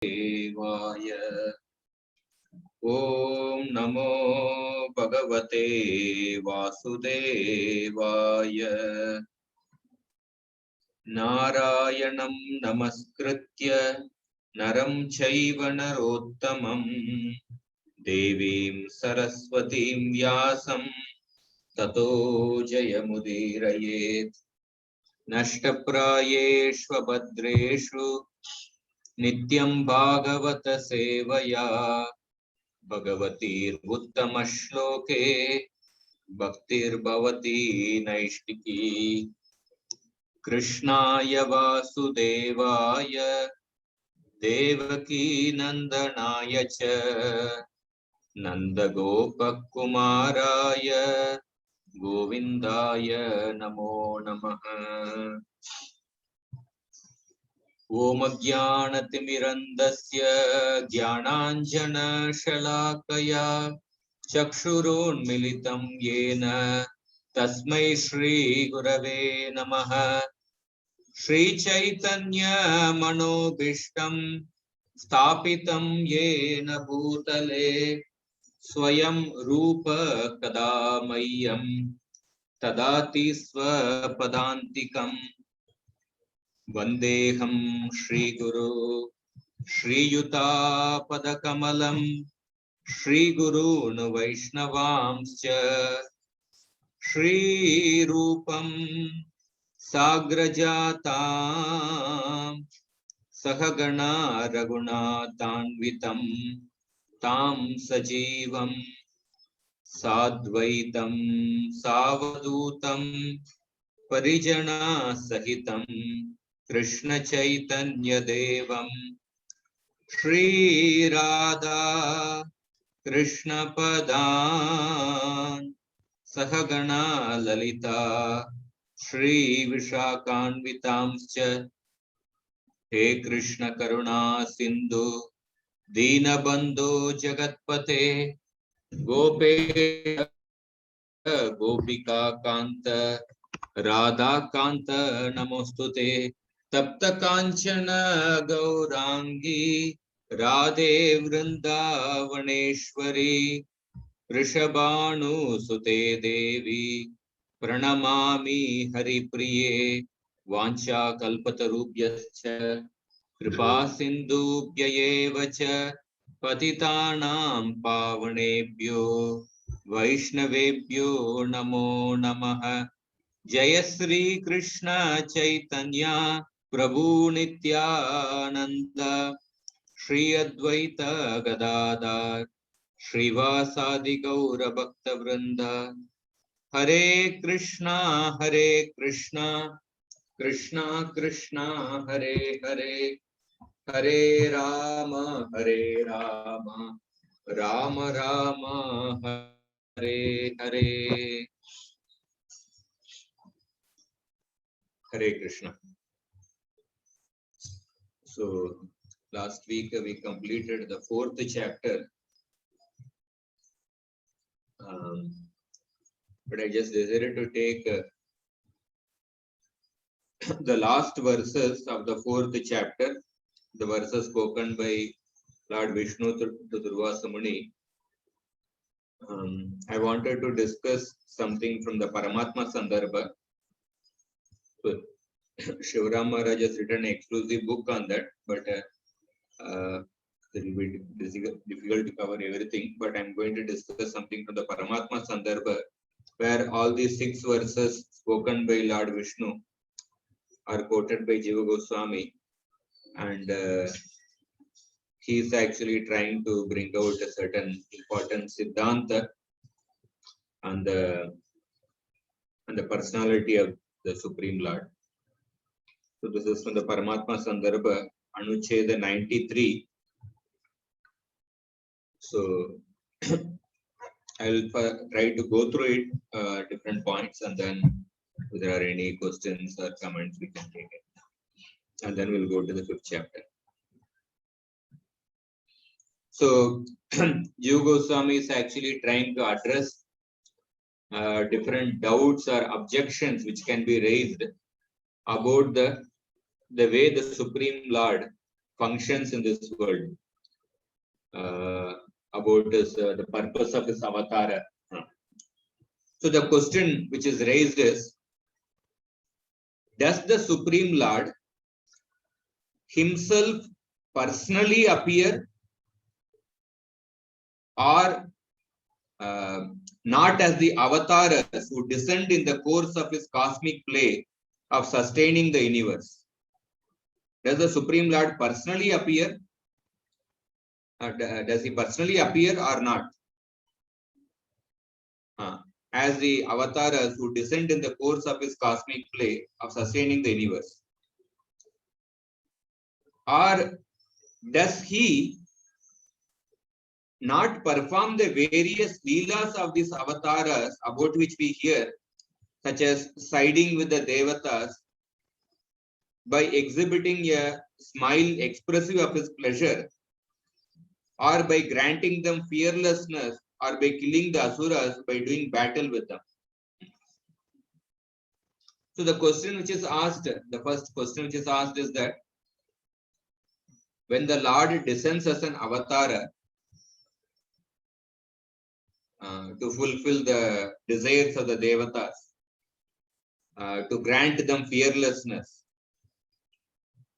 देवाय ॐ नमो भगवते वासुदेवाय नारायणं नमस्कृत्य नरं चैव नरोत्तमं देवीं सरस्वतीं व्यासं ततो जयमुदीरयेत् नष्टप्रायेष्वभद्रेषु नित्यं भागवत सेवया भगवतीर्उत्तमश्लोके भक्तिर्भवती नैष्टिकी कृष्णाय वासुदेवाय देवकी नंदनाय च नन्दगोपकुमाराय गोविन्दाय नमो नमः। ॐ अज्ञानतिमिरन्धस्य ज्ञानाञ्जनशलाकया चक्षुरोन्मिलितं येन तस्मै श्रीगुरवे नमः। श्रीचैतन्यमनोभीष्टं स्थापितं येन भूतले स्वयं रूप कदा मह्यं ददाति स्वपदान्तिकम्। वन्देऽहं श्रीगुरो श्रीयुतापदकमलं श्रीगुरून् वैष्णवांश्च श्रीरूपं साग्रजातां सहगणा रघुनाथान्वितं तां सजीवं साद्वैतं सावधूतं परिजना सहितं कृष्ण चैतन्य देवं श्रीराधा कृष्ण पदान् सहगणा ललिता श्री विशाखान्वितांश्च। हे कृष्ण करुणा सिंधु दीनबंधो जगत्पते गोपेश गोपिका कांत राधा कांत नमोस्तुते। तप्त कांचन गौरांगी राधे वृंदावनेश्वरी वृषभानुसुते देवी प्रणमामि हरिप्रिये। वाञ्छाकल्पतरुभ्यश्च कृपा सिन्धुभ्य एव च पतितानां पावनेभ्यो वैष्णवेभ्यो नमो नमः। जय श्री कृष्ण चैतन्य प्रभु नित्यानंद श्री अद्वैत गदाधर श्रीवासादि गौर भक्त वृंद। हरे Krishna Krishna Krishna Hare Hare Hare Ram Ram Ram Hare Hare. Hare Krishna. So last week we completed the 4th chapter, but I just decided to take the last verses of the 4th chapter, the verses spoken by Lord Vishnu to Durvasa Muni. I wanted to discuss something from the Paramatma Sandarbha. So, Shivram Maharaj has written an exclusive book on that, but it will be difficult to cover everything. But I'm going to discuss something from the Paramatma Sandarbha, where all these 6 verses spoken by Lord Vishnu are quoted by Jiva Goswami, and he is actually trying to bring out a certain important siddhanta on the personality of the Supreme Lord. So this is from the Paramatma Sandarbha, Anucheda 93. So I will try to go through it, different points, and then if there are any questions or comments, we can take it. And then we'll go to the 5th chapter. So Jiva Goswami is actually trying to address different doubts or objections which can be raised about the way the Supreme Lord functions in this world, about his, the purpose of his avatar. So the question which is raised is, does the Supreme Lord himself personally appear, or not, as the avatars who descend in the course of his cosmic play of sustaining the universe? Does the Supreme Lord personally appear? Does he personally appear or not? As the avatars who descend in the course of his cosmic play of sustaining the universe? Or does he not perform the various leelas of these avatars about which we hear, such as siding with the devatas by exhibiting a smile expressive of his pleasure, or by granting them fearlessness, or by killing the asuras by doing battle with them? So the question which is asked, the first question which is asked is that when the Lord descends as an avatar to fulfill the desires of the devatas, to grant them fearlessness,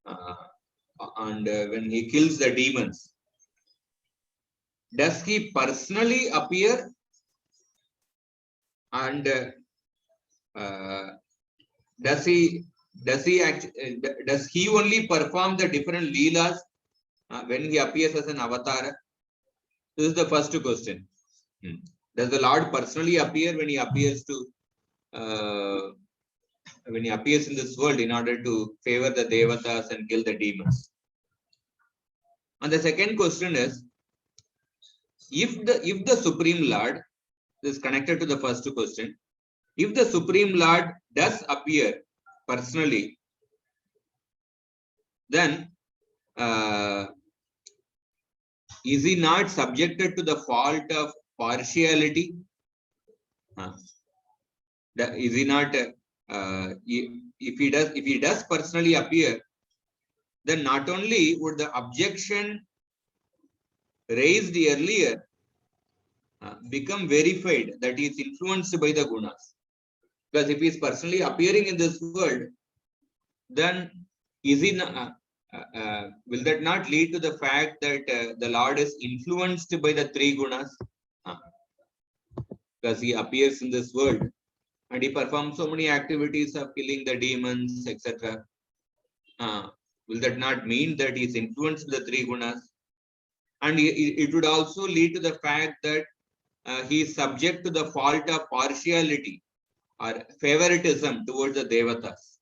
and when he kills the demons, does he personally appear, and does he only perform the different leelas when he appears as an avatar? This is the first question. Does the Lord personally appear when he appears in this world in order to favor the devatas and kill the demons? And the second question is, if the Supreme Lord, this is connected to the first question, if the Supreme Lord does appear personally, then is he not subjected to the fault of partiality? Is he not? If he does personally appear, then not only would the objection raised earlier become verified, that he is influenced by the gunas. Because if he is personally appearing in this world, then is he will that not lead to the fact that the Lord is influenced by the three gunas? Because he appears in this world and he performs so many activities of killing the demons, etc. Will that not mean that he is influenced by the three gunas? And it would also lead to the fact that he is subject to the fault of partiality or favoritism towards the devatas.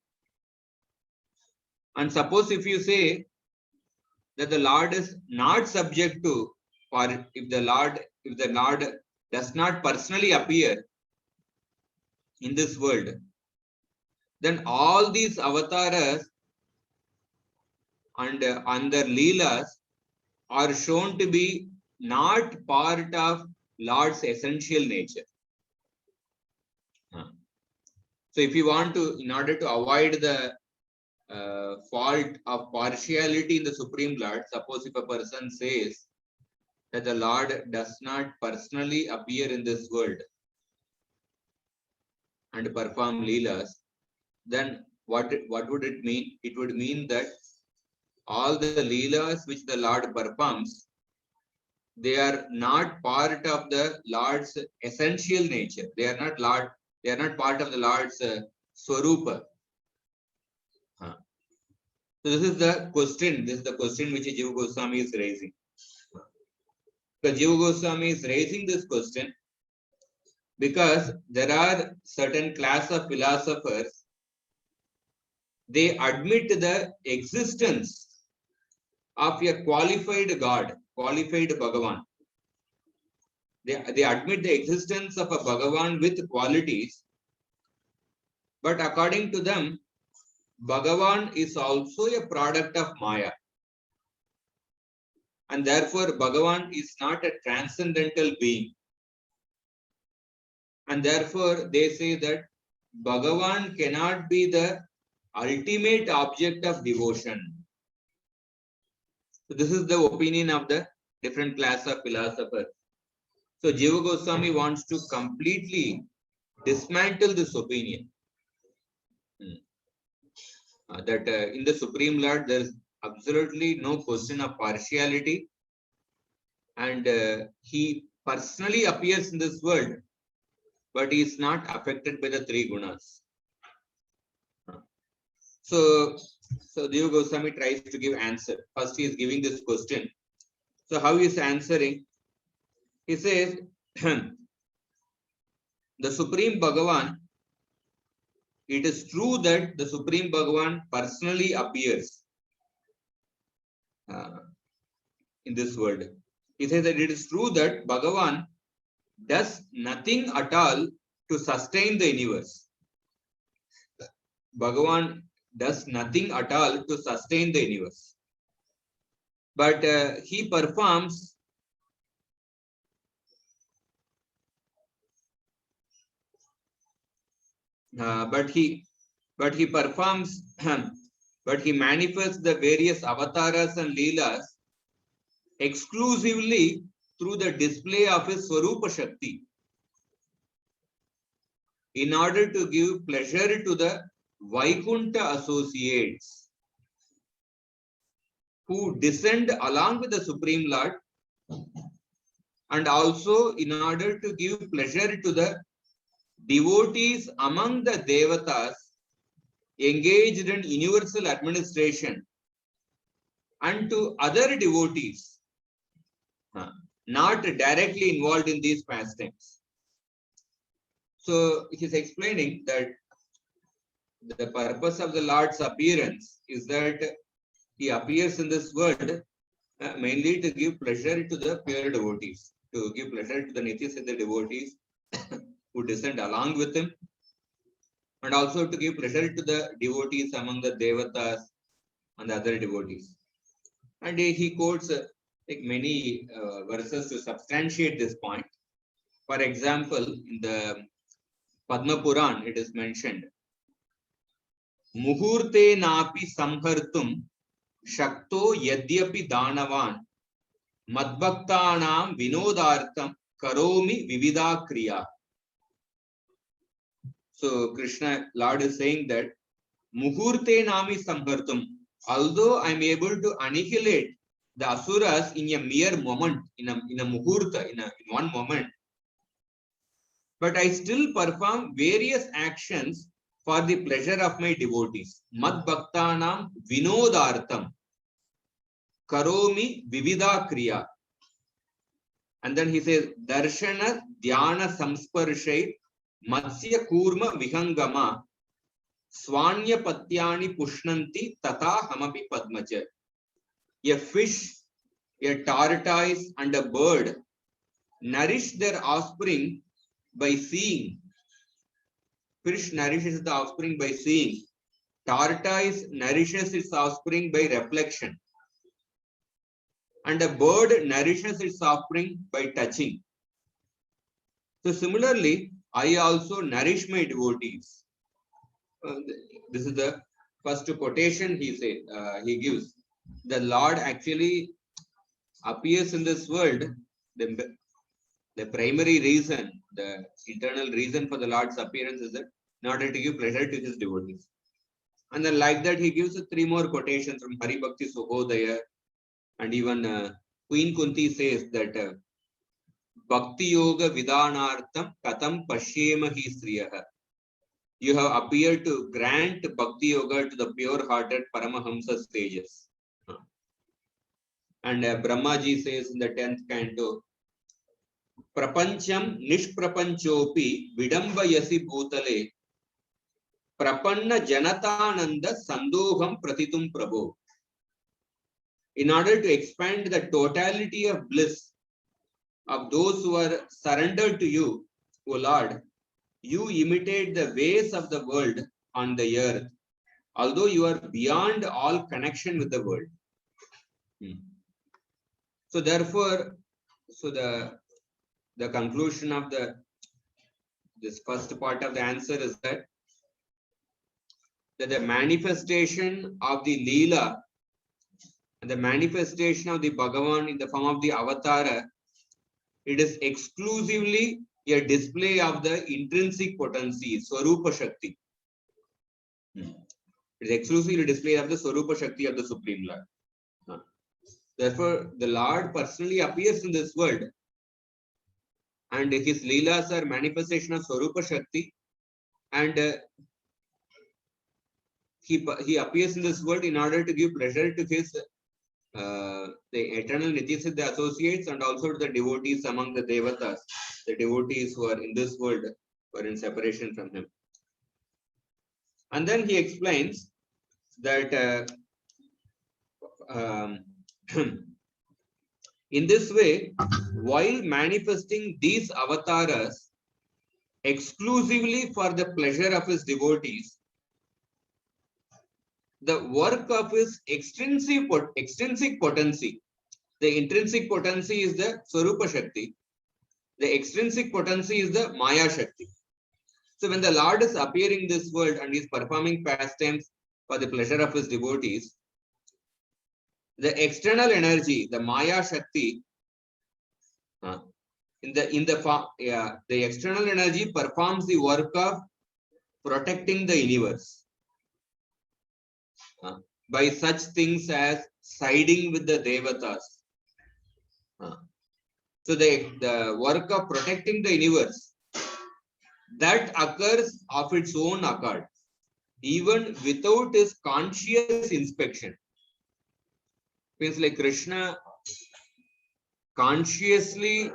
And suppose if you say that the Lord is not subject to, or if the Lord does not personally appear in this world, then all these avatars and their leelas are shown to be not part of Lord's essential nature. So if you want to, in order to avoid the fault of partiality in the Supreme Lord, suppose if a person says that the Lord does not personally appear in this world and perform leelas, then what would it mean? It would mean that all the leelas which the Lord performs, they are not part of the Lord's essential nature. They are not part of the Lord's swarupa. So this is the question. This is the question which Jiva Goswami is raising. So Jiva Goswami is raising this question because there are certain class of philosophers, they admit the existence of a qualified God, qualified Bhagavan. They admit the existence of a Bhagavan with qualities, but according to them, Bhagavan is also a product of Maya. And therefore, Bhagavan is not a transcendental being. And therefore, they say that Bhagavan cannot be the ultimate object of devotion. So this is the opinion of the different class of philosophers. So Jiva Goswami wants to completely dismantle this opinion. That in the Supreme Lord there is absolutely no question of partiality, and he personally appears in this world, but he is not affected by the three gunas. So Jiva Goswami tries to give answer. First he is giving this question. So how he is answering? He says, the Supreme Bhagavan, it is true that the Supreme Bhagavan personally appears in this world. He says that it is true that Bhagavan does nothing at all to sustain the universe. Bhagavan does nothing at all to sustain the universe. But he performs but he manifests the various avatars and leelas exclusively through the display of his Swarupa Shakti in order to give pleasure to the Vaikunta associates who descend along with the Supreme Lord, and also in order to give pleasure to the devotees among the Devatas engaged in universal administration, and to other devotees not directly involved in these pastimes. So he is explaining that the purpose of the Lord's appearance is that he appears in this world mainly to give pleasure to the pure devotees, to give pleasure to the Nitya-Siddha devotees who descend along with him, and also to give pleasure to the devotees among the Devatas and the other devotees. And he quotes like many verses to substantiate this point. For example, in the Padma Puran, it is mentioned, Muhurte napi samhartum shakto yadyapi danavan madbhaktanam vinodartham karomi vividha kriya. So Krishna, Lord is saying that Muhurte nami samhartum, although I am able to annihilate the asuras in a mere moment, in a muhurta, in one moment, but I still perform various actions for the pleasure of my devotees. Mad bhaktanam vinodartham karomi vividha kriya. And then he says, darshana dhyana samsparshai matsya kurma vihangama swanya patyani pushnanti tata hamapi padmacha. A fish, a tortoise, and a bird nourish their offspring by seeing. Fish nourishes the offspring by seeing. Tortoise nourishes its offspring by reflection. And a bird nourishes its offspring by touching. So similarly, I also nourish my devotees. This is the first quotation he gives. The Lord actually appears in this world. The primary reason, the internal reason for the Lord's appearance is that in order to give pleasure to his devotees. And then like that, he gives 3 more quotations from Hari Bhakti Suhodaya. And even Queen Kunti says that Bhakti Yoga Vidhanartham Katam Pashyema Hi Sriyaha. You have appeared to grant Bhakti Yoga to the pure-hearted Paramahamsa sages. And Brahmaji says in the 10th canto, Prapancham Nishprapanchopi Vidambayasi Bhutale Prapanna Janatananda Sandoham Pratitum Prabhu. In order to expand the totality of bliss of those who are surrendered to you, O Lord, you imitate the ways of the world on the earth, although you are beyond all connection with the world. So therefore, the conclusion of this first part of the answer is that the manifestation of the Leela And the manifestation of the Bhagavan in the form of the avatara, it is exclusively a display of the intrinsic potency, Swarupa Shakti. It is exclusively a display of the Swarupa Shakti of the Supreme Lord. Therefore, the Lord personally appears in this world, and his Leelas are manifestation of Swarupa Shakti, and he appears in this world in order to give pleasure to his the eternal Nityasiddha associates and also to the devotees among the Devatas, the devotees who are in this world, who are in separation from him. And then he explains that in this way, while manifesting these avatars exclusively for the pleasure of his devotees, the work of his extrinsic potency, the intrinsic potency is the Swarupa Shakti, the extrinsic potency is the Maya Shakti. So when the Lord is appearing in this world and is performing pastimes for the pleasure of his devotees, the external energy, the Maya Shakti, the external energy performs the work of protecting the universe by such things as siding with the Devatas. So the work of protecting the universe, that occurs of its own accord, even without his conscious inspection. Means like Krishna consciously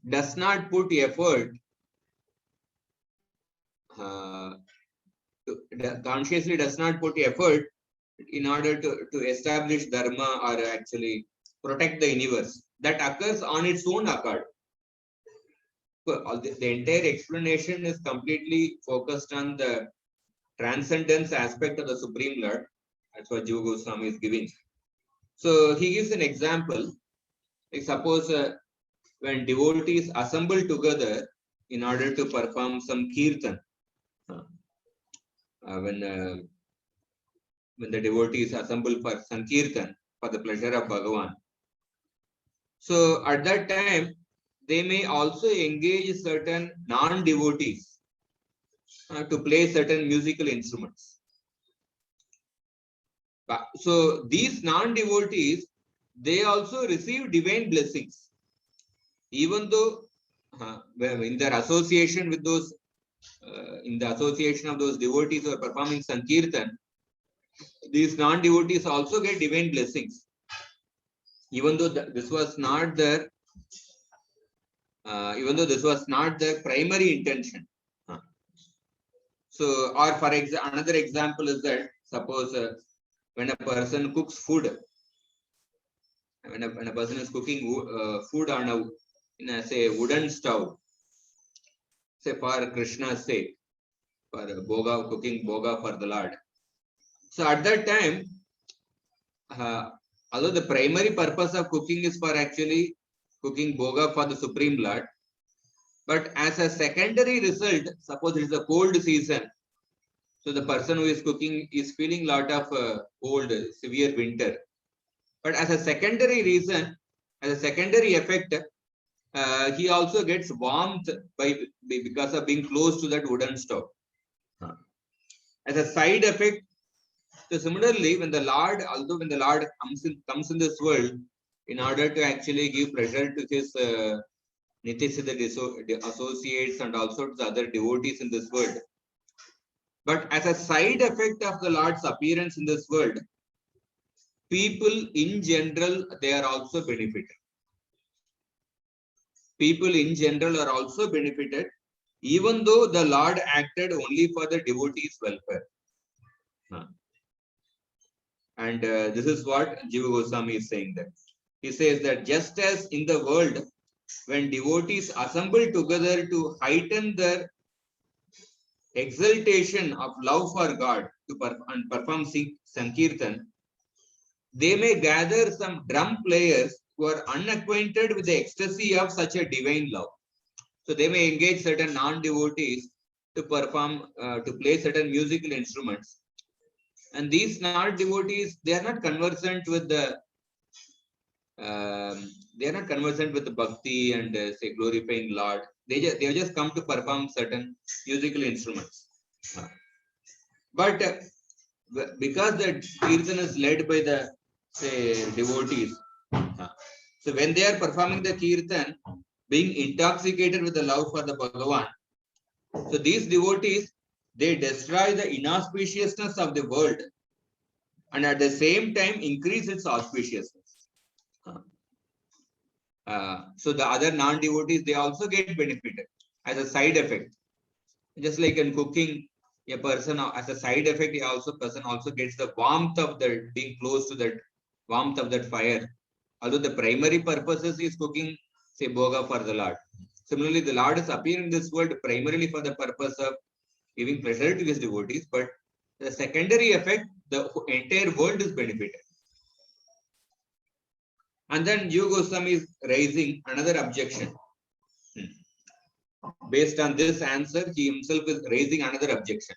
does not put effort in order to establish dharma or actually protect the universe. That occurs on its own accord. So the entire explanation is completely focused on the transcendence aspect of the Supreme Lord. That's what Jiva Goswami is giving. So he gives an example. Like suppose when devotees assemble together in order to perform some kirtan, when the devotees assemble for Sankirtan for the pleasure of Bhagavan. So at that time, they may also engage certain non-devotees to play certain musical instruments. So these non-devotees, they also receive divine blessings, even though in their association with those, in the association of those devotees who are performing Sankirtan, these non-devotees also get divine blessings, even though this was not their primary intention. So, or for another example is that suppose when a person cooks food, when a person is cooking food on say wooden stove, say for Krishna's sake, for cooking boga for the Lord. So at that time, although the primary purpose of cooking is for actually cooking boga for the Supreme Lord, but as a secondary result, suppose it is a cold season, so the person who is cooking is feeling lot of cold, severe winter. But as a secondary reason, as a secondary effect, he also gets warmth because of being close to that wooden stove. As a side effect, so similarly, when the Lord comes in this world in order to actually give pleasure to his Nityasiddha associates and also to the other devotees in this world. But as a side effect of the Lord's appearance in this world, people in general, they are also benefited. People in general are also benefited, even though the Lord acted only for the devotees' welfare. And this is what Jiva Goswami is saying that. He says that just as in the world, when devotees assemble together to heighten their exaltation of love for God and perform Sankirtan, they may gather some drum players who are unacquainted with the ecstasy of such a divine love. So they may engage certain non-devotees to perform, to play certain musical instruments. And these non-devotees, they are not conversant with the they are not conversant with bhakti and say glorifying Lord. They just come to perform certain musical instruments. But because the kirtan is led by the say devotees, so when they are performing the kirtan, being intoxicated with the love for the Bhagavan, so these devotees, they destroy the inauspiciousness of the world and at the same time increase its auspiciousness. So the other non-devotees, they also get benefited as a side effect. Just like in cooking, a person as a side effect, person also gets the warmth of the being close to that warmth of that fire. Although the primary purpose is cooking, say, bhoga for the Lord. Similarly, the Lord is appearing in this world primarily for the purpose of giving pleasure to his devotees, but the secondary effect, the entire world is benefited. And then Jiva Goswami is raising another objection. Based on this answer, he himself is raising another objection.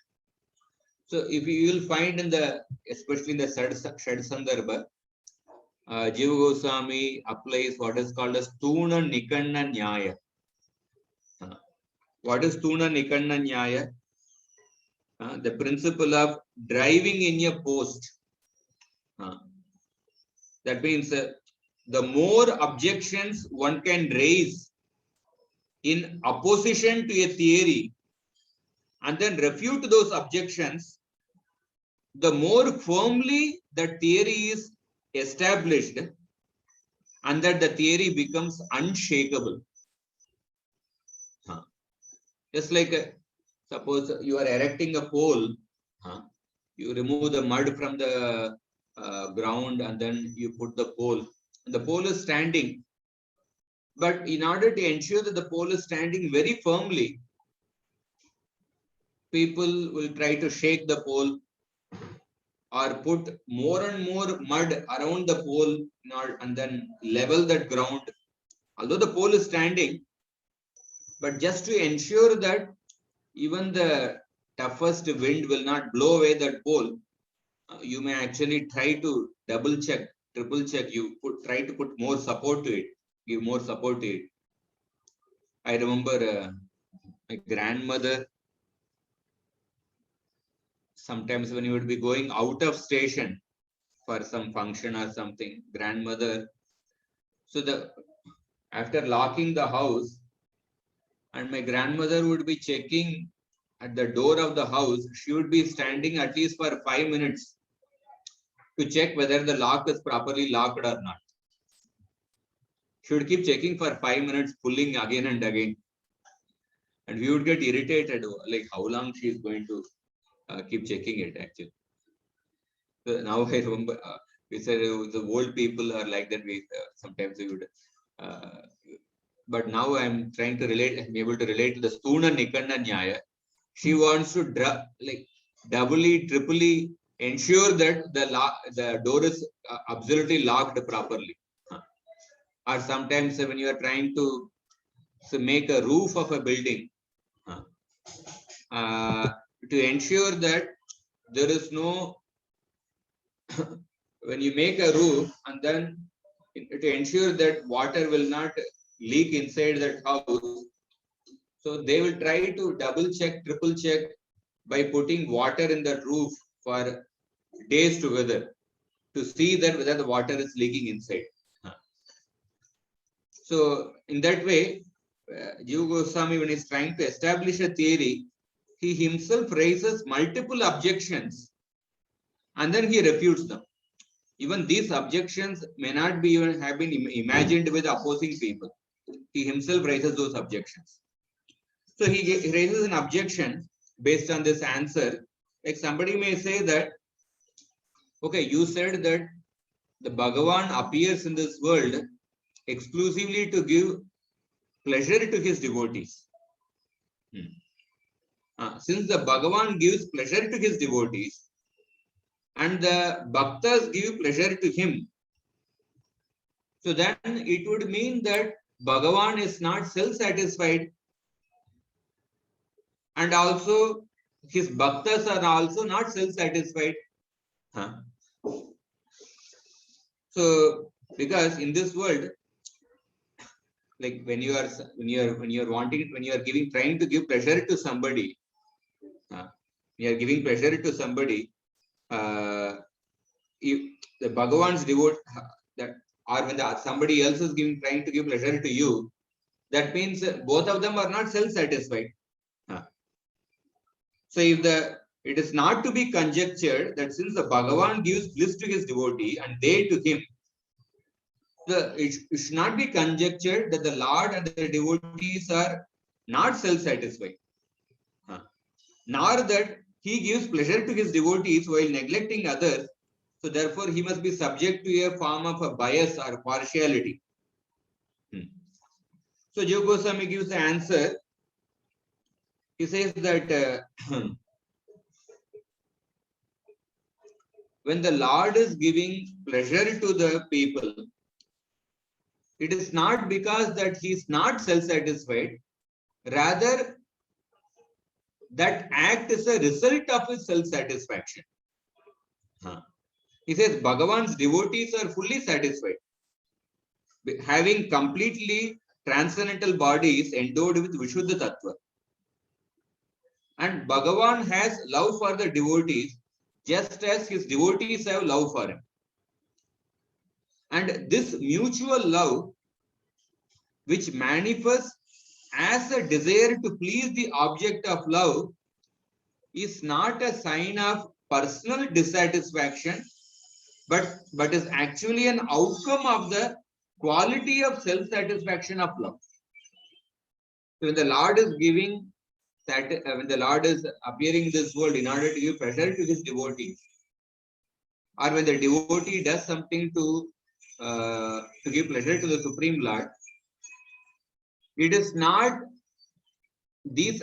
So if you will find in the, especially in the Shad Sandarbha, Jiva Goswami applies what is called as Tuna Nikanna Nyaya. What is Tuna Nikanna Nyaya? The principle of driving in a post. That means the more objections one can raise in opposition to a theory and then refute those objections, the more firmly that theory is established and that the theory becomes unshakable. Just like suppose you are erecting a pole, you remove the mud from the ground and then you put the pole. And the pole is standing. But in order to ensure that the pole is standing very firmly, people will try to shake the pole or put more and more mud around the pole and then level that ground. Although the pole is standing, but just to ensure that even the toughest wind will not blow away that pole, you may actually try to double check, triple check. You try to put more support to it, give more support to it. I remember my grandmother, sometimes when you would be going out of station for some function or something, grandmother, so after locking the house, and my grandmother would be checking at the door of the house, she would be standing at least for 5 minutes to check whether the lock is properly locked or not. She would keep checking for 5 minutes, pulling again and again. And we would get irritated, like how long she is going to keep checking it actually. So now I remember, we said the old people are like that. We sometimes we would, but now I'm trying to relate. I'm able to relate to the Stuna Nikanna Nyaya. She wants to like doubly, triply ensure that the door is absolutely locked properly. Or sometimes when you are trying to make a roof of a building, to ensure that there is no when you make a roof and then to ensure that water will not leak inside that house, so they will try to double check, triple check by putting water in the roof for days together to see that whether the water is leaking inside. So in that way, Jiva Goswami, when he's trying to establish a theory, he himself raises multiple objections and then he refutes them. Even these objections may not be even have been imagined with opposing people. He himself raises those objections. So he raises an objection based on this answer. Like somebody may say that, okay, you said that the Bhagavan appears in this world exclusively to give pleasure to his devotees. Since the Bhagavan gives pleasure to his devotees and the bhaktas give pleasure to him, so then it would mean that Bhagavan is not self-satisfied and also his bhaktas are also not self-satisfied. So Because in this world, like when you are trying to give pleasure to somebody, you are giving pleasure to somebody, if the Bhagavan's devote that, or when somebody else is trying to give pleasure to you, that means both of them are not self-satisfied. So if it is not to be conjectured that since the Bhagavan gives bliss to his devotee and they to him, it should not be conjectured that the Lord and the devotees are not self-satisfied, nor that he gives pleasure to his devotees while neglecting others. So therefore, he must be subject to a form of a bias or partiality. So Jiva Goswami gives the answer. He says that when the Lord is giving pleasure to the people, it is not because that he is not self-satisfied. Rather, that act is a result of his self-satisfaction. He says Bhagavan's devotees are fully satisfied, having completely transcendental bodies endowed with Vishuddha Tattva. And Bhagavan has love for the devotees just as his devotees have love for him. And this mutual love, which manifests as a desire to please the object of love, is not a sign of personal dissatisfaction, but is actually an outcome of the quality of self-satisfaction of love. So when the Lord is when the Lord is appearing in this world in order to give pleasure to his devotees, or when the devotee does something to give pleasure to the Supreme Lord, it is not, these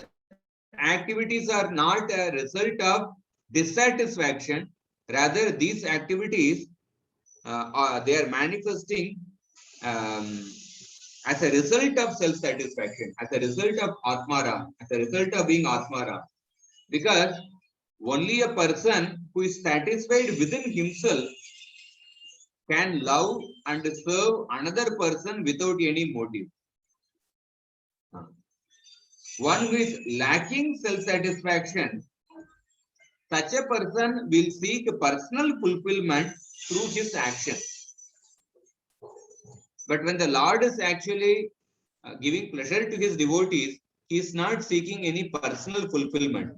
activities are not a result of dissatisfaction. Rather, these activities they are manifesting as a result of self-satisfaction, as a result of Atmaram, as a result of being Atmaram. Because only a person who is satisfied within himself can love and serve another person without any motive. One who is lacking self-satisfaction, such a person will seek personal fulfillment through his actions. But when the Lord is actually giving pleasure to his devotees, he is not seeking any personal fulfillment.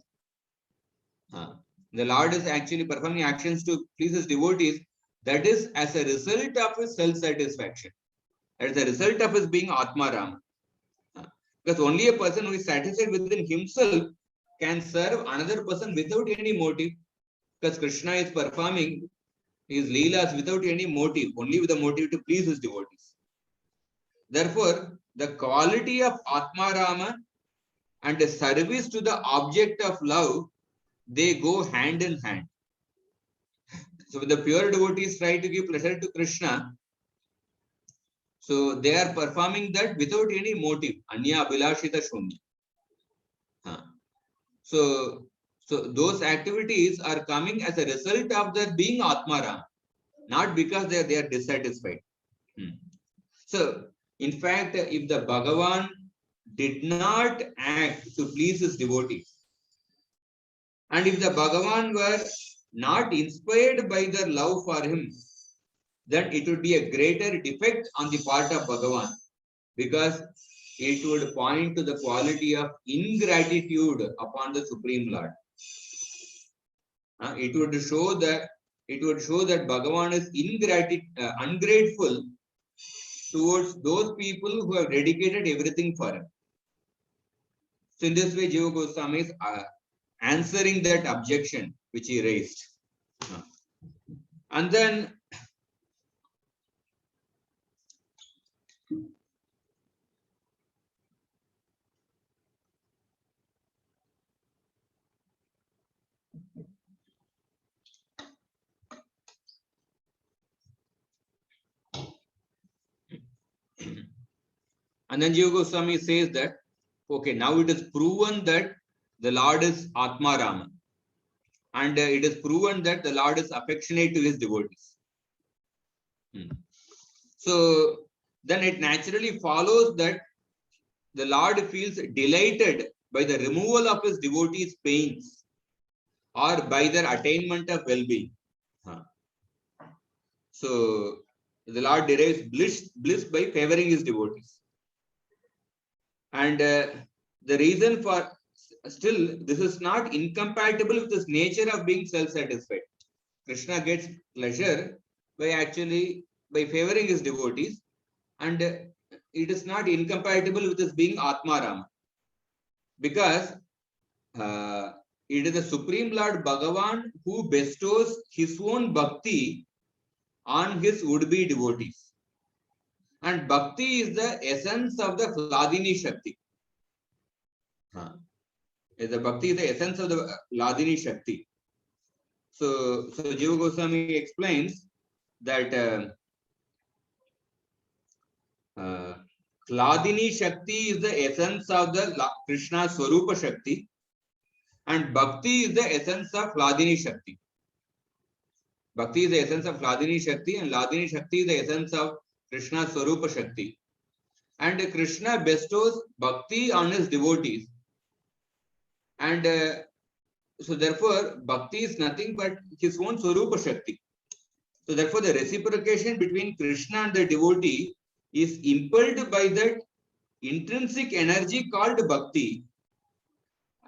The Lord is actually performing actions to please his devotees. That is as a result of his self-satisfaction. As a result of his being Atmarama. Because only a person who is satisfied within himself can serve another person without any motive. Because Krishna is performing his leelas without any motive, only with the motive to please his devotees. Therefore, the quality of Atmarama and the service to the object of love, they go hand in hand. So when the pure devotees try to give pleasure to Krishna, so they are performing that without any motive. Anya Abhilashita Shunya. So those activities are coming as a result of their being Atmaram, not because they are dissatisfied. So, in fact, if the Bhagavan did not act to please his devotees, and if the Bhagavan were not inspired by their love for him, then it would be a greater defect on the part of Bhagavan, because it would point to the quality of ingratitude upon the Supreme Lord. It would show that Bhagavan is ungrateful towards those people who have dedicated everything for him. So in this way, Jiva Goswami is answering that objection which he raised. And then Jiva Goswami says that, okay, now it is proven that the Lord is Atmarama. And it is proven that the Lord is affectionate to his devotees. So then it naturally follows that the Lord feels delighted by the removal of his devotees' pains or by their attainment of well-being. So the Lord derives bliss by favoring his devotees. And the reason for still, this is not incompatible with this nature of being self-satisfied. Krishna gets pleasure by favoring his devotees, and it is not incompatible with his being Atmaram, because it is the Supreme Lord Bhagavan who bestows his own bhakti on his would-be devotees. And bhakti is the essence of the Hladini Shakti. The bhakti is the essence of the Hladini Shakti. So Jiva Goswami explains that Hladini Shakti is the essence of the Krishna Swarupa Shakti, and bhakti is the essence of Hladini Shakti. Bhakti is the essence of Hladini Shakti, and Hladini Shakti is the essence of Krishna Swarupa Shakti. And Krishna bestows bhakti on his devotees. And so therefore, bhakti is nothing but his own Swarupa Shakti. So therefore, the reciprocation between Krishna and the devotee is impelled by that intrinsic energy called bhakti,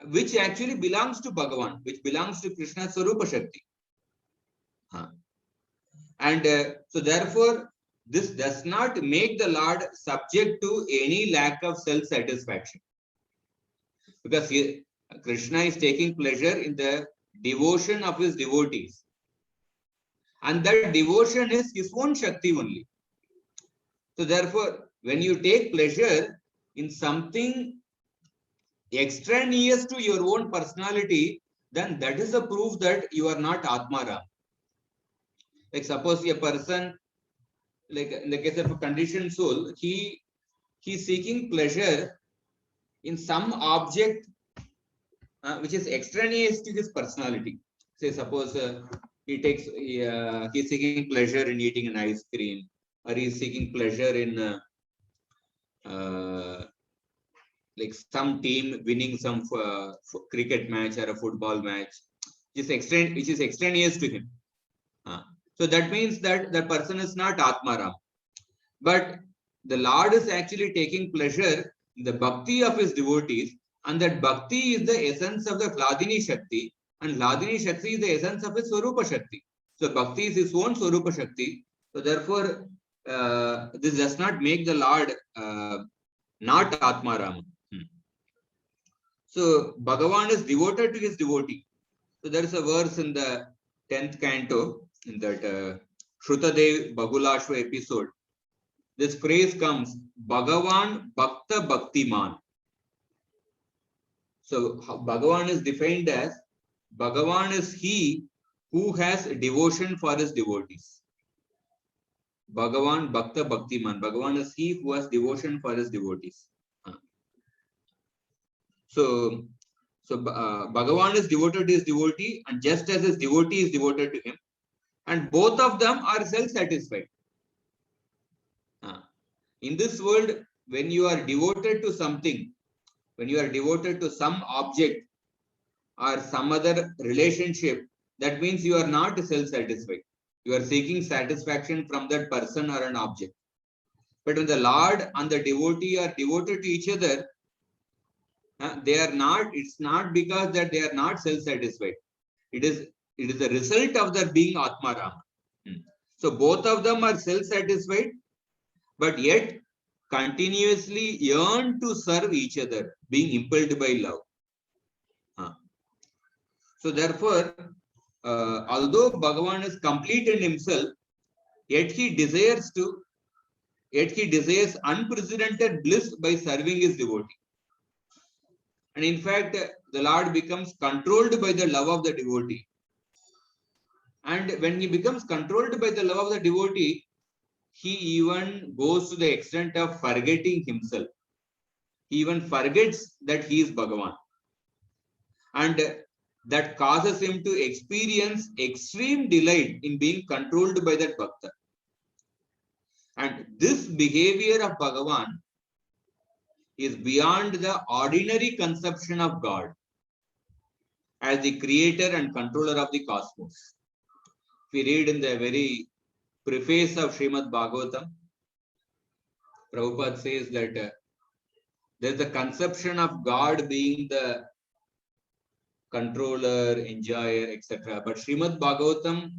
which actually belongs to Bhagavan, which belongs to Krishna Swarupa Shakti. And so therefore, this does not make the Lord subject to any lack of self-satisfaction, because Krishna is taking pleasure in the devotion of his devotees, and that devotion is his own Shakti only. So therefore, when you take pleasure in something extraneous to your own personality, then that is a proof that you are not Atmaram. Like suppose a person, like in the case of a conditioned soul, he's seeking pleasure in some object which is extraneous to his personality. Say suppose he's seeking pleasure in eating an ice cream, or he's seeking pleasure in like some team winning some cricket match or a football match, which is extraneous to him. So that means that the person is not Atmaram. But the Lord is actually taking pleasure in the bhakti of his devotees, and that bhakti is the essence of the Hladini Shakti, and Hladini Shakti is the essence of his Swarupa Shakti. So bhakti is his own Swarupa Shakti. So therefore, this does not make the Lord not Atmaram. So Bhagavan is devoted to his devotee. So there is a verse in the 10th canto, in that Shrutadev Bahulashva episode. This phrase comes, Bhagavan Bhakta Bhaktiman. So Bhagavan is defined as, Bhagavan is he who has devotion for his devotees. Bhagavan Bhakta Bhaktiman. Bhagavan is he who has devotion for his devotees. So Bhagavan is devoted to his devotee, and just as his devotee is devoted to him, and both of them are self-satisfied. In this world, when you are devoted to something, when you are devoted to some object or some other relationship, that means you are not self-satisfied. You are seeking satisfaction from that person or an object. But when the Lord and the devotee are devoted to each other, they are not. It's not because that they are not self-satisfied. It is the result of their being Atmaram. So both of them are self-satisfied, but yet continuously yearn to serve each other, being impelled by love. So therefore, although Bhagavan is complete in himself, yet he desires unprecedented bliss by serving his devotee. And in fact, the Lord becomes controlled by the love of the devotee. And when he becomes controlled by the love of the devotee, he even goes to the extent of forgetting himself. He even forgets that he is Bhagavan. And that causes him to experience extreme delight in being controlled by that bhakta. And this behavior of Bhagavan is beyond the ordinary conception of God as the creator and controller of the cosmos. We read in the very preface of Srimad Bhagavatam, Prabhupada says that there's a conception of God being the controller, enjoyer, etc. But Srimad Bhagavatam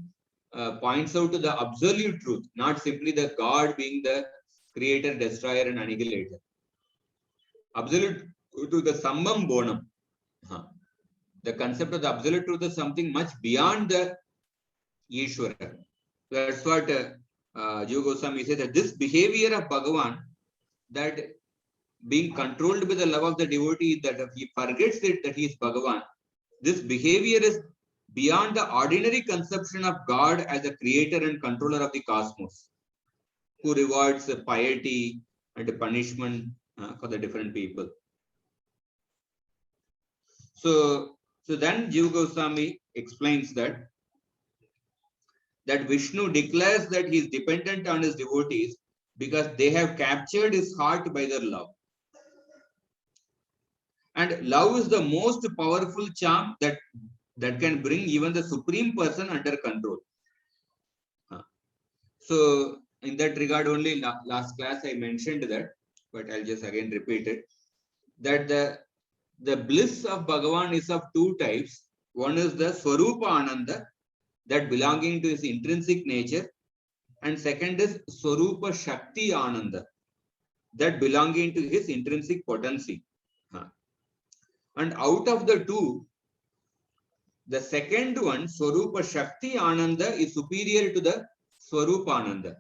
points out to the absolute truth, not simply the God being the creator, destroyer, and annihilator. Absolute to the summum bonum. The concept of the absolute truth is something much beyond the Ishvara. That's what Jiva Goswami says, that this behavior of Bhagavan, that being controlled by the love of the devotee, that he forgets it, that he is Bhagavan, this behavior is beyond the ordinary conception of God as a creator and controller of the cosmos, who rewards piety and punishment for the different people. So then Jiva Goswami explains that Vishnu declares that he is dependent on his devotees because they have captured his heart by their love. And love is the most powerful charm that can bring even the supreme person under control. So in that regard, only last class I mentioned that, but I'll just again repeat it, that the bliss of Bhagavan is of two types. One is the Swarupa Ananda, that belonging to his intrinsic nature, and second is Swarupa Shakti Ananda, that belonging to his intrinsic potency. And out of the two, the second one, Swarupa Shakti Ananda, is superior to the Swarupa Ananda.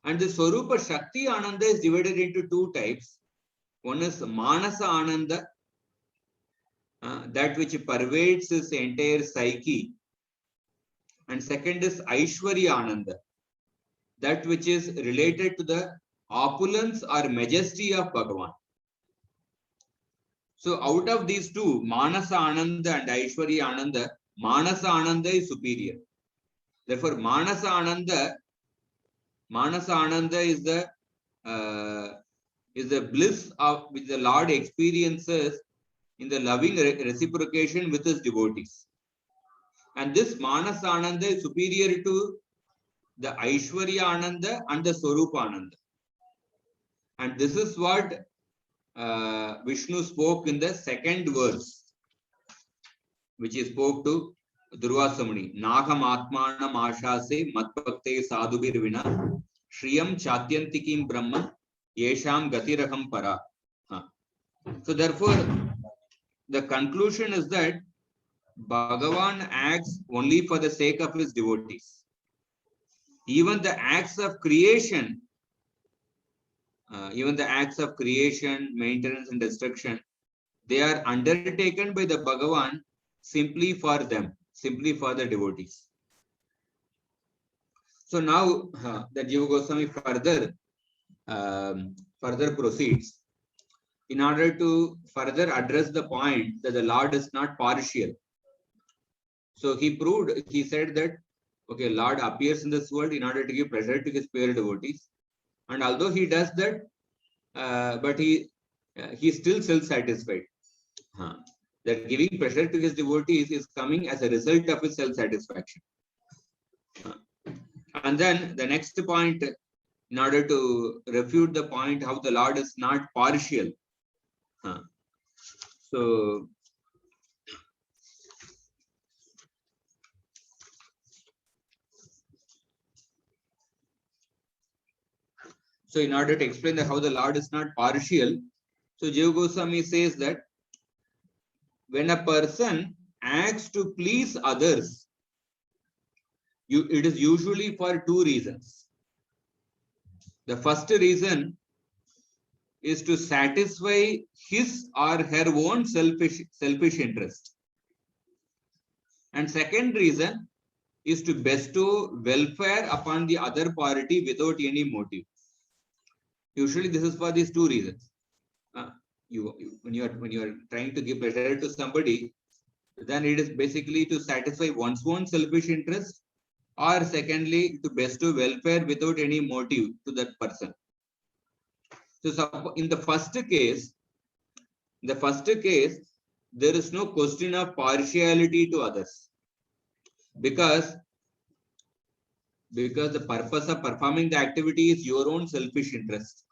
And the Swarupa Shakti Ananda is divided into two types. One is Manasa Ananda, that which pervades his entire psyche. And second is Aishwarya Ananda, that which is related to the opulence or majesty of Bhagavan. So out of these two, Manasa Ananda and Aishwarya Ananda, Manasa Ananda is superior. Therefore, Manasa Ananda is the bliss of which the Lord experiences in the loving reciprocation with his devotees. And this Manasa Ananda is superior to the Aishwarya Ananda and the Swarupa Ananda. And this is what Vishnu spoke in the second verse, which he spoke to Durvasa Muni. Naham Atmanam Ashase Matbhakte Sadhubir Vina Shriyam Chatyantikim Brahma Yesham Gatiraham Para. So therefore, the conclusion is that Bhagavan acts only for the sake of his devotees. Even the acts of creation, maintenance and destruction, they are undertaken by the Bhagavan simply for them, simply for the devotees. So now the Jiva Goswami further proceeds in order to further address the point that the Lord is not partial. So he said that, okay, Lord appears in this world in order to give pleasure to his pure devotees. And although he does that, but he's still self-satisfied. That giving pleasure to his devotees is coming as a result of his self-satisfaction. And then the next point, in order to refute the point how the Lord is not partial. So in order to explain how the Lord is not partial, so Jiva Goswami says that when a person acts to please others, it is usually for two reasons. The first reason is to satisfy his or her own selfish interest. And second reason is to bestow welfare upon the other party without any motive. Usually this is for these two reasons. When you are trying to give pleasure to somebody, then it is basically to satisfy one's own selfish interest or secondly, to bestow welfare without any motive to that person. So in the first case, there is no question of partiality to others, because the purpose of performing the activity is your own selfish interest.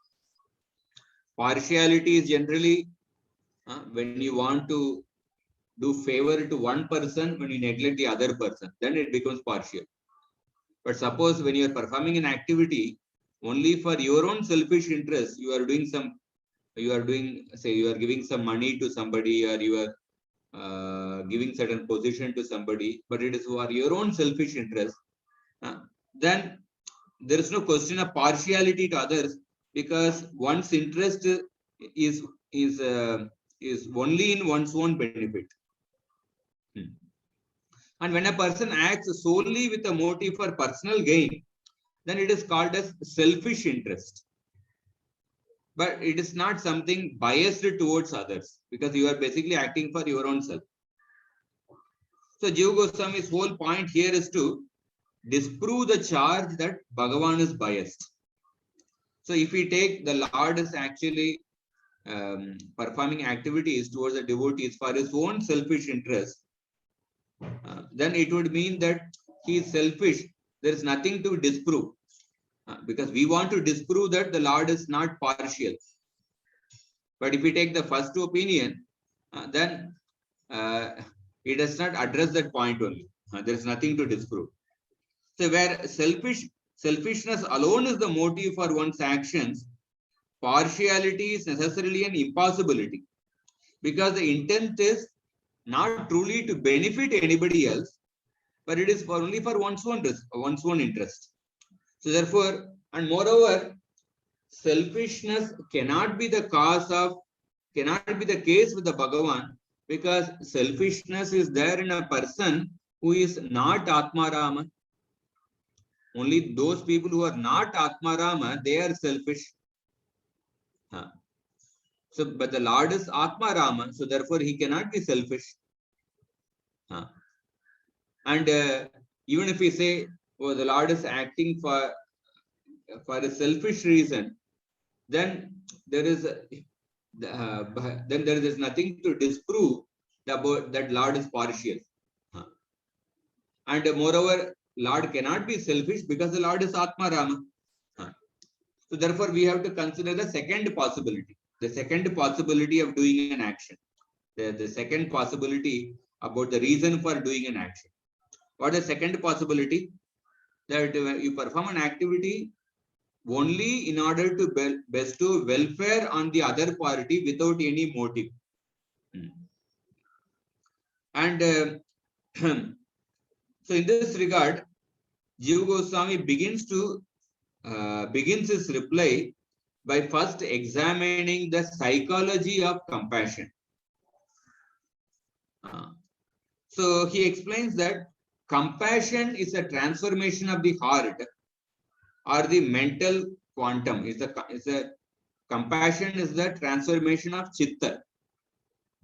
Partiality is generally when you want to do favor to one person, when you neglect the other person, then it becomes partial. But suppose when you are performing an activity only for your own selfish interest, you are doing giving some money to somebody, or you are giving certain position to somebody, but it is for your own selfish interest, then there is no question of partiality to others, because one's interest is is uh, is only in one's own benefit. And when a person acts solely with a motive for personal gain, then it is called as selfish interest. But it is not something biased towards others, because you are basically acting for your own self. So Jiva Goswami's whole point here is to disprove the charge that Bhagavan is biased. So if we take the Lord is actually performing activities towards the devotees for his own selfish interest, then it would mean that he is selfish. There is nothing to disprove, because we want to disprove that the Lord is not partial. But if we take the first opinion, then it does not address that point only. There is nothing to disprove. So where selfishness alone is the motive for one's actions, partiality is necessarily an impossibility, because the intent is not truly to benefit anybody else, but it is only for one's own interest. So therefore, and moreover, selfishness cannot be the case with the Bhagavan, because selfishness is there in a person who is not Atma Rama. Only those people who are not Atma Rama, they are selfish. So, but the Lord is Atma Rama, so therefore he cannot be selfish. And even if we say, oh, the Lord is acting for a selfish reason, then there is nothing to disprove about that Lord is partial. And moreover, Lord cannot be selfish, because the Lord is Atma Rama. So therefore, we have to consider the second possibility of doing an action. The second possibility about the reason for doing an action. What is the second possibility? That you perform an activity only in order to bestow welfare on the other party without any motive. And so in this regard, Jiva Goswami begins his reply by first examining the psychology of compassion. So he explains that compassion is a transformation of the heart, or the mental quantum. Compassion is the transformation of chitta,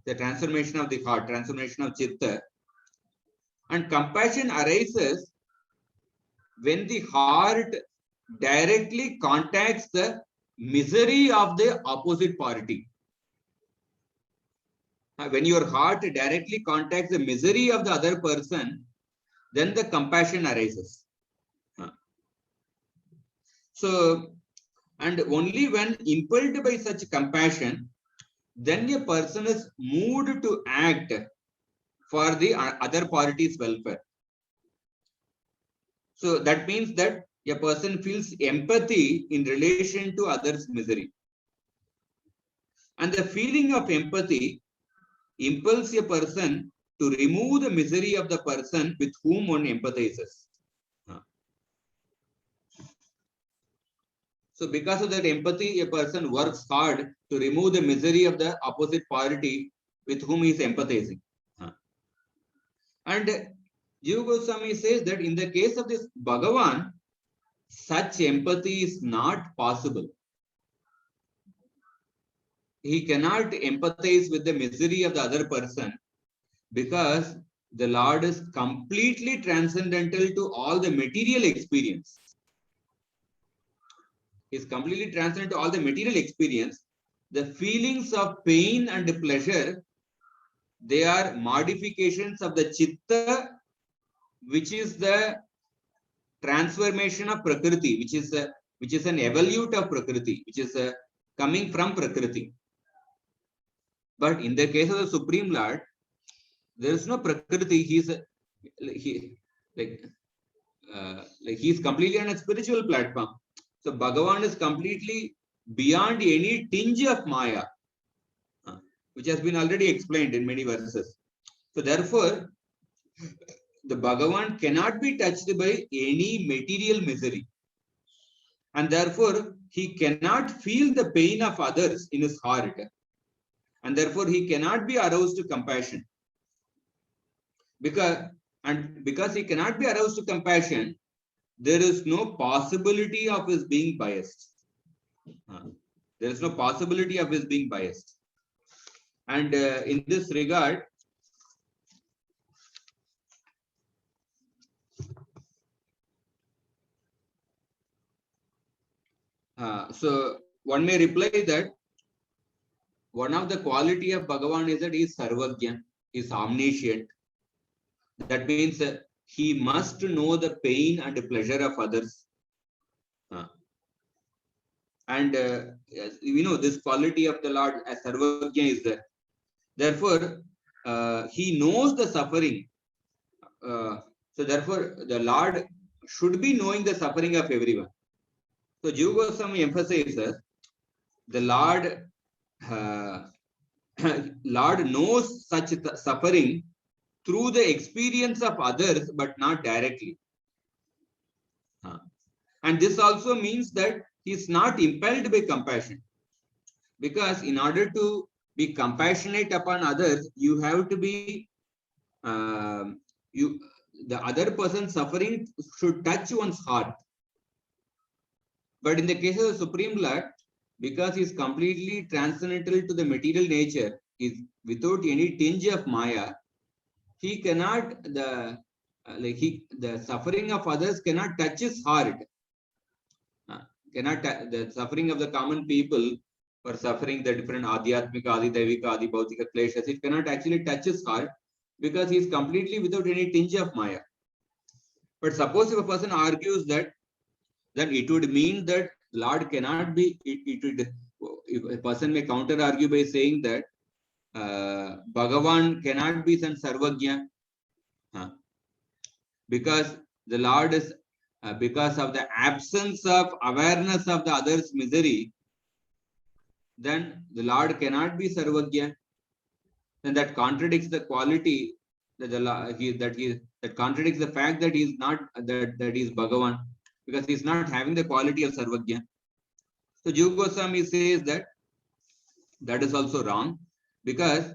the transformation of the heart, transformation of chitta. And compassion arises when the heart directly contacts the misery of the opposite party. When your heart directly contacts the misery of the other person, then the compassion arises. So, and only when impelled by such compassion, then a person is moved to act for the other party's welfare. So that means that a person feels empathy in relation to others' misery. And the feeling of empathy impels a person to remove the misery of the person with whom one empathizes. So because of that empathy, a person works hard to remove the misery of the opposite party with whom he is empathizing. And Jiva Goswami says that in the case of this Bhagavan, such empathy is not possible. He cannot empathize with the misery of the other person, because the Lord is completely transcendental to all the material experience. He is completely transcendental to all the material experience. The feelings of pain and pleasure, they are modifications of the chitta, which is the transformation of Prakriti, which is an evolute of Prakriti, which is coming from Prakriti. But in the case of the Supreme Lord, there is no Prakriti. He he's completely on a spiritual platform. So Bhagavan is completely beyond any tinge of Maya, which has been already explained in many verses. So therefore, the Bhagavan cannot be touched by any material misery. And therefore, he cannot feel the pain of others in his heart. And therefore, he cannot be aroused to compassion. Because he cannot be aroused to compassion, there is no possibility of his being biased. There is no possibility of his being biased. And in this regard, so one may reply that one of the quality of Bhagavan is that he is Sarvagya, he is omniscient. That means he must know the pain and the pleasure of others. And we know this quality of the Lord as Sarvagya is there. Therefore, he knows the suffering. So therefore, the Lord should be knowing the suffering of everyone. So Jiva Goswami emphasizes the Lord, Lord knows such suffering through the experience of others, but not directly. And this also means that he is not impelled by compassion. Because in order to be compassionate upon others, you have to be, the other person's suffering should touch one's heart. But in the case of the Supreme Lord, because he is completely transcendental to the material nature, is without any tinge of Maya, he cannot, the suffering of others cannot touch his heart. The suffering of the common people for suffering the different Adhyatmika, Adidevika, Adibhautika kleshas, it cannot actually touch his heart because he is completely without any tinge of Maya. But suppose if a person argues that, then it would mean that Lord cannot be, if a person may counter argue by saying that Bhagavan cannot be some Sarvagya, because the Lord is, because of the absence of awareness of the other's misery, then the Lord cannot be Sarvagya. Then that contradicts the quality that contradicts the fact that he is not, that he is Bhagavan, because he is not having the quality of Sarvagya. So Jiva Goswami says that is also wrong, because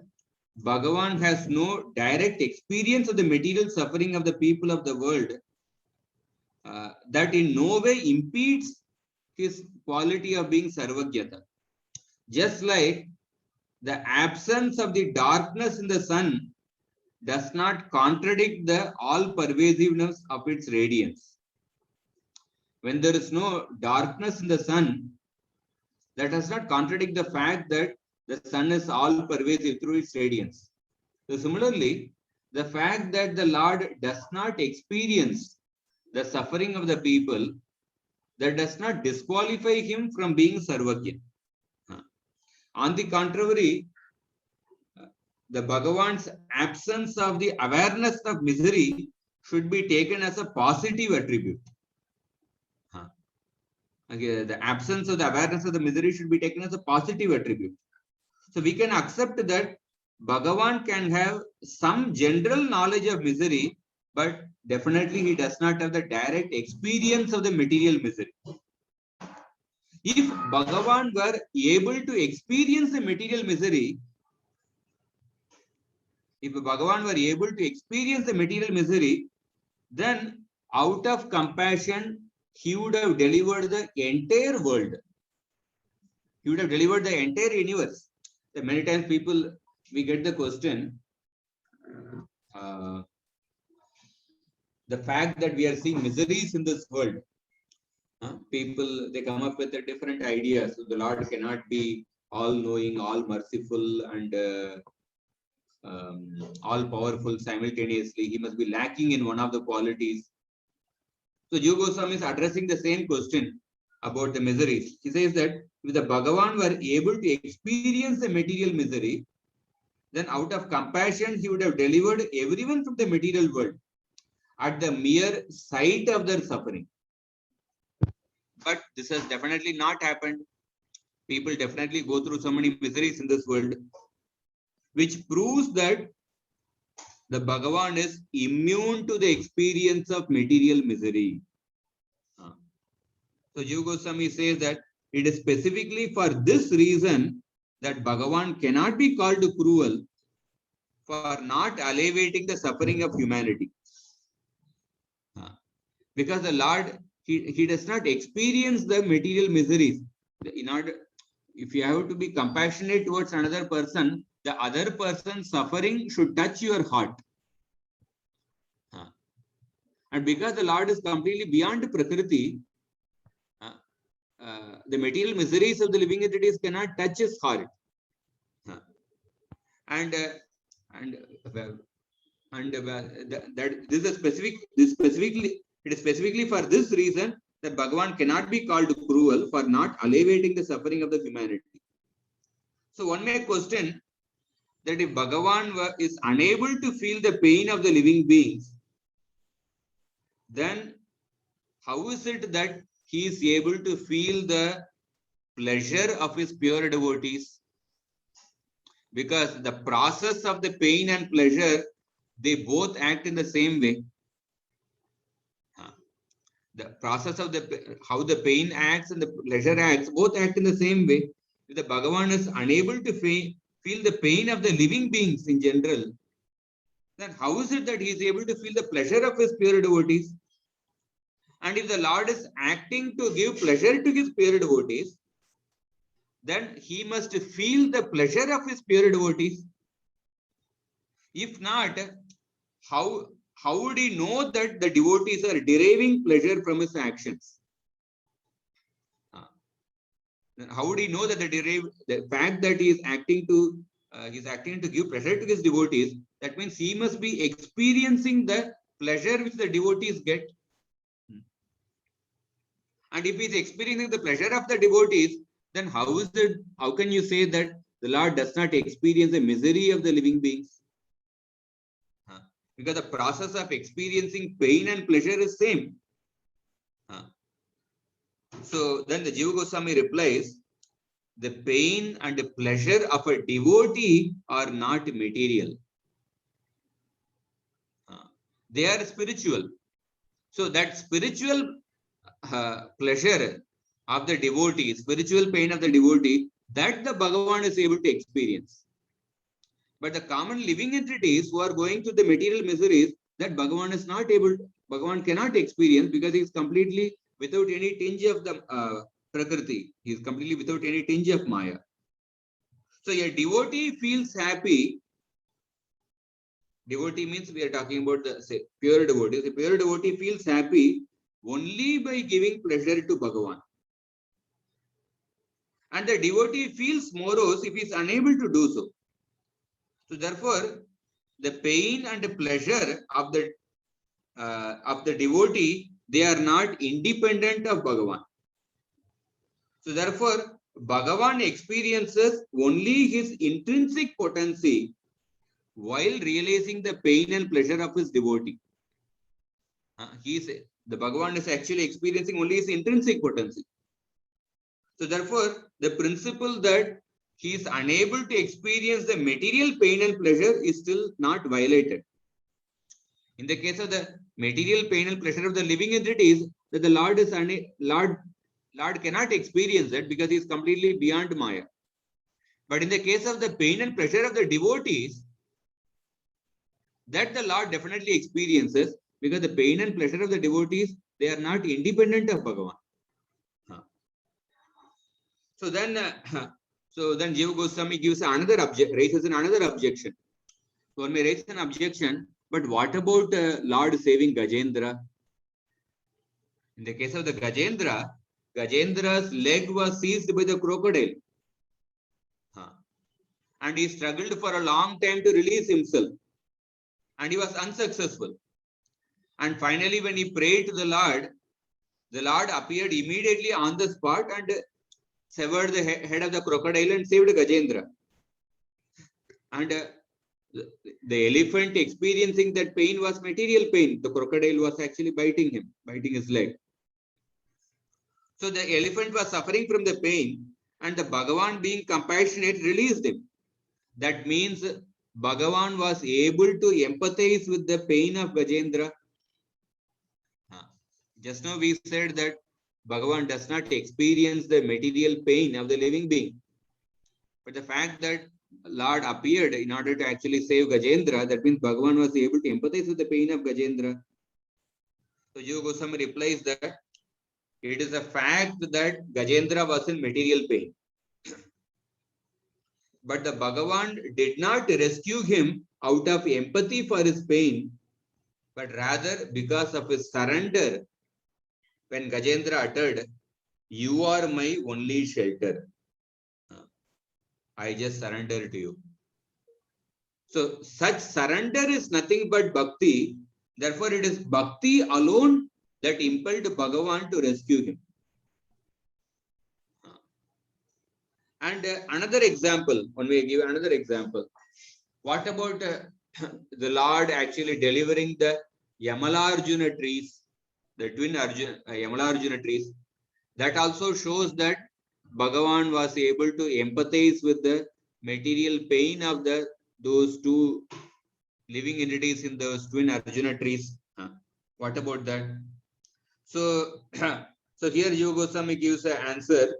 Bhagavan has no direct experience of the material suffering of the people of the world, that in no way impedes his quality of being Sarvagyata. Just like the absence of the darkness in the sun does not contradict the all-pervasiveness of its radiance. When there is no darkness in the sun, that does not contradict the fact that the sun is all-pervasive through its radiance. So similarly, the fact that the Lord does not experience the suffering of the people, that does not disqualify him from being Sarvagya. On the contrary, the Bhagavan's absence of the awareness of misery should be taken as a positive attribute. Okay, the absence of the awareness of the misery should be taken as a positive attribute. So we can accept that Bhagavan can have some general knowledge of misery, but definitely he does not have the direct experience of the material misery. If Bhagavan were able to experience the material misery, then out of compassion, he would have delivered the entire world. He would have delivered the entire universe. Many times we get the question, uh, the fact that we are seeing miseries in this world. People, they come up with a different ideas. So the Lord cannot be all-knowing, all-merciful, and all-powerful simultaneously. He must be lacking in one of the qualities. So Jiva Goswami is addressing the same question about the miseries. He says that if the Bhagavan were able to experience the material misery, then out of compassion, he would have delivered everyone from the material world at the mere sight of their suffering. But this has definitely not happened. People definitely go through so many miseries in this world, which proves that the Bhagavan is immune to the experience of material misery. So Jiva Goswami says that it is specifically for this reason that Bhagavan cannot be called cruel for not alleviating the suffering of humanity. Because the Lord, he does not experience the material miseries. In order, if you have to be compassionate towards another person, the other person's suffering should touch your heart. And because the Lord is completely beyond Prakriti, the material miseries of the living entities cannot touch his heart. And that this is specific. It is specifically for this reason that Bhagavan cannot be called cruel for not alleviating the suffering of the humanity. So one may question that if Bhagavan is unable to feel the pain of the living beings, then how is it that he is able to feel the pleasure of his pure devotees? Because the process of the pain and pleasure, they both act in the same way. The process of how the pain acts and the pleasure acts, both act in the same way. If the Bhagavan is unable to feel the pain of the living beings in general, then how is it that he is able to feel the pleasure of his pure devotees? And if the Lord is acting to give pleasure to his pure devotees, then he must feel the pleasure of his pure devotees. If not, how would he know that the devotees are deriving pleasure from his actions? How would he know that the fact that he is acting to give pleasure to his devotees? That means he must be experiencing the pleasure which the devotees get. And if he is experiencing the pleasure of the devotees, then how can you say that the Lord does not experience the misery of the living beings? Because the process of experiencing pain and pleasure is same. So then the Jiva Goswami replies, the pain and the pleasure of a devotee are not material. They are spiritual. So that spiritual pleasure of the devotee, spiritual pain of the devotee, that the Bhagavan is able to experience. But the common living entities who are going through the material miseries, that Bhagavan cannot experience because he is completely without any tinge of the Prakriti. He is completely without any tinge of Maya. So a devotee feels happy. Devotee means we are talking about the pure devotee. The pure devotee feels happy only by giving pleasure to Bhagavan. And the devotee feels morose if he is unable to do so. So therefore, the pain and the pleasure of the devotee, they are not independent of Bhagavan. So therefore, Bhagavan experiences only his intrinsic potency while realizing the pain and pleasure of his devotee. The Bhagavan is actually experiencing only his intrinsic potency. So therefore, the principle that he is unable to experience the material pain and pleasure is still not violated. In the case of the material pain and pleasure of the living entities, that the Lord cannot experience that because he is completely beyond Maya. But in the case of the pain and pleasure of the devotees, that the Lord definitely experiences because the pain and pleasure of the devotees, they are not independent of Bhagavan. So then Jiva Goswami raises another objection. So one may raise an objection, But what about Lord saving Gajendra? In the case of the Gajendra, Gajendra's leg was seized by the crocodile. And he struggled for a long time to release himself. And he was unsuccessful. And finally, when he prayed to the Lord appeared immediately on the spot and severed the head of the crocodile and saved Gajendra. And the elephant experiencing that pain was material pain. The crocodile was actually biting him, biting his leg. So the elephant was suffering from the pain, and the Bhagavan, being compassionate, released him. That means Bhagavan was able to empathize with the pain of Gajendra. Just now we said that Bhagavan does not experience the material pain of the living being. But the fact that Lord appeared in order to actually save Gajendra, that means Bhagavan was able to empathize with the pain of Gajendra. So Jiva Goswami replies that it is a fact that Gajendra was in material pain. But the Bhagavan did not rescue him out of empathy for his pain, but rather because of his surrender. When Gajendra uttered, "You are my only shelter. I just surrender to you." So such surrender is nothing but bhakti. Therefore, it is bhakti alone that impelled Bhagavan to rescue him. And another example, when we give another example, what about the Lord actually delivering the Yamalarjuna trees, the twin Yamalarjuna trees? That also shows that Bhagavan was able to empathize with the material pain of those two living entities in those twin Arjuna trees. What about that? So, so here Jiva Goswami gives an answer.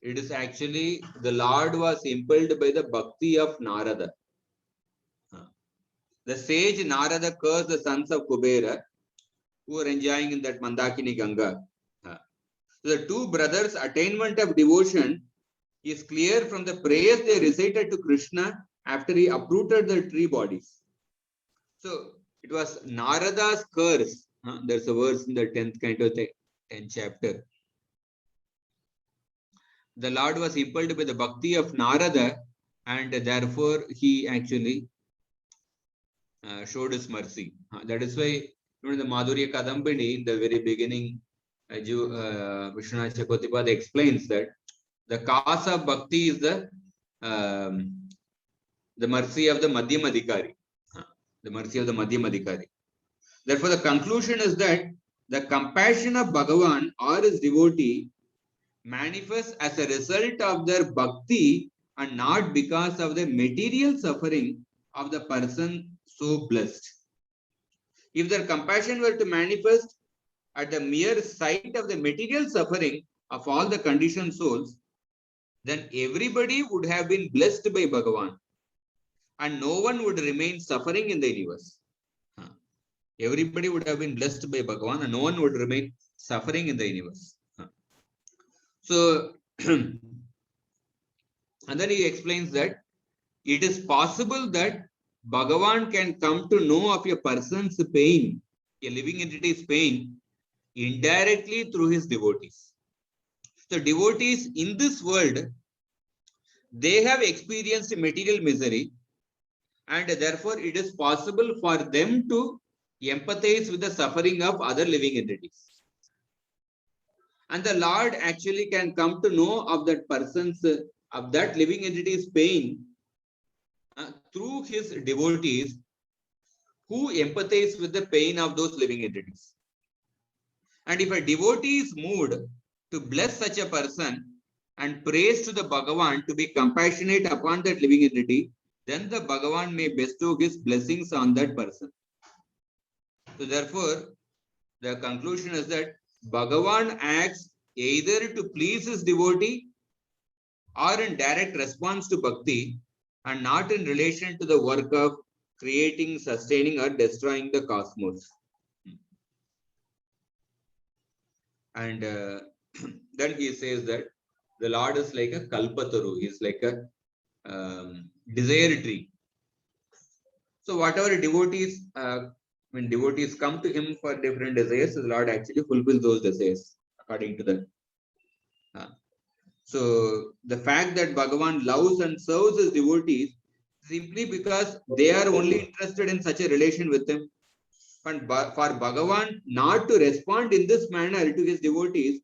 It is actually the Lord was impelled by the bhakti of Narada. The sage Narada cursed the sons of Kubera who were enjoying in that Mandakini Ganga. So the two brothers' attainment of devotion is clear from the prayers they recited to Krishna after he uprooted the tree bodies. So it was Narada's curse. There's a verse in the 10th canto, 10th chapter. The Lord was impelled by the bhakti of Narada, and therefore he actually showed his mercy. That is why in the Madhurya Kadambini, in the very beginning, Vishwanath Chakravarti explains that the cause of bhakti is the mercy of the Madhyam Adhikari. The mercy of the Madhyam Adhikari. Therefore, the conclusion is that the compassion of Bhagavan or his devotee manifests as a result of their bhakti and not because of the material suffering of the person so blessed. If their compassion were to manifest at the mere sight of the material suffering of all the conditioned souls, then everybody would have been blessed by Bhagavan and no one would remain suffering in the universe. Everybody would have been blessed by Bhagavan and no one would remain suffering in the universe. So, and then he explains that it is possible that Bhagavan can come to know of a person's pain, a living entity's pain, indirectly through his devotees. So devotees in this world, they have experienced material misery, and therefore it is possible for them to empathize with the suffering of other living entities. And the Lord actually can come to know of that person's, of that living entity's pain through his devotees who empathize with the pain of those living entities. And if a devotee is moved to bless such a person and prays to the Bhagavan to be compassionate upon that living entity, then the Bhagavan may bestow his blessings on that person. So therefore, the conclusion is that Bhagavan acts either to please his devotee or in direct response to bhakti and not in relation to the work of creating, sustaining or destroying the cosmos. And then he says that the Lord is like a kalpataru, he is like a desire tree. So whatever devotees, when devotees come to him for different desires, the Lord actually fulfills those desires according to that. So the fact that Bhagavan loves and serves his devotees simply because they are only interested in such a relation with him. And for Bhagavan not to respond in this manner to his devotees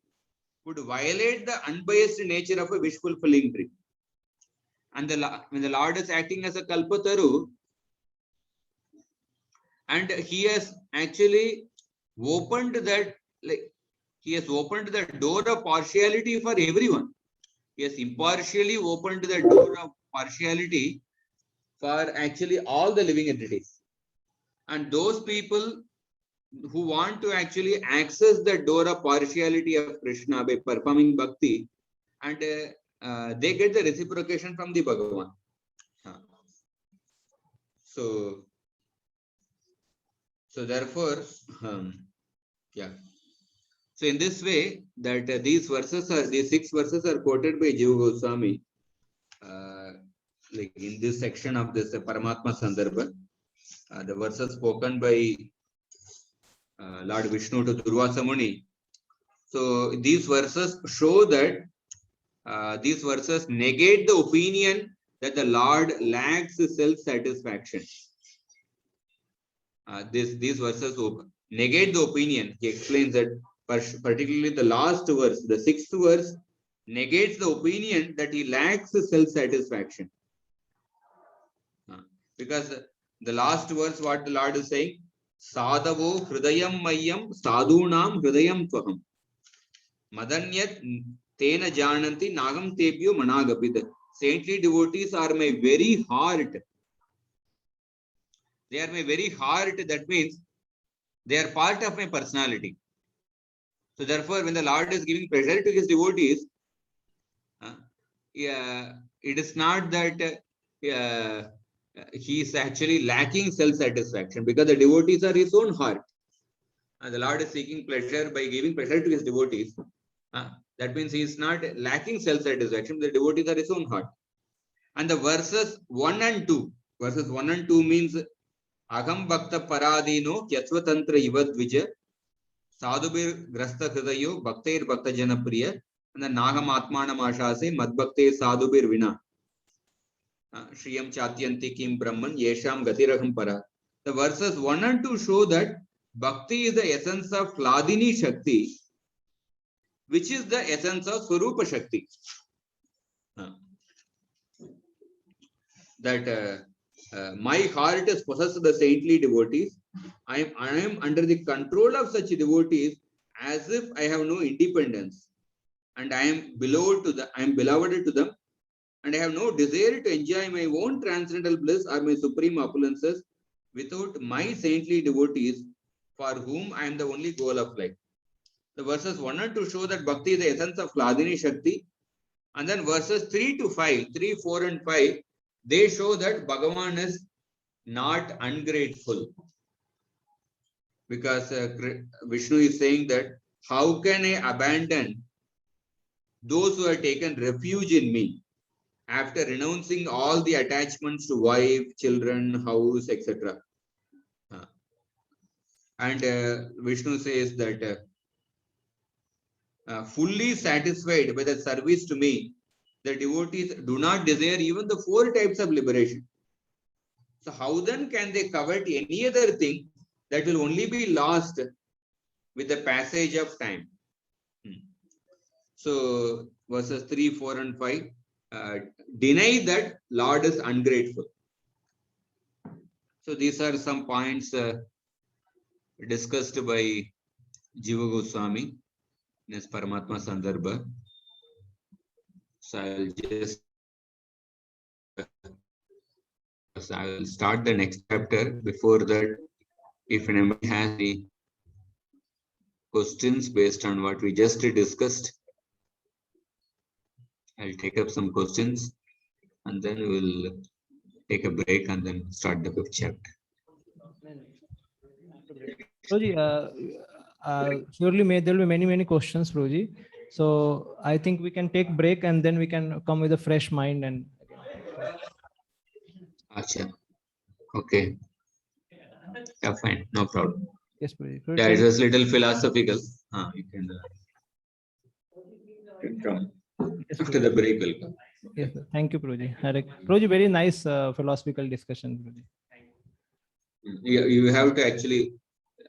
would violate the unbiased nature of a wish fulfilling tree. And when the Lord is acting as a Kalpataru, and he has actually opened that, like he has opened the door of partiality for everyone. He has impartially opened the door of partiality for actually all the living entities. And those people who want to actually access the door of partiality of Krishna by performing bhakti, and they get the reciprocation from the Bhagavan. So therefore, yeah. So in this way, that these 6 verses are quoted by Jiva Goswami, like in this section of this Paramatma Sandarbha. The verses spoken by Lord Vishnu to Durvasa Muni. So these verses show that these verses negate the opinion that the Lord lacks self-satisfaction. These verses negate the opinion. He explains that particularly the last verse, the 6th verse, negates the opinion that he lacks self-satisfaction. Because the last verse, what the Lord is saying, Sadhavo Hridayam Mayam Sadhunam Hridayam Tvaham Madanyat Tena Jananti Nagam Tebyo Managapid. Saintly devotees are my very heart. They are my very heart. That means they are part of my personality. So therefore, when the Lord is giving pleasure to his devotees, it is not that he is actually lacking self-satisfaction, because the devotees are his own heart. And the Lord is seeking pleasure by giving pleasure to his devotees. That means he is not lacking self-satisfaction. The devotees are his own heart. And the verses 1 and 2 means Agam Bhakta Paradino Kyatvatantra Ivadvija Sadhubir Grasta Hridayo Bhaktair Bhakta Janapriya and the Nagam Atmanam Ashase Madbhakte Sadhubir Vina Shriyam Chatyanti Kim Brahman Yesham Gatiraham Para. The verses 1 and 2 show that Bhakti is the essence of Hladini Shakti, which is the essence of Swarupa Shakti. That my heart is possessed of the saintly devotees. I am under the control of such devotees as if I have no independence, and I am beloved to them, and I have no desire to enjoy my own transcendental bliss or my supreme opulences without my saintly devotees, for whom I am the only goal of life. The verses 1 and 2 show that Bhakti is the essence of Hladini Shakti, and then verses 3, 4 and 5, they show that Bhagavan is not ungrateful, because Vishnu is saying that how can I abandon those who have taken refuge in me after renouncing all the attachments to wife, children, house, etc. And Vishnu says that fully satisfied by the service to me, the devotees do not desire even the 4 types of liberation. So how then can they covet any other thing that will only be lost with the passage of time? So verses 3, 4 and 5 deny that Lord is ungrateful. So these are some points discussed by Jiva Goswami in his Paramatma Sandarbha. So I'll start the next chapter. Before that, if anybody has any questions based on what we just discussed, I'll take up some questions, and then we'll take a break and then start the 5th chapter. Prabhuji, surely there will be many questions, Prabhuji. So I think we can take break and then we can come with a fresh mind and. Acha. Okay. Yeah, fine, no problem. Yes, Prabhuji. Yeah, it was little philosophical. You can come Yes, after the Prabhuji. break. Will come. Yes, sir. Thank you, Prabhuji. Prabhuji, very nice philosophical discussion, Prabhuji. You have to actually.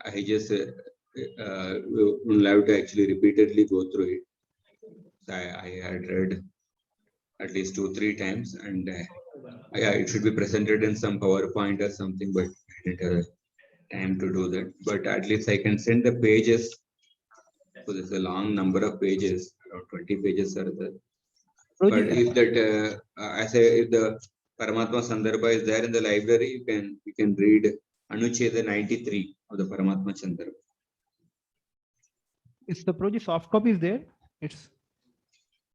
I just will have to actually repeatedly go through it. I had read at least 2-3 times, and yeah, it should be presented in some PowerPoint or something, but I didn't have time to do that. But at least I can send the pages. So there's a long number of pages, around 20 pages are there. But Prabhuji, if that, if the Paramatma Sandarbha is there in the library, you can read Anucheda 93 of the Paramatma Sandarbha. is the Prabhuji soft copy is there? It's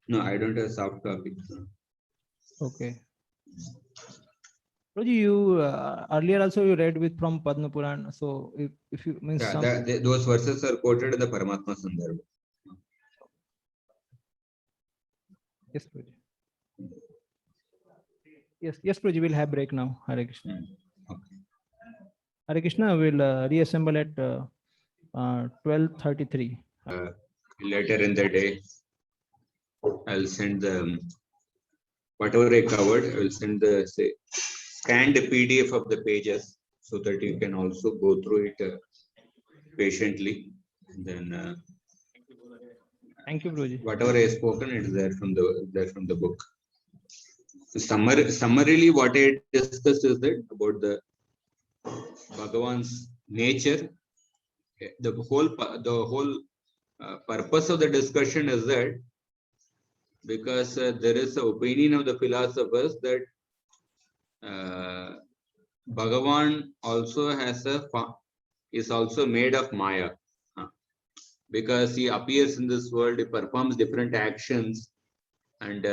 No, I don't have soft copy. okay. Prabhuji, you earlier also you read with from Padma Puran. So if you means Yeah, some those verses are quoted in the Paramatma Sandarbha. yes, Prabhuji. Yes, Prabhuji, we'll have break now. Hare Krishna. Okay. Hare Krishna will reassemble at 12:33. Later in the day, I'll send the whatever I covered. I will send the scanned PDF of the pages so that you can also go through it patiently. And then Thank you, Prabhuji. whatever I have spoken, it is there from the book. Summarily, what I discussed is that about the Bhagavan's nature. The whole purpose of the discussion is that because there is an opinion of the philosophers that Bhagavan also is also made of Maya, because he appears in this world, he performs different actions, and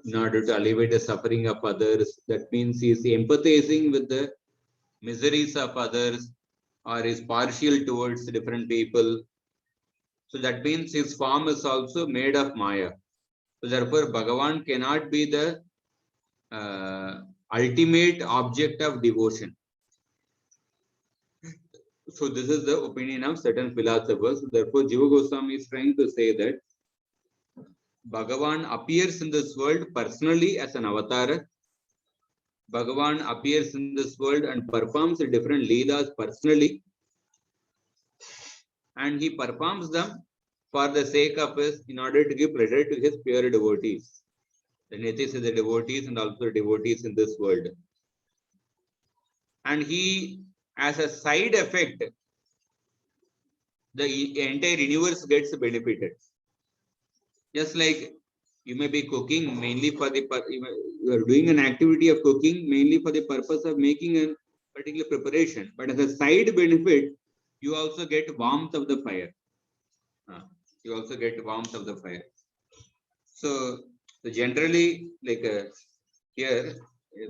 in order to alleviate the suffering of others, that means he is empathizing with the miseries of others, or is partial towards different people. So that means his form is also made of Maya. So therefore, Bhagavan cannot be the ultimate object of devotion. So this is the opinion of certain philosophers. Therefore, Jiva Goswami is trying to say that Bhagavan appears in this world personally as an avatar. Bhagavan appears in this world and performs different leelas personally, and he performs them for the sake of in order to give pleasure to his pure devotees. The Netis is the devotees and also devotees in this world. And he, as a side effect, the entire universe gets benefited. Just like you may be cooking mainly for you are doing an activity of cooking mainly for the purpose of making a particular preparation, but as a side benefit, you also get warmth of the fire. You also get warmth of the fire. So generally, like here,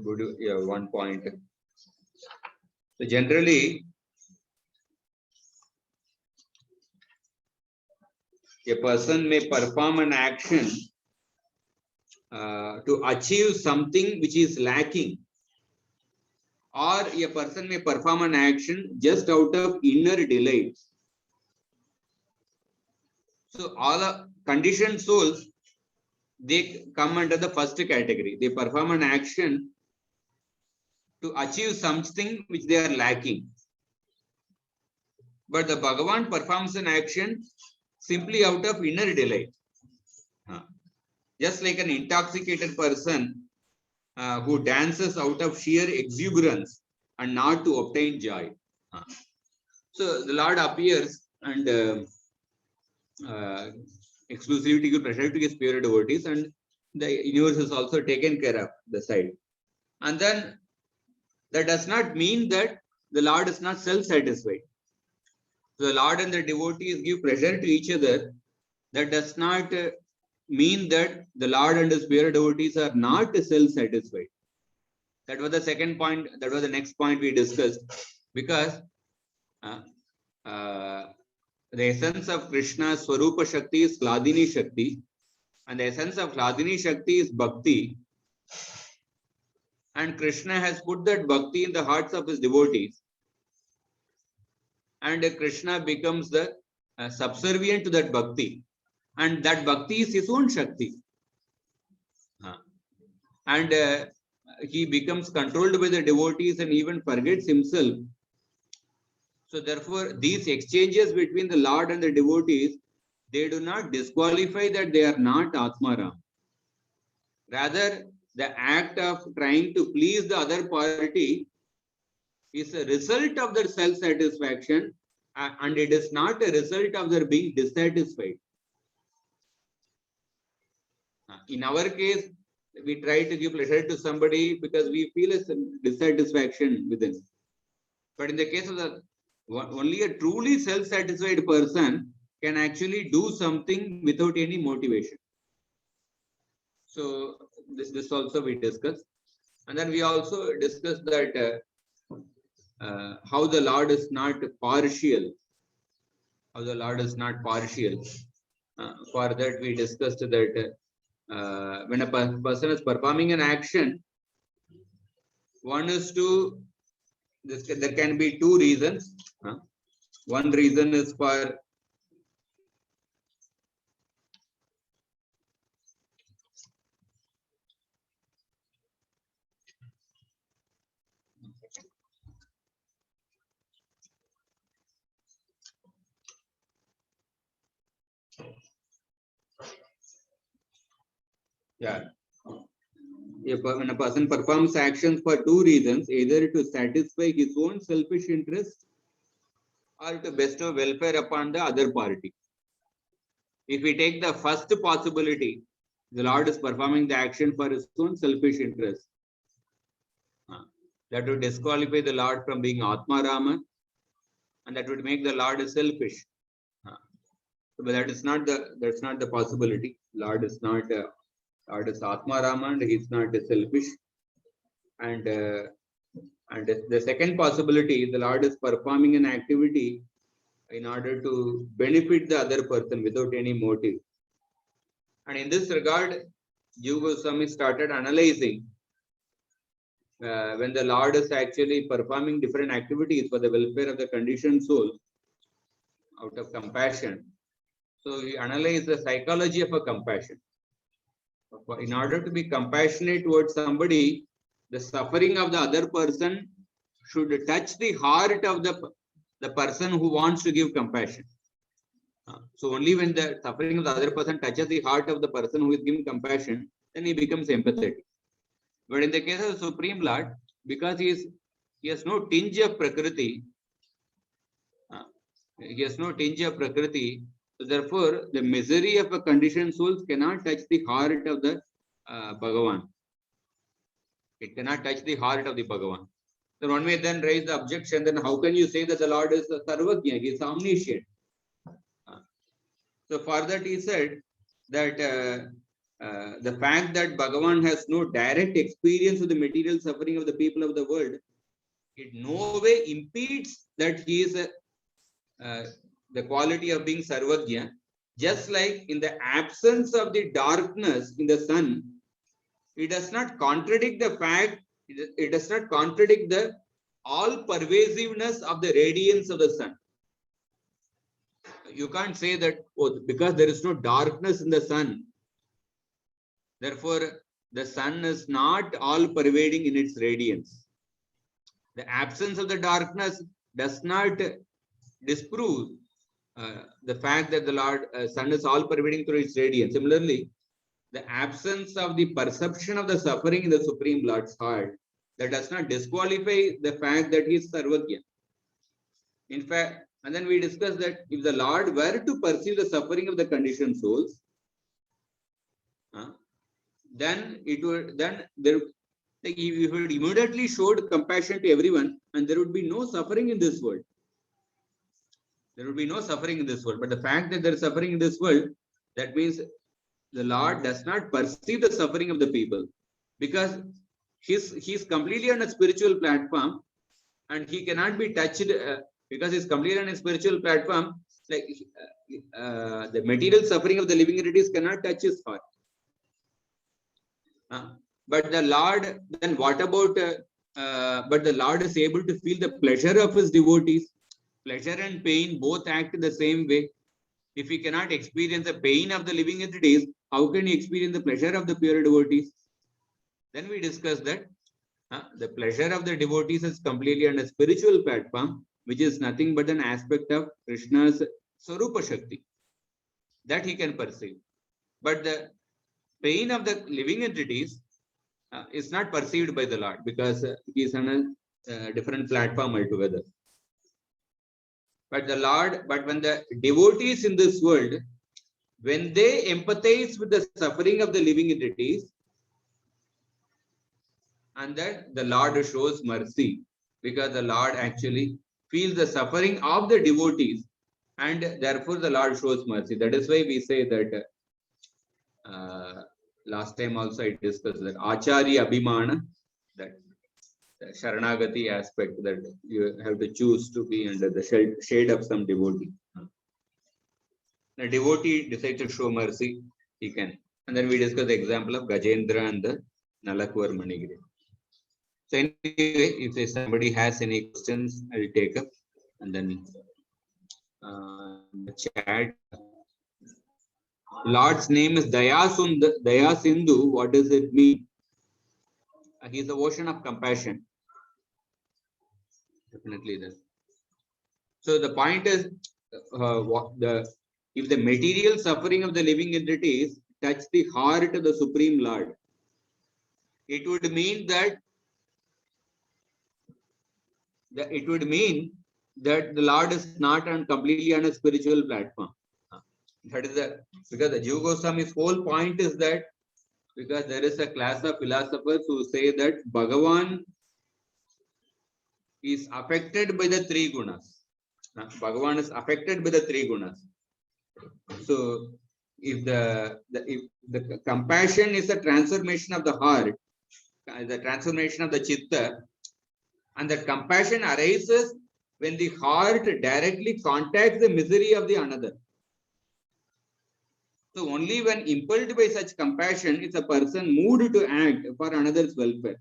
one point. So generally, a person may perform an action to achieve something which is lacking, or a person may perform an action just out of inner delight. So all the conditioned souls, they come under the first category. They perform an action to achieve something which they are lacking. But the Bhagavan performs an action simply out of inner delight. Just like an intoxicated person who dances out of sheer exuberance and not to obtain joy. So the Lord appears and exclusively to give pleasure to his pure devotees, and the universe is also taken care of the side. And then that does not mean that the Lord is not self-satisfied. So the Lord and the devotees give pleasure to each other. That does not mean that the Lord and his pure devotees are not self-satisfied. That was the second point. That was the next point we discussed. Because the essence of Krishna's Swarupa Shakti is Hladini Shakti, and the essence of Hladini Shakti is Bhakti. and Krishna has put that bhakti in the hearts of his devotees, and Krishna becomes the subservient to that bhakti, and that bhakti is his own Shakti. And he becomes controlled by the devotees and even forgets himself. So therefore, these exchanges between the Lord and the devotees, they do not disqualify that they are not Atmaram. Rather, the act of trying to please the other party is a result of their self-satisfaction, and it is not a result of their being dissatisfied. In our case, we try to give pleasure to somebody because we feel a dissatisfaction within. But in the case of the only a truly self-satisfied person can actually do something without any motivation. So this also we discussed, and then we also discussed that how the Lord is not partial. How the Lord is not partial. For that we discussed that when a person is performing an action, one is to there can be two reasons. One reason is for when a person performs actions for two reasons, either to satisfy his own selfish interest or to bestow welfare upon the other party. If we take the first possibility, the Lord is performing the action for his own selfish interest. That would disqualify the Lord from being Atma Rama, and that would make the Lord selfish. But that's not the possibility. Lord is not Lord is Atma Rama, and he is not selfish. And the second possibility, the Lord is performing an activity in order to benefit the other person without any motive. And in this regard, Jiva Goswami started analyzing when the Lord is actually performing different activities for the welfare of the conditioned soul out of compassion. So he analyzed the psychology of a compassion. In order to be compassionate towards somebody, the suffering of the other person should touch the heart of the person who wants to give compassion. So only when the suffering of the other person touches the heart of the person who is giving compassion, then he becomes empathetic. But in the case of the Supreme Lord, because he has no tinge of Prakriti, so therefore the misery of a conditioned soul cannot touch the heart of the Bhagavan. It cannot touch the heart of the Bhagavan. So one may then raise the objection, then how can you say that the Lord is Sarvajna, he is omniscient? So for that he said that the fact that Bhagavan has no direct experience of the material suffering of the people of the world, it no way impedes that he is the quality of being Sarvajna. Just like in the absence of the darkness in the sun, it does not contradict the fact, it does not contradict the all pervasiveness of the radiance of the sun. You can't say that, oh, because there is no darkness in the sun, therefore the sun is not all pervading in its radiance. The absence of the darkness does not disprove the fact that the Lord sun is all pervading through its radiance. Similarly, the absence of the perception of the suffering in the Supreme Lord's heart, that does not disqualify the fact that he is Sarvajna. In fact, and then we discussed that if the Lord were to perceive the suffering of the conditioned souls, then it would he would immediately showed compassion to everyone, and there would be no suffering in this world. There would be no suffering in this world. But the fact that there is suffering in this world, that means the Lord does not perceive the suffering of the people, because he's completely on a spiritual platform, and he cannot be touched because he's completely on a spiritual platform. Like the material suffering of the living entities cannot touch his heart. But the Lord, then what about, but the Lord is able to feel the pleasure of his devotees. Pleasure and pain both act the same way. If he cannot experience the pain of the living entities, how can he experience the pleasure of the pure devotees? Then we discussed that the pleasure of the devotees is completely on a spiritual platform, which is nothing but an aspect of Krishna's Sarupa Shakti that he can perceive. But the pain of the living entities is not perceived by the Lord because he is on a different platform altogether. But the Lord, but when the devotees in this world, when they empathize with the suffering of the living entities, and then the Lord shows mercy because the Lord actually feels the suffering of the devotees, and therefore the Lord shows mercy. That is why we say that last time also I discussed that Acharya Abhimana, that Sharanagati aspect, that you have to choose to be under the shade of some devotee. The devotee decides to show mercy, he can. And then we discuss the example of Gajendra and the Nalakvar Manigiri. So anyway, if somebody has any questions, I will take up. And then the chat. Lord's name is Daya Sindhu. What does it mean? He is the ocean of compassion. Definitely that. So the point is, if the material suffering of the living entities touch the heart of the Supreme Lord, it would mean that the Lord is not completely on a spiritual platform. That is because the Jiva Goswami's whole point is that because there is a class of philosophers who say that Bhagavan is affected by the three gunas. Bhagavan is affected by the three gunas. So if the compassion is a transformation of the heart, the transformation of the chitta, and that compassion arises when the heart directly contacts the misery of the another. So only when impelled by such compassion is a person moved to act for another's welfare.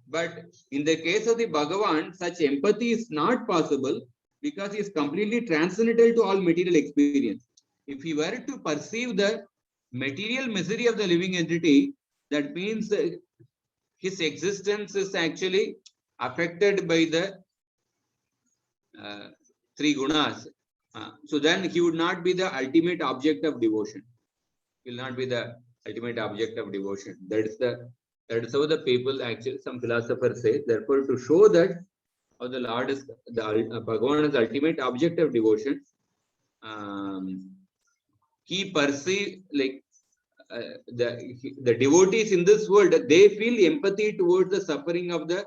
But in the case of the Bhagavan, such empathy is not possible because he is completely transcendental to all material experience. If he were to perceive the material misery of the living entity, that means his existence is actually affected by the three gunas. So then he would not be the ultimate object of devotion. He will not be the ultimate object of devotion. That is how the people actually, some philosophers say. Therefore, to show that how the Lord is the Bhagavan is the ultimate object of devotion, he perceives like the devotees in this world, they feel empathy towards the suffering of the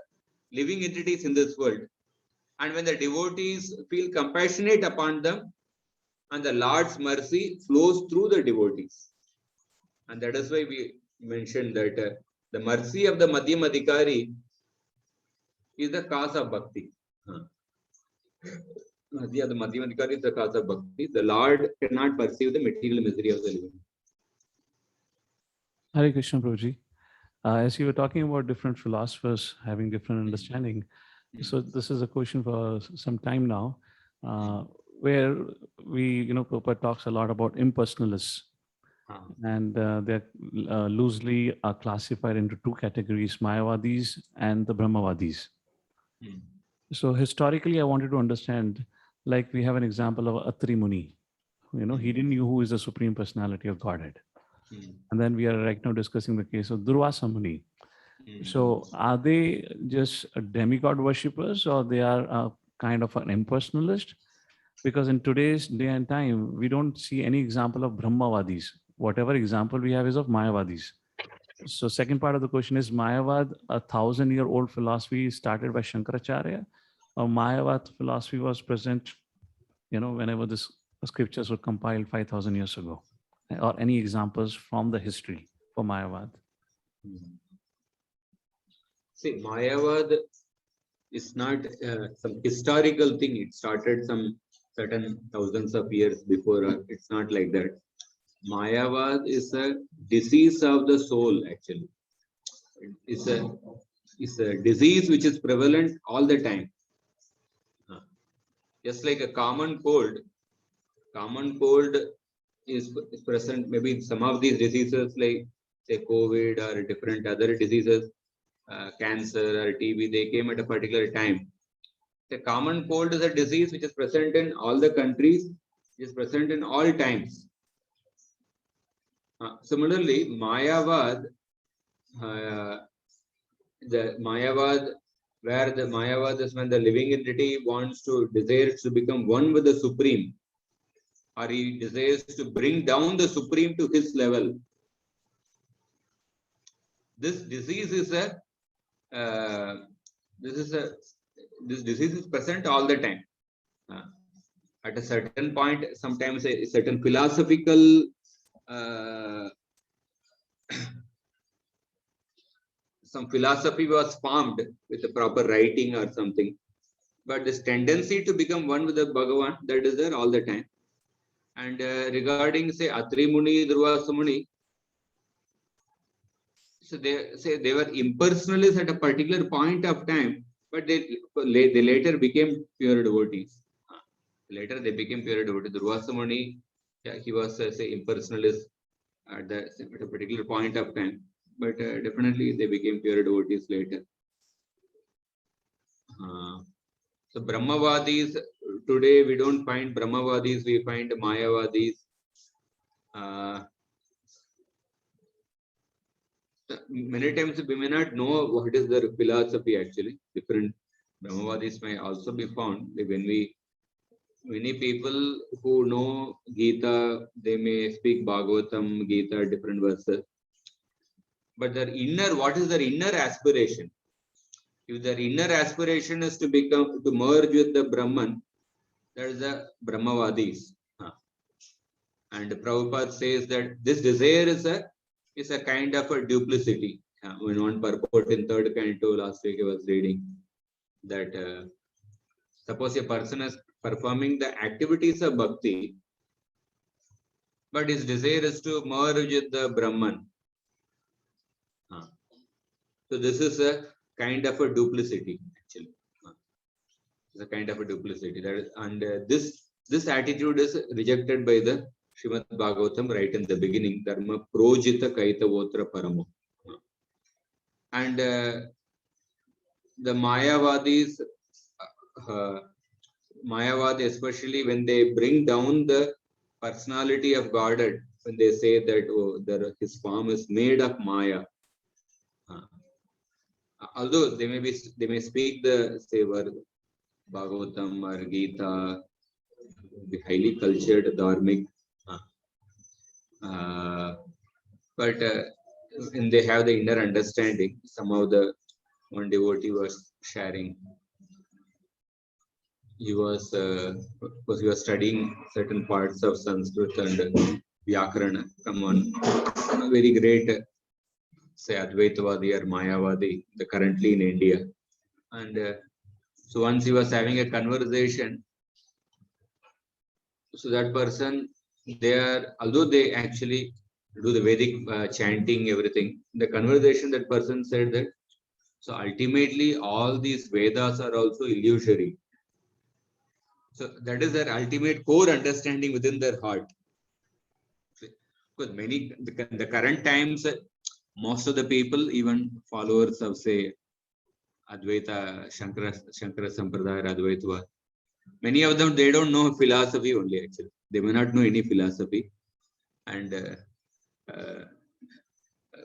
living entities in this world. And when the devotees feel compassionate upon them, and the Lord's mercy flows through the devotees. And that is why we mentioned that the mercy of the Madhyam Adhikari is the cause of bhakti. The Madhyam Adhikari is the cause of bhakti. The Lord cannot perceive the material misery of the living. Hare Krishna, Prabhuji. As you were talking about different philosophers having different understanding, so this is a question for some time now, where Prabhupada talks a lot about impersonalists, and they're loosely classified into two categories: Mayavadis and the Brahmavadis. So historically, I wanted to understand, like we have an example of Atri Muni. He didn't know who is the Supreme Personality of Godhead. And then we are right now discussing the case of Durvasa Muni. So are they just demigod worshippers, or they are a kind of an impersonalist? Because in today's day and time, we don't see any example of Brahmavadis. Whatever example we have is of Mayavadis. So second part of the question is, Mayavad, 1,000-year-old philosophy started by Shankaracharya, or Mayavad philosophy was present, whenever the scriptures were compiled 5,000 years ago? Or any examples from the history for Mayavad? See, Mayavad is not some historical thing. It started some certain thousands of years before. It's not like that. Mayavad is a disease of the soul, actually. It's a disease which is prevalent all the time. Just like a common cold is present, maybe some of these diseases like say COVID or different other diseases, cancer or TB, they came at a particular time. The common cold is a disease which is present in all the countries, is present in all times. Similarly, Mayavad, where the Mayavad is when the living entity desires to become one with the Supreme, or he desires to bring down the Supreme to his level. This disease is this disease is present all the time. At a certain point, sometimes a certain philosophical some philosophy was formed with the proper writing or something. But this tendency to become one with the Bhagavan, that is there all the time. And regarding, say, Atri Muni, Durvasa Muni, so they say they were impersonalists at a particular point of time, but they later became pure devotees. Later they became pure devotees. Durvasa Muni, yeah, he was, say, impersonalist at a particular point of time, but definitely they became pure devotees later. So Brahmavadis, today we don't find Brahmavadis, we find Mayavadis. Many times we may not know what is their philosophy actually. Different Brahmavadis may also be found. Many people who know Gita, they may speak Bhagavatam, Gita, different verses. But what is their inner aspiration? If their inner aspiration is to merge with the Brahman, that is the Brahmavadis. And Prabhupada says that this desire is a kind of a duplicity. When one purport in third canto last week I was reading that suppose a person is performing the activities of bhakti, but his desire is to merge with the Brahman. So this is a kind of a duplicity actually. It's a kind of a duplicity. This attitude is rejected by the Srimad Bhagavatam right in the beginning. Dharma projita kaitavotra paramo. And the Mayavadis, Mayavad, especially when they bring down the personality of Godhead, when they say that his form is made of Maya. Although they may speak the say word Bhagavatam or Gita, the highly cultured dharmic, but when they have the inner understanding, somehow the one devotee was sharing. He was studying certain parts of Sanskrit and Vyakarana from one very great, say, Advaitavadi or Mayavadi, currently in India. And so once he was having a conversation, so that person, although they actually do the Vedic chanting, everything, the conversation, that person said that, so ultimately all these Vedas are also illusory. So that is their ultimate core understanding within their heart. Because the current times, most of the people, even followers of, say, Advaita, Shankara Sampradaya, Advaitava, many of them, they don't know philosophy only actually. They may not know any philosophy. And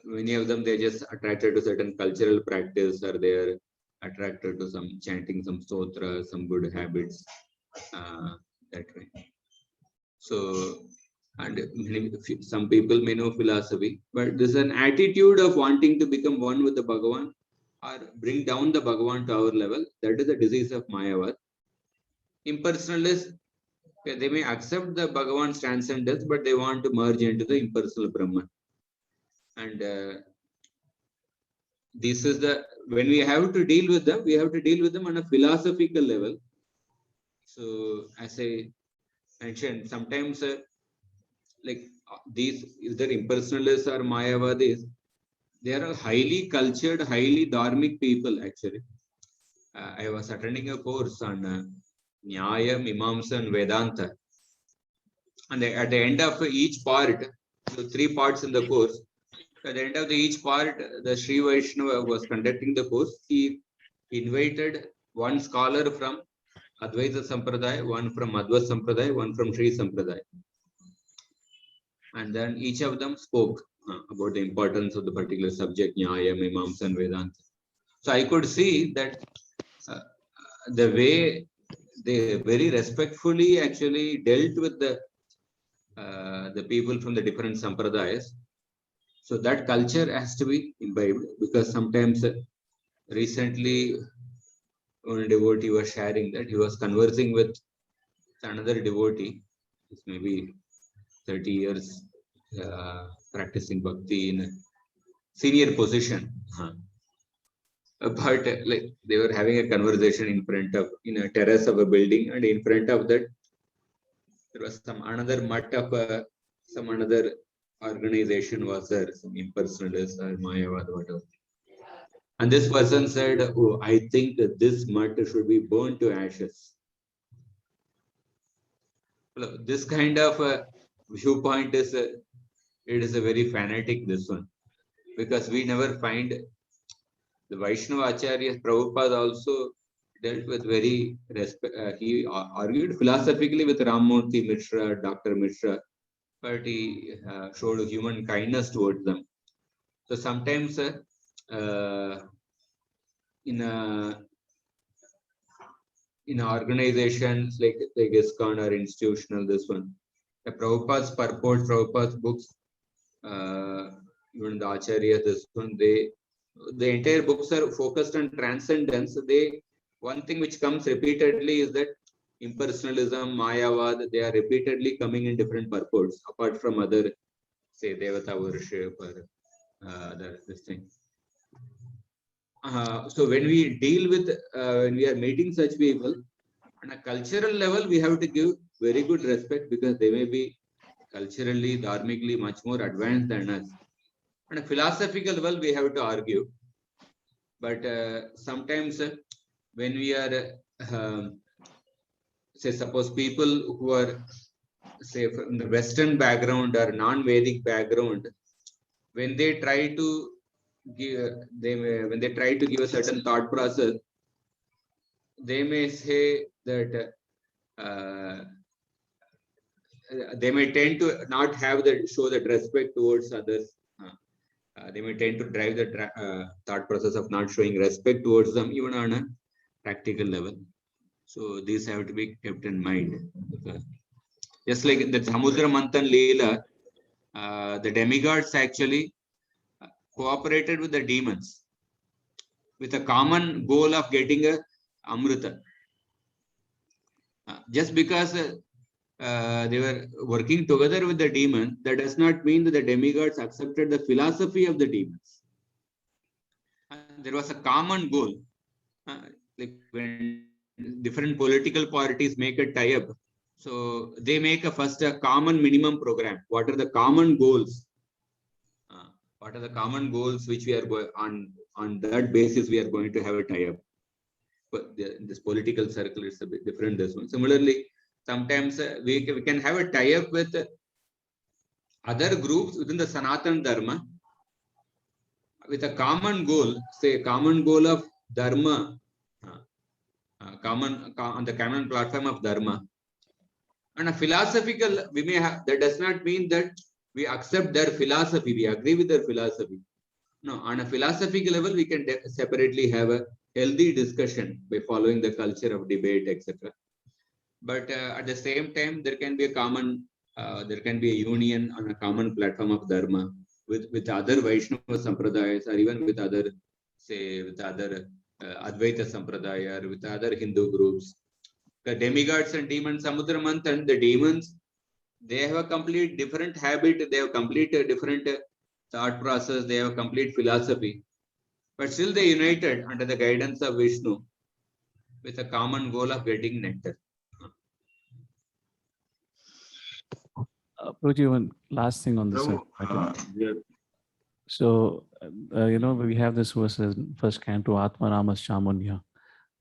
many of them, they just attracted to certain cultural practice, or they are attracted to some chanting, some stotra, some good habits, that way. So, and some people may know philosophy, but there's an attitude of wanting to become one with the Bhagavan or bring down the Bhagavan to our level. That is the disease of Mayavad. Impersonalists, they may accept the Bhagavan's transcendence, but they want to merge into the impersonal Brahman. And this is when we have to deal with them, we have to deal with them on a philosophical level. So as I mentioned, sometimes like these, either impersonalists or Mayavadis, they are highly cultured, highly dharmic people actually. I was attending a course on Nyaya, Mimamsa and Vedanta. And at the end of each part, so 3 parts in the course, at the end of each part, the Sri Vaishnava was conducting the course. He invited one scholar from Advaita Sampradaya, one from Madhva Sampradaya, one from Sri Sampradaya. And then each of them spoke about the importance of the particular subject, Nyaya, Mimamsa and Vedanta. So I could see that the way they very respectfully actually dealt with the people from the different sampradayas. So that culture has to be imbibed, because sometimes recently one devotee was sharing that he was conversing with another devotee, maybe 30 years practicing bhakti in a senior position. But like they were having a conversation in front of, in a terrace of a building, and in front of that there was some another mutt of some another organization was there, some impersonalist or Mayavad, whatever. And this person said, "Oh, I think that this mutt should be burned to ashes." Well, this kind of viewpoint is it is a very fanatic, this one, because we never find the Vaishnava Acharyas. Prabhupada also dealt with very he argued philosophically with Rammurthy Mishra, Dr. Mishra, but he showed human kindness towards them. So sometimes in organizations like ISKCON or institutional, this one, the Prabhupada's purport, Prabhupada's books, even the Acharya, this one, the entire books are focused on transcendence. One thing which comes repeatedly is that impersonalism, Mayavad, they are repeatedly coming in different purports, apart from other, say, Devata worship or this thing. So when we deal with, when we are meeting such people, on a cultural level, we have to give very good respect, because they may be culturally, dharmically much more advanced than us. On a philosophical level, we have to argue. But sometimes when we are, say, suppose people who are, say, from the Western background or non-Vedic background, when they try to give, when they try to give a certain thought process, they may say that they may tend to not have that, show that respect towards others. They may tend to drive the thought process of not showing respect towards them, even on a practical level. So these have to be kept in mind. Just like the Samudra Manthan Leela, the demigods actually cooperated with the demons with a common goal of getting a Amrita. Just because they were working together with the demon, that does not mean that the demigods accepted the philosophy of the demons. There was a common goal. Like when different political parties make a tie-up, so they make first a common minimum program. What are the common goals? What are the common goals which we are on that basis we are going to have a tie-up? But in this political circle, it's a bit different. This one. Similarly, sometimes we can have a tie-up with other groups within the Sanatan Dharma with a common goal, say a common goal of Dharma, on the common platform of Dharma. And a philosophical, we may have, that does not mean that we accept their philosophy, we agree with their philosophy. No, on a philosophical level, we can separately have a healthy discussion by following the culture of debate, etc. But at the same time, there can be a common, there can be a union on a common platform of Dharma with other Vaishnava Sampradayas, or even with other, say, with other Advaita Sampradaya, or with other Hindu groups. The demigods and demons, Samudra Manthan, the demons, they have a complete different habit, they have complete different thought process, they have complete philosophy. But still they united under the guidance of Vishnu with a common goal of getting nectar. Prabhuji, one last thing on this. Prabhu, yeah, So, we have this verse in first canto, Atma Ramas Chamunya,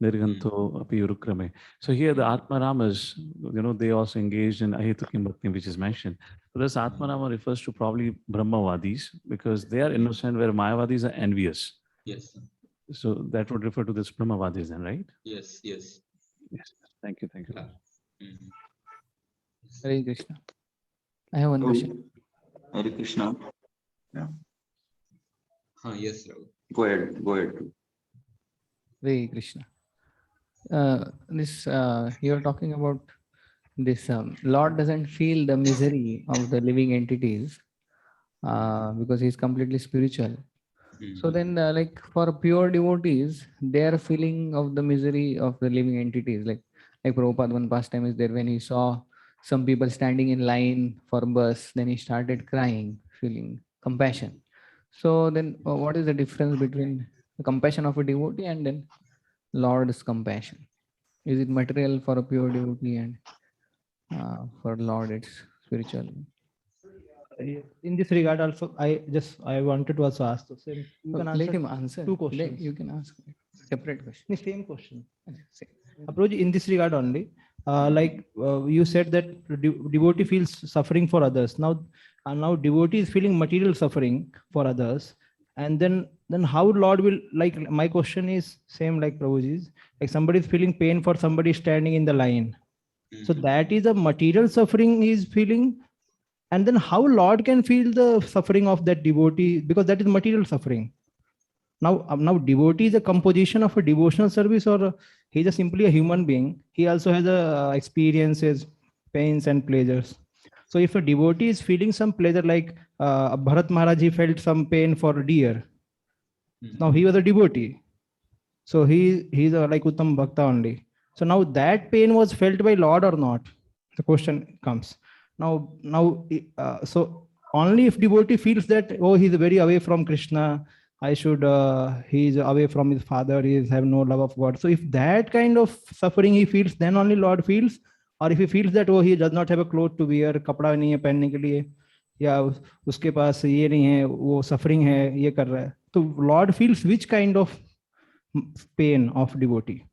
Nirganto Api Urukrame. So here the Atma Ramas, they also engaged in Ahitukim Bhakti, which is mentioned. So this Atma Rama refers to probably Brahmavadis because they are innocent, where Mayavadis are envious. Yes. So that would refer to this Brahmavadis then, right? Yes. Yes. Yes. Thank you. Thank you. Mhm. Hare Krishna. I have one question. Hare Krishna. Yeah. Yes, Rahul. Go ahead. Go ahead. Hare Krishna. You're talking about this Lord doesn't feel the misery of the living entities because he's completely spiritual. So then, like for pure devotees, their feeling of the misery of the living entities, like Prabhupada, one pastime is there when he saw some people standing in line for bus, then he started crying, feeling compassion. So then, what is the difference between the compassion of a devotee and then Lord's compassion? Is it material for a pure devotee and for Lord it's spiritual? In this regard, also, I wanted to also ask the same. You can Let answer him answer. two questions. You can ask separate question. The same question. Same. Approach in this regard only. You said that devotee feels suffering for others. Now devotee is feeling material suffering for others, and then how Lord will, like, my question is same like Prabhuji's. Like somebody is feeling pain for somebody standing in the line. So that is a material suffering he is feeling, and then how Lord can feel the suffering of that devotee, because that is material suffering. Now devotee is a composition of a devotional service, or he's a simply a human being. He also has experiences, pains and pleasures. So if a devotee is feeling some pleasure, like Bharat Maharaj, he felt some pain for deer. Now he was a devotee, so he's a, like Uttam Bhakta only. So now that pain was felt by Lord or not? The question comes. So only if devotee feels that, oh, he's very away from Krishna, he's away from his father, he have no love of God. So if that kind of suffering he feels, then only Lord feels. Or if he feels that, oh, he does not have a cloth to wear, कपड़ा नहीं है पहनने के लिए, या उसके पास ये नहीं है, वो suffering है, ये कर रहा है, तो Lord feels which kind of pain of devotee?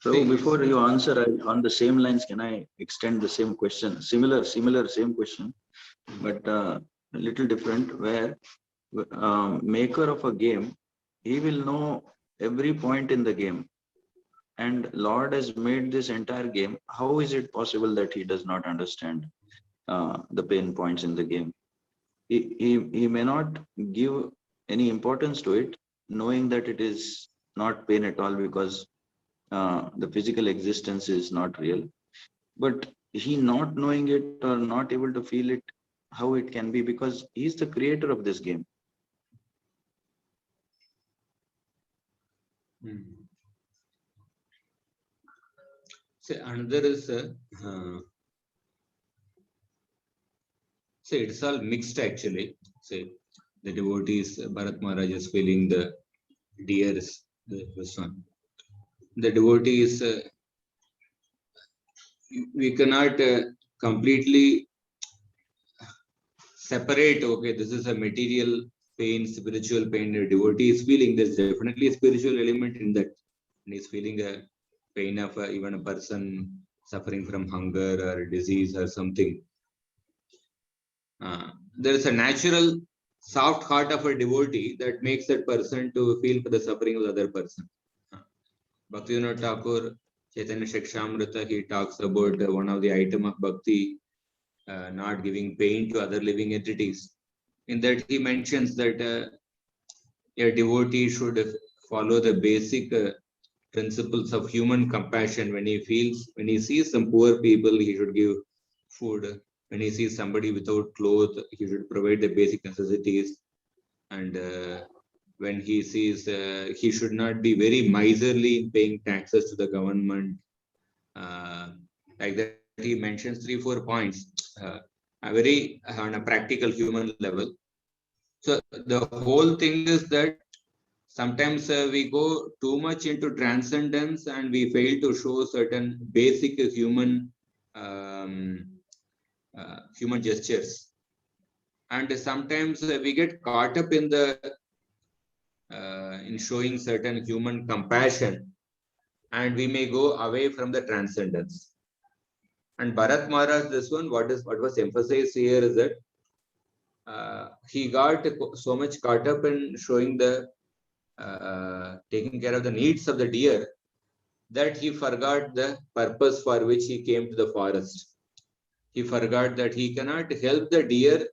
So before you answer, on the same lines, can I extend the same question? Similar, same question, but a little different, where maker of a game, he will know every point in the game. And Lord has made this entire game. How is it possible that he does not understand the pain points in the game? He may not give any importance to it, knowing that it is not pain at all, because the physical existence is not real. But he not knowing it or not able to feel it, how it can be, because he's the creator of this game. So another is it's all mixed actually. Say the devotees, Bharat Maharaj is feeling the deers, this one. The devotees, we cannot completely separate. Okay, this is a material pain, spiritual pain. The devotee is feeling. There's definitely a spiritual element in that, and he's feeling a pain of even a person suffering from hunger or disease or something. There is a natural soft heart of a devotee that makes that person to feel for the suffering of the other person. Bhaktivinoda Thakur, Chaitanya Shikshamrita, he talks about one of the item of bhakti, not giving pain to other living entities. In that he mentions that a devotee should follow the basic principles of human compassion. When he sees some poor people, he should give food. When he sees somebody without clothes, he should provide the basic necessities. And when he sees, he should not be very miserly in paying taxes to the government. Like that, he mentions 3-4 points, very on a practical human level. So the whole thing is that sometimes we go too much into transcendence and we fail to show certain basic human human gestures. And sometimes we get caught up in in showing certain human compassion, and we may go away from the transcendence. And Bharat Maharaj, this one, what was emphasized here is that he got so much caught up in showing taking care of the needs of the deer, that he forgot the purpose for which he came to the forest. He forgot that he cannot help the deer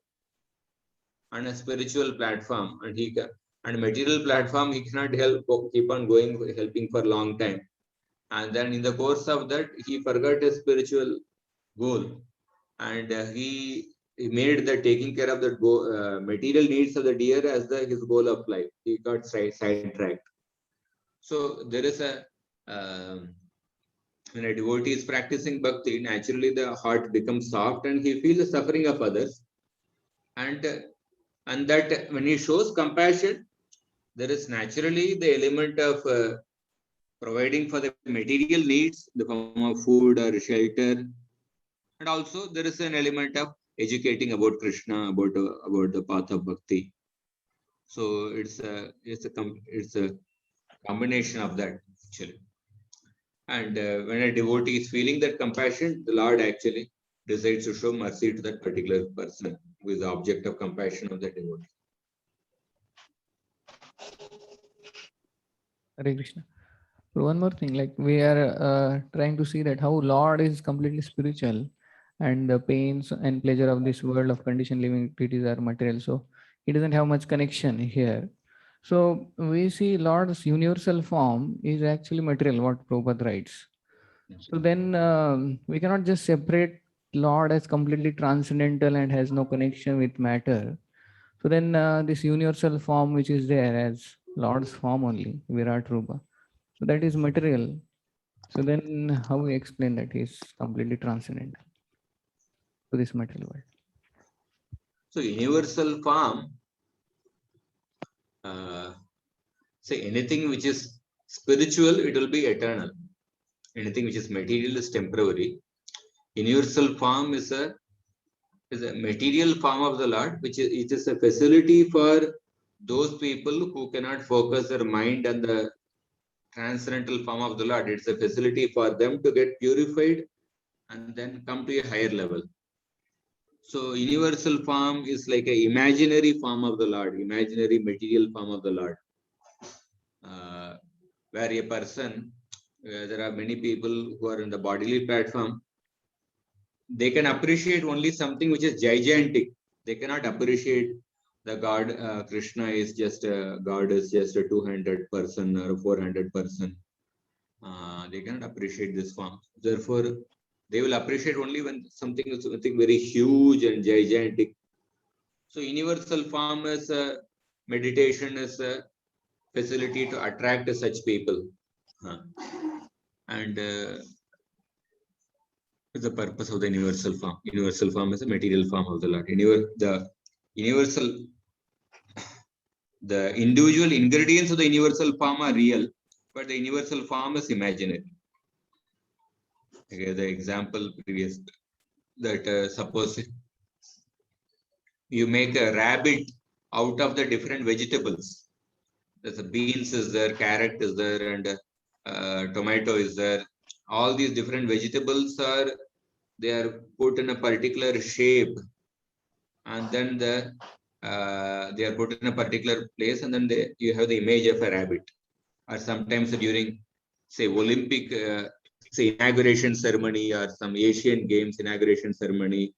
on a spiritual platform, and material platform he cannot keep on going helping for a long time. And then in the course of that, he forgot his spiritual goal, and he made the taking care of the material needs of the deer as his goal of life. He got sidetracked. So there is when a devotee is practicing bhakti, naturally the heart becomes soft and he feels the suffering of others. And that when he shows compassion, there is naturally the element of providing for the material needs in the form of food or shelter. And also there is an element of educating about Krishna, about the path of bhakti. So it's a combination of that actually. And when a devotee is feeling that compassion, the Lord actually decides to show mercy to that particular person who is the object of compassion of the devotee. Hare Krishna. So one more thing, like we are trying to see that how Lord is completely spiritual, and the pains and pleasure of this world of conditioned living entities are material. So he doesn't have much connection here. So we see Lord's universal form is actually material, what Prabhupada writes. So then we cannot just separate Lord as completely transcendental and has no connection with matter. So then this universal form which is there as Lord's form only, Virat Rupa. So that is material. So then how we explain that he is completely transcendental to this material world? So universal form, say anything which is spiritual, it will be eternal. Anything which is material is temporary. Universal form is a material form of the Lord, which is it is a facility for those people who cannot focus their mind on the transcendental form of the Lord. It's a facility for them to get purified and then come to a higher level. So universal form is like an imaginary form of the Lord, imaginary material form of the Lord. Where a person, there are many people who are in the bodily platform, they can appreciate only something which is gigantic. They cannot appreciate the God, Krishna is just a God, is just a 200 person or a 400 person. They cannot appreciate this form. Therefore, they will appreciate only when something very huge and gigantic. So universal form is meditation is a facility to attract such people. And the purpose of the universal form. Universal form is a material form of the Lord. The individual ingredients of the universal form are real, but the universal form is imaginary. Okay, the example previous that suppose you make a rabbit out of the different vegetables. There's a beans is there, carrot is there, and tomato is there. All these different vegetables they are put in a particular shape, and then they are put in a particular place, and then you have the image of a rabbit. Or sometimes during, say, Olympic, say, inauguration ceremony or some Asian Games inauguration ceremony.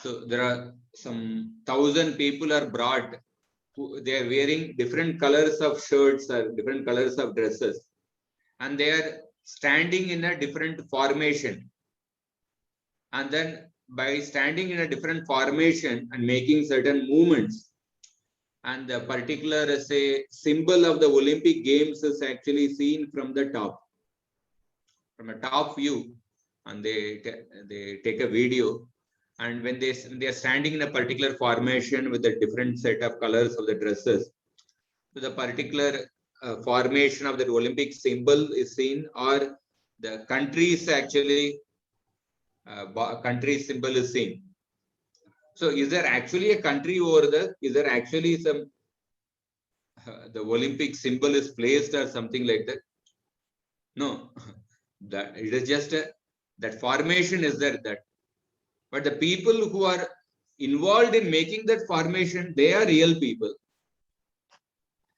So there are some 1,000 people are brought. They are wearing different colors of shirts or different colors of dresses, and they are standing in a different formation. And then by standing in a different formation and making certain movements, and the particular, say, symbol of the Olympic Games is actually seen from the top, from a top view, and they take a video. And when they are standing in a particular formation with a different set of colors of the dresses, so the particular formation of that Olympic symbol is seen, or the country's actually country symbol is seen. So is there actually a country over there? Is there actually some, the Olympic symbol is placed or something like that? No, that it is just that formation is there, that. But the people who are involved in making that formation, they are real people.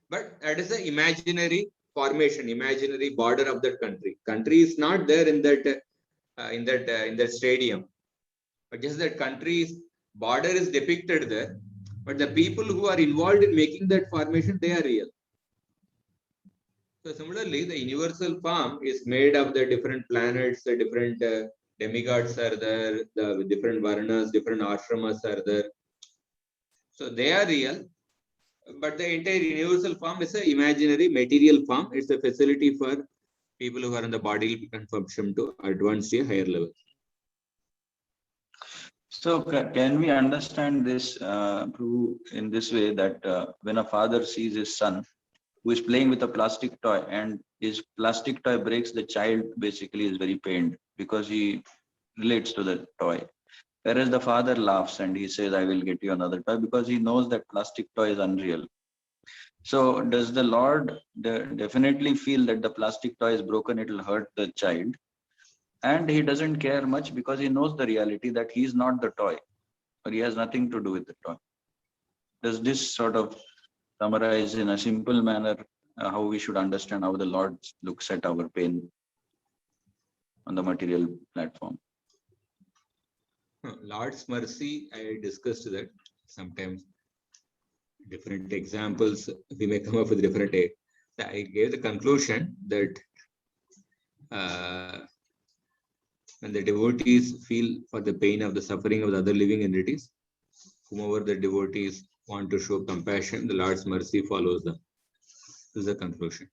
But that is an imaginary formation, imaginary border of that country. Country is not there in that stadium. But just that country's border is depicted there. But the people who are involved in making that formation, they are real. So similarly, the universal form is made of the different planets, the different demigods are there, the different varnas, different ashramas are there. So they are real, but the entire universal form is an imaginary material form. It's a facility for people who are in the bodily consumption to advance to a higher level. So can we understand this in this way, that when a father sees his son who is playing with a plastic toy and his plastic toy breaks, the child basically is very pained because he relates to the toy. Whereas the father laughs and he says, I will get you another toy, because he knows that plastic toy is unreal. So does the Lord definitely feel that the plastic toy is broken, it will hurt the child? And he doesn't care much because he knows the reality that he is not the toy, or he has nothing to do with the toy. Does this sort of summarize in a simple manner how we should understand how the Lord looks at our pain on the material platform? Lord's mercy, I discussed that sometimes. Different examples, we may come up with different. I gave the conclusion that when the devotees feel for the pain of the suffering of the other living entities, whomever the devotees want to show compassion, the Lord's mercy follows them. This is the conclusion.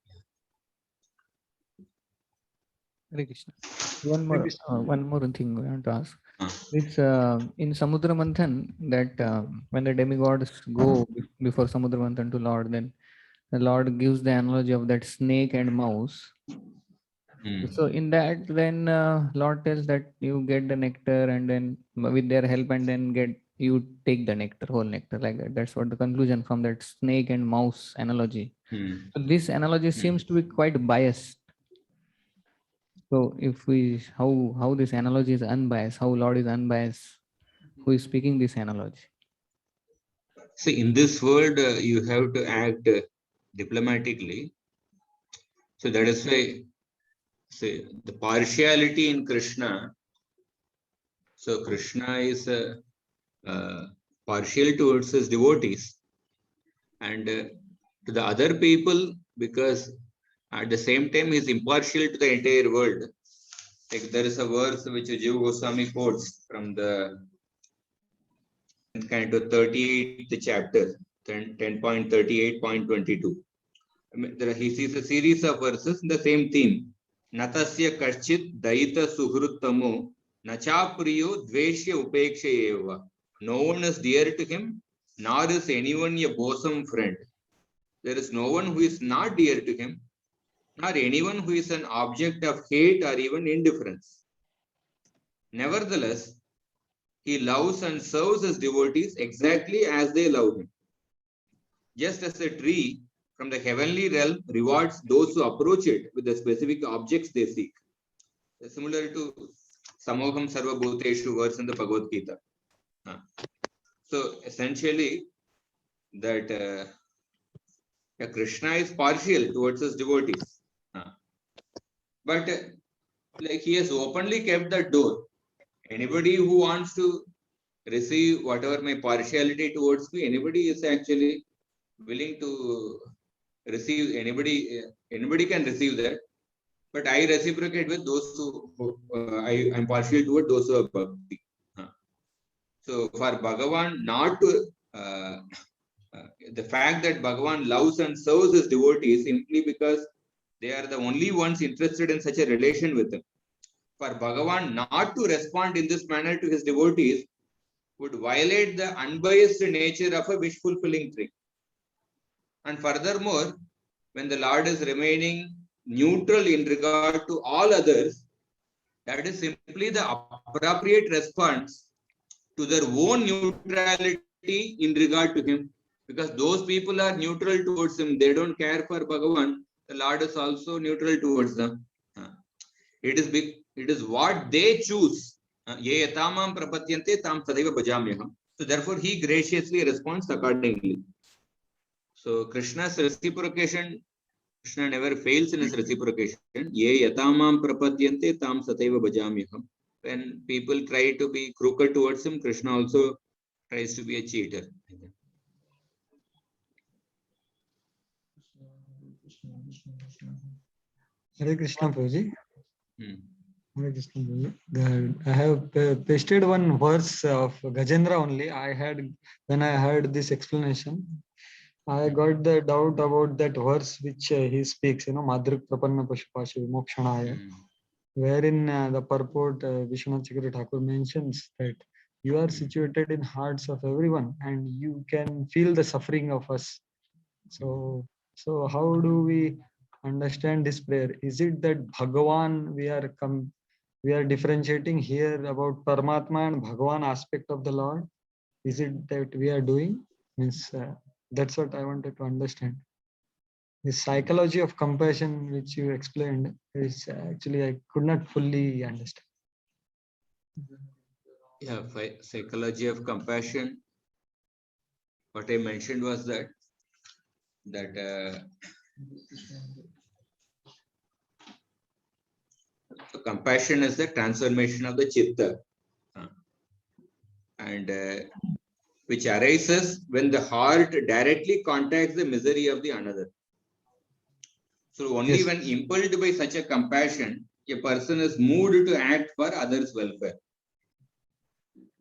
Hare Krishna. One more thing I want to ask. Ah. It's in Samudra Manthan that when the demigods go before Samudra Manthan to Lord, then the Lord gives the analogy of that snake and mouse. So in that, then Lord tells that you get the nectar, and then with their help, and then you take the nectar, whole nectar, like that. That's what the conclusion from that snake and mouse analogy. So this analogy seems to be quite biased. So if how this analogy is unbiased, how Lord is unbiased, who is speaking this analogy? See, in this world, you have to act diplomatically. So that is why, say, the partiality in Krishna. So Krishna is partial towards his devotees, and to the other people, because at the same time he is impartial to the entire world. Like there is a verse which Jiva Goswami quotes from the kind of 38th chapter, 10.38.22. He sees a series of verses in the same theme. Natasya Kashchit Daita Suhruttamo Nacha Priyo Dveshya Upekshayeva. No one is dear to him, nor is anyone a bosom friend. There is no one who is not dear to him, nor anyone who is an object of hate or even indifference. Nevertheless, he loves and serves his devotees exactly as they love him. Just as a tree from the heavenly realm rewards those who approach it with the specific objects they seek. Similar to Samoham Sarva Bhuteshu verse in the Bhagavad Gita. So essentially, that Krishna is partial towards his devotees. But like he has openly kept the door. Anybody who wants to receive whatever my partiality towards me, anybody is actually willing to receive, anybody can receive that, but I reciprocate with those who I am partial toward those who are bhakti. So for Bhagavan not to the fact that Bhagavan loves and serves his devotees simply because they are the only ones interested in such a relation with him. For Bhagavan not to respond in this manner to his devotees would violate the unbiased nature of a wish-fulfilling tree. And furthermore, when the Lord is remaining neutral in regard to all others, that is simply the appropriate response to their own neutrality in regard to him. Because those people are neutral towards him. They don't care for Bhagavan. The Lord is also neutral towards them. It is what they choose. Ye yatamam prapatyante tam tadaiva bhajamyaham. So therefore he graciously responds accordingly. So Krishna's reciprocation, Krishna never fails in his reciprocation. Ye yatamam prapadyante tam sataiva bhajamyaham. When people try to be crooked towards him, Krishna also tries to be a cheater. Hare Krishna Prabhuji. Hmm. Hare Krishna Prabhuji. I have pasted one verse of Gajendra only. When I heard this explanation, I got the doubt about that verse which he speaks, Madrik Prapanna Pashupasha Vimokshanaya, wherein the purport Vishwanath Chakravarti Thakur mentions that you are situated in hearts of everyone and you can feel the suffering of us. So how do we understand this prayer? Is it that Bhagavan we are differentiating here about Paramatma and Bhagavan aspect of the Lord? Is it that we are doing? Means that's what I wanted to understand. The psychology of compassion which you explained is actually I could not fully understand. Yeah, psychology of compassion. What I mentioned was that compassion is the transformation of the chitta, and which arises when the heart directly contacts the misery of the another. So only when impelled by such a compassion, a person is moved to act for others' welfare.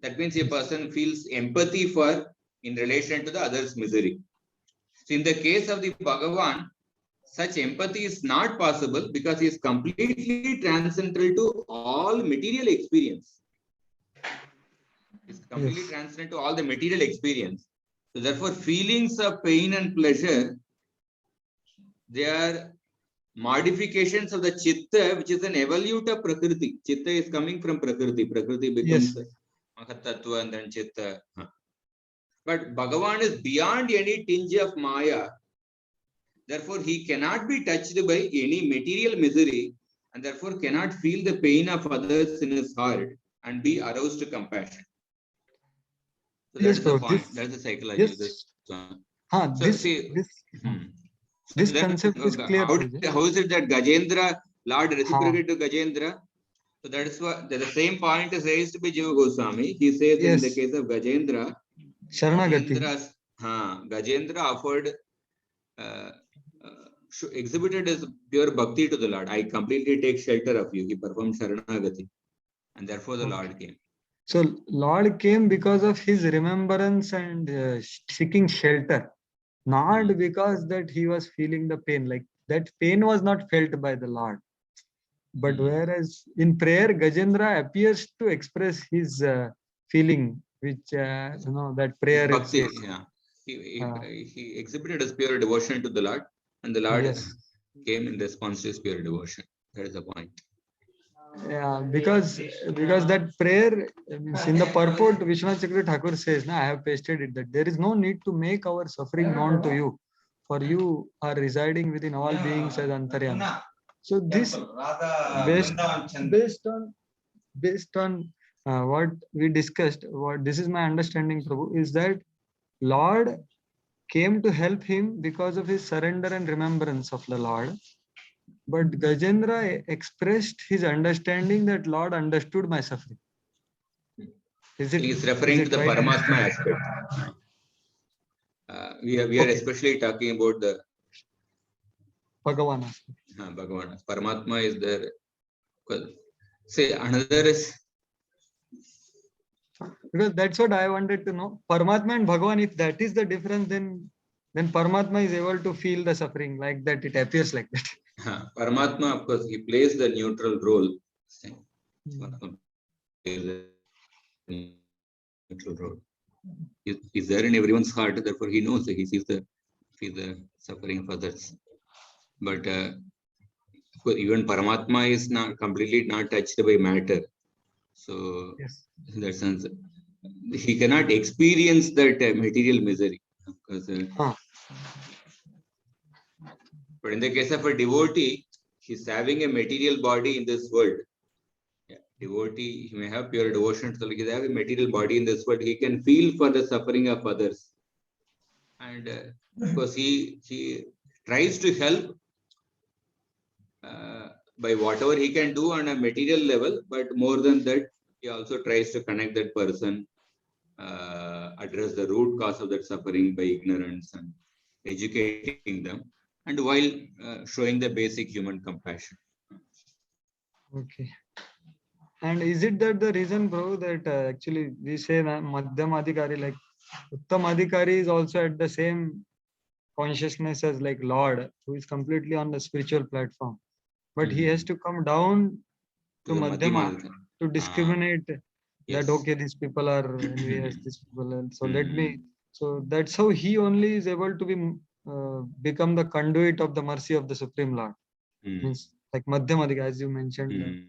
That means a person feels empathy in relation to the other's misery. So in the case of the Bhagavan, such empathy is not possible because he is completely transcendental to all material experience. It's completely transcendent to all the material experience. So therefore, feelings of pain and pleasure, they are modifications of the chitta, which is an evolute of prakriti. Chitta is coming from prakriti. Prakriti becomes mahatattva and then chitta. But Bhagavan is beyond any tinge of maya. Therefore, he cannot be touched by any material misery and therefore cannot feel the pain of others in his heart and be aroused to compassion. So that is the point. That is the psychology of this one. This concept is clear. How is it that Gajendra, Lord reciprocated to Gajendra? So that is what the same point is raised by Jiva Goswami. He says in the case of Gajendra, Gajendra offered, exhibited his pure bhakti to the Lord. I completely take shelter of you. He performed Sharanagati. And therefore the Lord came. So Lord came because of his remembrance and seeking shelter. Not because that he was feeling the pain. Like that pain was not felt by the Lord. But whereas in prayer, Gajendra appears to express his feeling, which that prayer bhakti, is. He exhibited his pure devotion to the Lord, and the Lord came in response to his pure devotion. That is the point. Yeah, because that prayer means in the purport, Vishwanath Chakravarti Thakur says, I have pasted it, that there is no need to make our suffering known to you, for you are residing within all beings as Antaryami. So this based on what we discussed, what this is my understanding, Prabhu, is that Lord came to help him because of his surrender and remembrance of the Lord. But Gajendra expressed his understanding that Lord understood my suffering. He is referring to the Paramatma aspect. We are especially talking about the Bhagavan aspect. Bhagavan. Paramatma is there. Say another is. Because that's what I wanted to know. Paramatma and Bhagavan, if that is the difference, then Paramatma is able to feel the suffering like that. It appears like that. Paramatma, of course, he plays the neutral role. Neutral role. He's there in everyone's heart, therefore he knows that he sees the suffering of others. But even Paramatma is not completely not touched by matter. So in that sense, he cannot experience that material misery. Because, but in the case of a devotee, he's having a material body in this world. Yeah, devotee, he may have pure devotion, so he have a material body in this world. He can feel for the suffering of others, and of course he tries to help by whatever he can do on a material level. But more than that, he also tries to connect that person, address the root cause of that suffering by ignorance and educating them, and while showing the basic human compassion. Okay. And is it that the reason, bro, that actually we say that Madhyamadhikari, like Uttamadhikari is also at the same consciousness as like Lord, who is completely on the spiritual platform. But he has to come down to The Madhyama to discriminate yes. that, okay, these people are envious, these people, and so let me. So that's how he only is able to be become the conduit of the mercy of the Supreme Lord. Means like Madhyamadhika, as you mentioned.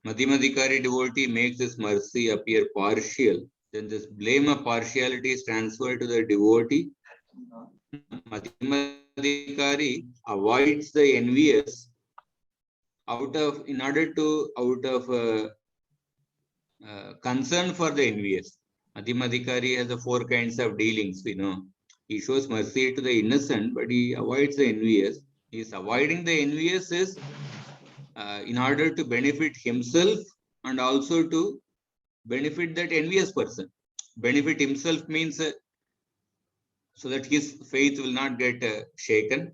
Madhyamadhikari devotee makes this mercy appear partial. Then this blame of partiality is transferred to the devotee. Madhyamadhikari avoids the envious out of concern for the envious. Madhyamadhikari has the four kinds of dealings, we know. He shows mercy to the innocent, but he avoids the envious. He is avoiding the envious is in order to benefit himself and also to benefit that envious person. Benefit himself means so that his faith will not get shaken,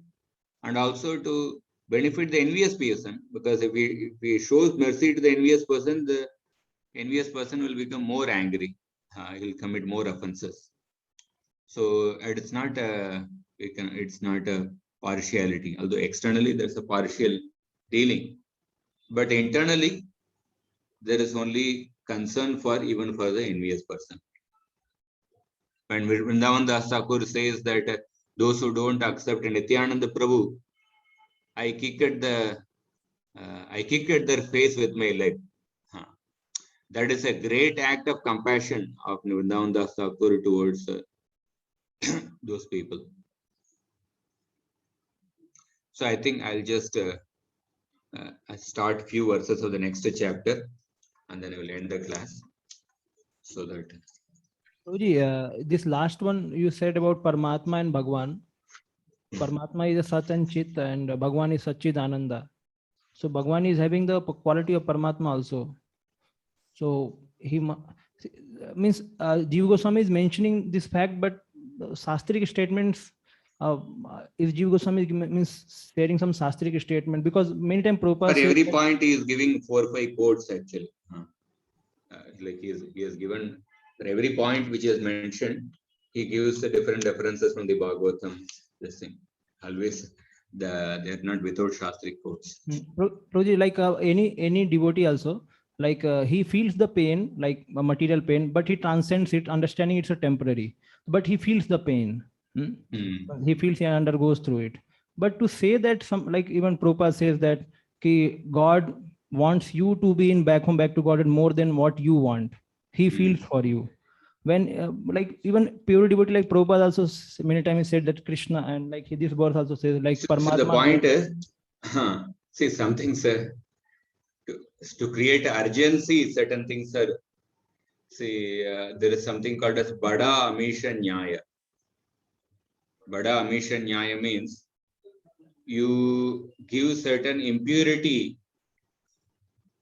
and also to benefit the envious person, because if we show mercy to the envious person will become more angry. He will commit more offenses. So it's not a partiality, although externally there's a partial dealing, but internally there is only concern even for the envious person. When Vrindavan Das Thakur says that those who don't accept Nityananda Prabhu, I kick at their face with my leg. That is a great act of compassion of Vrindavan Das Thakur towards those people. So I think I'll just start few verses of the next chapter, and then I will end the class. So that. This last one you said about Paramatma and Bhagwan. Paramatma is a Sat and Chit, and Bhagwan is Satchid Ananda. So Bhagwan is having the quality of Paramatma also. So he means Jiva Goswami is mentioning this fact, but Shastric statements, if Jiva Goswami means sharing some Shastric statement, because many times Prabhupada For every point he is giving 4 or 5 quotes actually. Like he has given for every point which he has mentioned, he gives the different references from the Bhagavatam. This thing always they are not without Shastric quotes. Prabhuji, like any devotee also, like he feels the pain, like material pain, but he transcends it, understanding it's a temporary. But he feels the pain. He feels he undergoes through it. But to say that some, like even Prabhupada says that God wants you to be in back to God more than what you want. He feels for you. When like even pure devotee like Prabhupada also many times said that Krishna, and like this verse also says like Paramatma. The point is, see, some things to create urgency, certain things are, see, there is something called as Bada Amisha Nyaya. Bada Amisha Nyaya means you give certain impurity,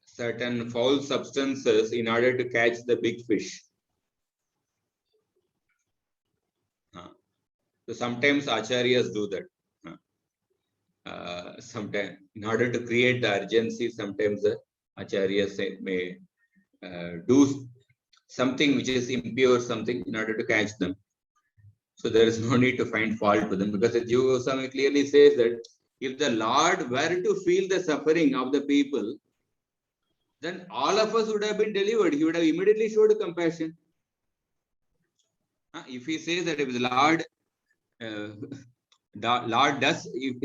certain foul substances in order to catch the big fish. So sometimes acharyas do that. Sometimes in order to create the urgency, sometimes acharyas may do something which is impure, something in order to catch them. So there is no need to find fault with them, because the Jiva Goswami clearly says that if the Lord were to feel the suffering of the people, then all of us would have been delivered. He would have immediately showed compassion. If he says that if the Lord does, if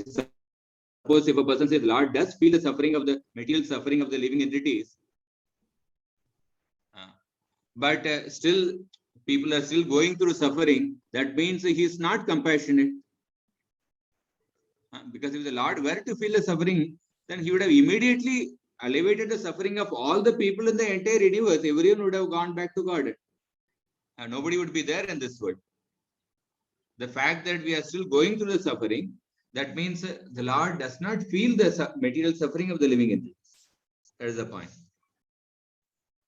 suppose if a person says Lord does feel the suffering of the material suffering of the living entities, but still people are still going through suffering, that means he is not compassionate. Because if the Lord were to feel the suffering, then he would have immediately alleviated the suffering of all the people in the entire universe. Everyone would have gone back to God. Nobody would be there in this world. The fact that we are still going through the suffering, that means the Lord does not feel the material suffering of the living entities. That is the point.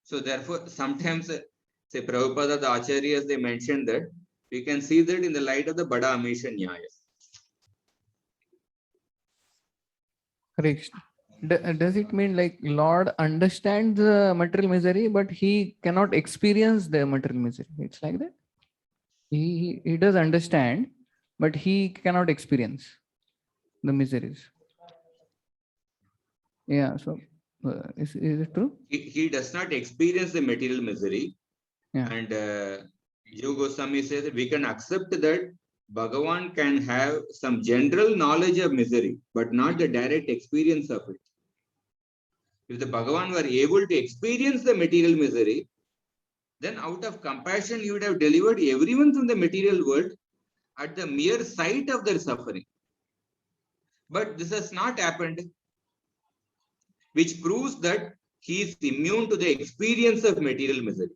So therefore, sometimes, say Prabhupada, the Acharyas, they mentioned that we can see that in the light of the Bada Amisha Nyaya. Correct. Does it mean like Lord understands the material misery, but he cannot experience the material misery? It's like that. He does understand, but he cannot experience the miseries. Yeah. So is it true? He does not experience the material misery. Yeah. And Jiva Goswami says that we can accept that Bhagavan can have some general knowledge of misery, but not the direct experience of it. If the Bhagavan were able to experience the material misery, then out of compassion, he would have delivered everyone from the material world at the mere sight of their suffering. But this has not happened, which proves that he is immune to the experience of material misery.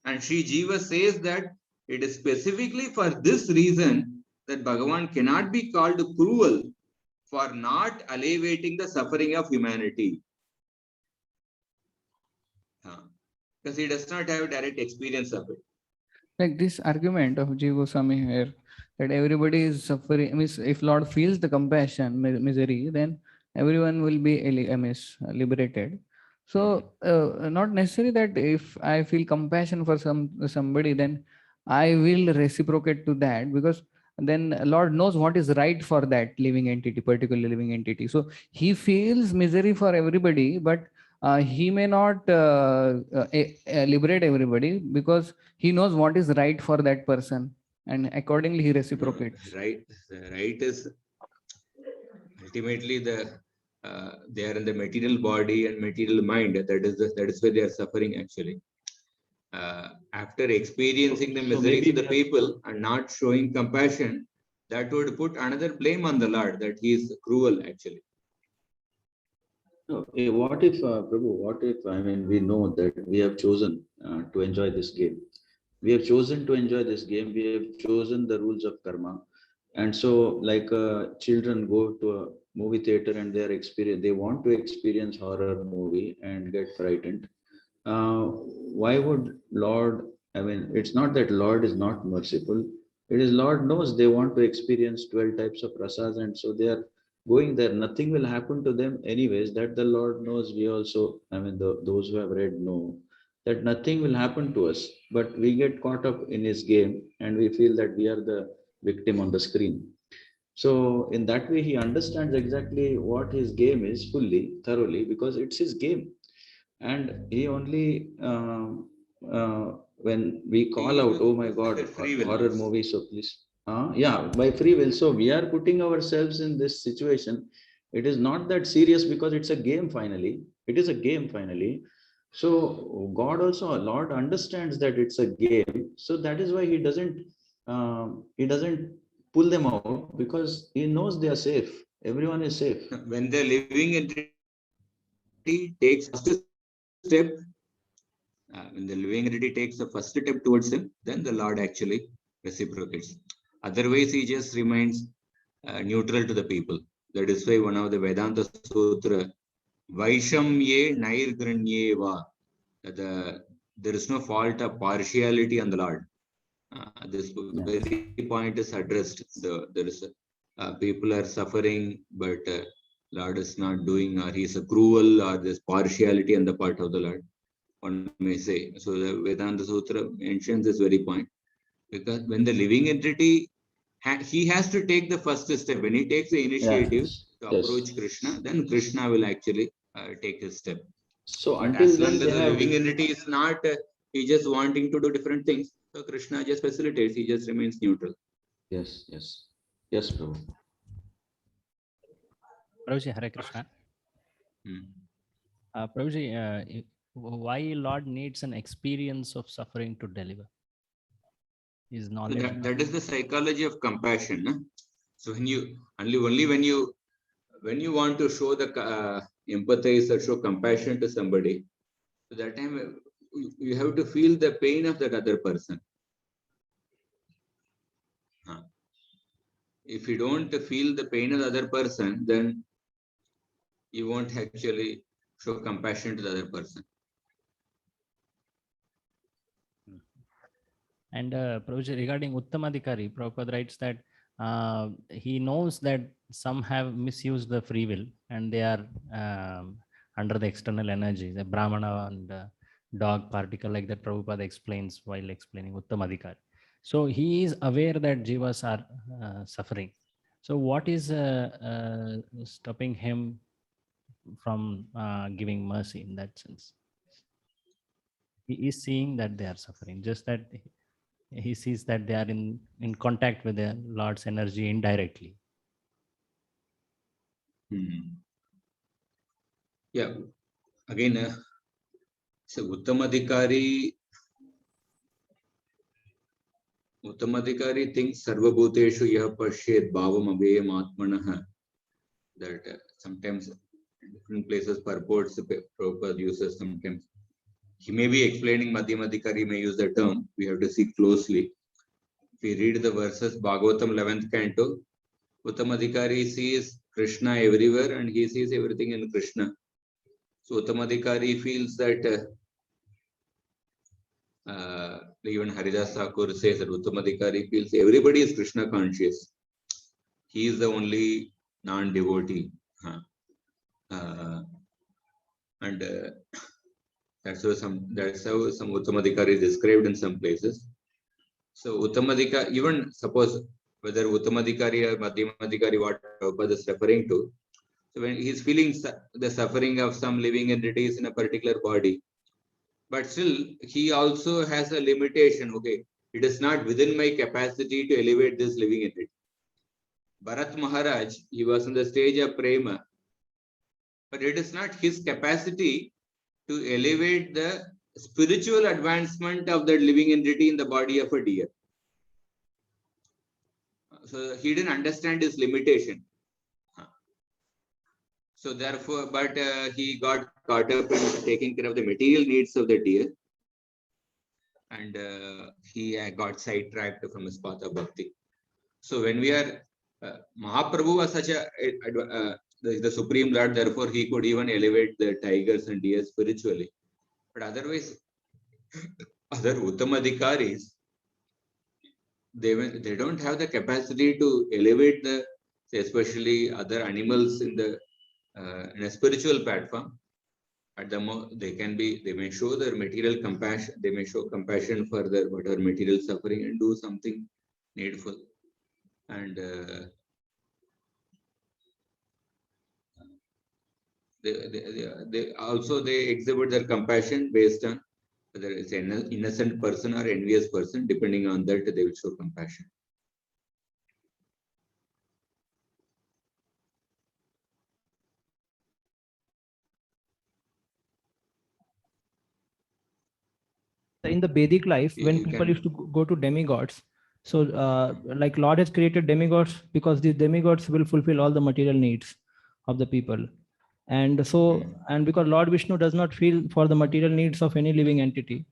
And Sri Jiva says that it is specifically for this reason that Bhagavan cannot be called cruel for not alleviating the suffering of humanity. Because he does not have direct experience of it. Like this argument of Jiva Goswami here, that everybody is suffering. I mean, if Lord feels the compassion, misery, then everyone will be liberated. So not necessary that if I feel compassion for somebody, then I will reciprocate to that, because then Lord knows what is right for that living entity, particular living entity. So he feels misery for everybody, but he may not liberate everybody, because he knows what is right for that person, and accordingly he reciprocates. Right is ultimately they are in the material body and material mind. That is why they are suffering actually. After experiencing the miseries of the people and not showing compassion, that would put another blame on the Lord, that he is cruel actually. No, what if, Prabhu, what if, I mean, we know that we have chosen to enjoy this game. We have chosen to enjoy this game. We have chosen the rules of karma. And so, like children go to a movie theater and they want to experience horror movie and get frightened. Why would Lord, I mean, it's not that Lord is not merciful. It is Lord knows they want to experience 12 types of prasads, and so they are going there. Nothing will happen to them anyways. That the Lord knows. We also, I mean, those who have read know that nothing will happen to us, but we get caught up in his game and we feel that we are the victim on the screen. So in that way, he understands exactly what his game is fully, thoroughly, because it's his game. And he only, when we call out, oh my God, Free will horror also. movie, so please. Yeah, by free will. So we are putting ourselves in this situation. It is not that serious because it's a game finally. It is a game finally. So God also, Lord understands that it's a game. So that is why he doesn't pull them out, because he knows they are safe. Everyone is safe. When the living entity takes first step, when the living entity takes the first step towards him, then the Lord actually reciprocates. Otherwise, he just remains neutral to the people. That is why one of the Vedanta Sutra, Vaishamye Nairgranye Va, there is no fault of partiality on the Lord. This very point is addressed. There is people are suffering, but Lord is not doing, or he is a cruel, or there's partiality on the part of the Lord, one may say. So the Vedanta Sutra mentions this very point, because when the living entity, he has to take the first step. When he takes the initiative to approach Krishna, then Krishna will actually take his step. So But until as long then, as the living entity is not, he just wanting to do different things, so Krishna just facilitates, he just remains neutral. Yes, Prabhu. Prabhuji, Hare Krishna. Hmm. Prabhuji, why Lord needs an experience of suffering to deliver? His So knowledge. that is the psychology of compassion. No? So when you only when you want to show the empathize or show compassion to somebody, so that time you have to feel the pain of that other person. If you don't feel the pain of the other person, then you won't actually show compassion to the other person. And Prabhuji, regarding Uttamadhikari, Prabhupada writes that he knows that some have misused the free will and they are under the external energy, the Brahmana and dog particle, like that Prabhupada explains while explaining Uttamadhikari. So he is aware that jivas are suffering. So what is stopping him from giving mercy in that sense? He is seeing that they are suffering, just that he sees that they are in contact with the Lord's energy indirectly. Yeah, again, so Uttamadhikari thinks Sarvabhuteshu yah pashyet bhavam abhayam atmanah. That sometimes in different places purports Prabhupada uses sometimes. He may be explaining Madhyamadhikari may use the term. We have to see closely. If we read the verses, Bhagavatam 11th canto, Uttamadhikari sees Krishna everywhere and he sees everything in Krishna. So Uttamadhikari feels that even Haridas Thakur says that Uttamadhikari feels everybody is Krishna conscious. He is the only non-devotee. And that's how some Uttamadhikari is described in some places. So Uttamadhikari, even suppose whether Uttamadhikari or Madhyamadhikari, what Prabhupada is referring to, so when he's feeling the suffering of some living entities in a particular body, but still he also has a limitation. Okay, it is not within my capacity to elevate this living entity. Bharat Maharaj, he was on the stage of Prema, but it is not his capacity to elevate the spiritual advancement of that living entity in the body of a deer. So he didn't understand his limitation. So therefore, but he got caught up in taking care of the material needs of the deer. And he got sidetracked from his path of bhakti. So when we are, Mahaprabhu was such the Supreme Lord, therefore he could even elevate the tigers and deer spiritually. But otherwise, other Uttamadhikaris, they don't have the capacity to elevate the, especially other animals in a spiritual platform. At the they may show their material compassion, they may show compassion for their whatever material suffering and do something needful. And they also exhibit their compassion based on whether it's an innocent person or envious person. Depending on that, they will show compassion. In the Vedic life, when people used to go to demigods, so like Lord has created demigods because the demigods will fulfill all the material needs of the people. And so, and because Lord Vishnu does not feel for the material needs of any living entity,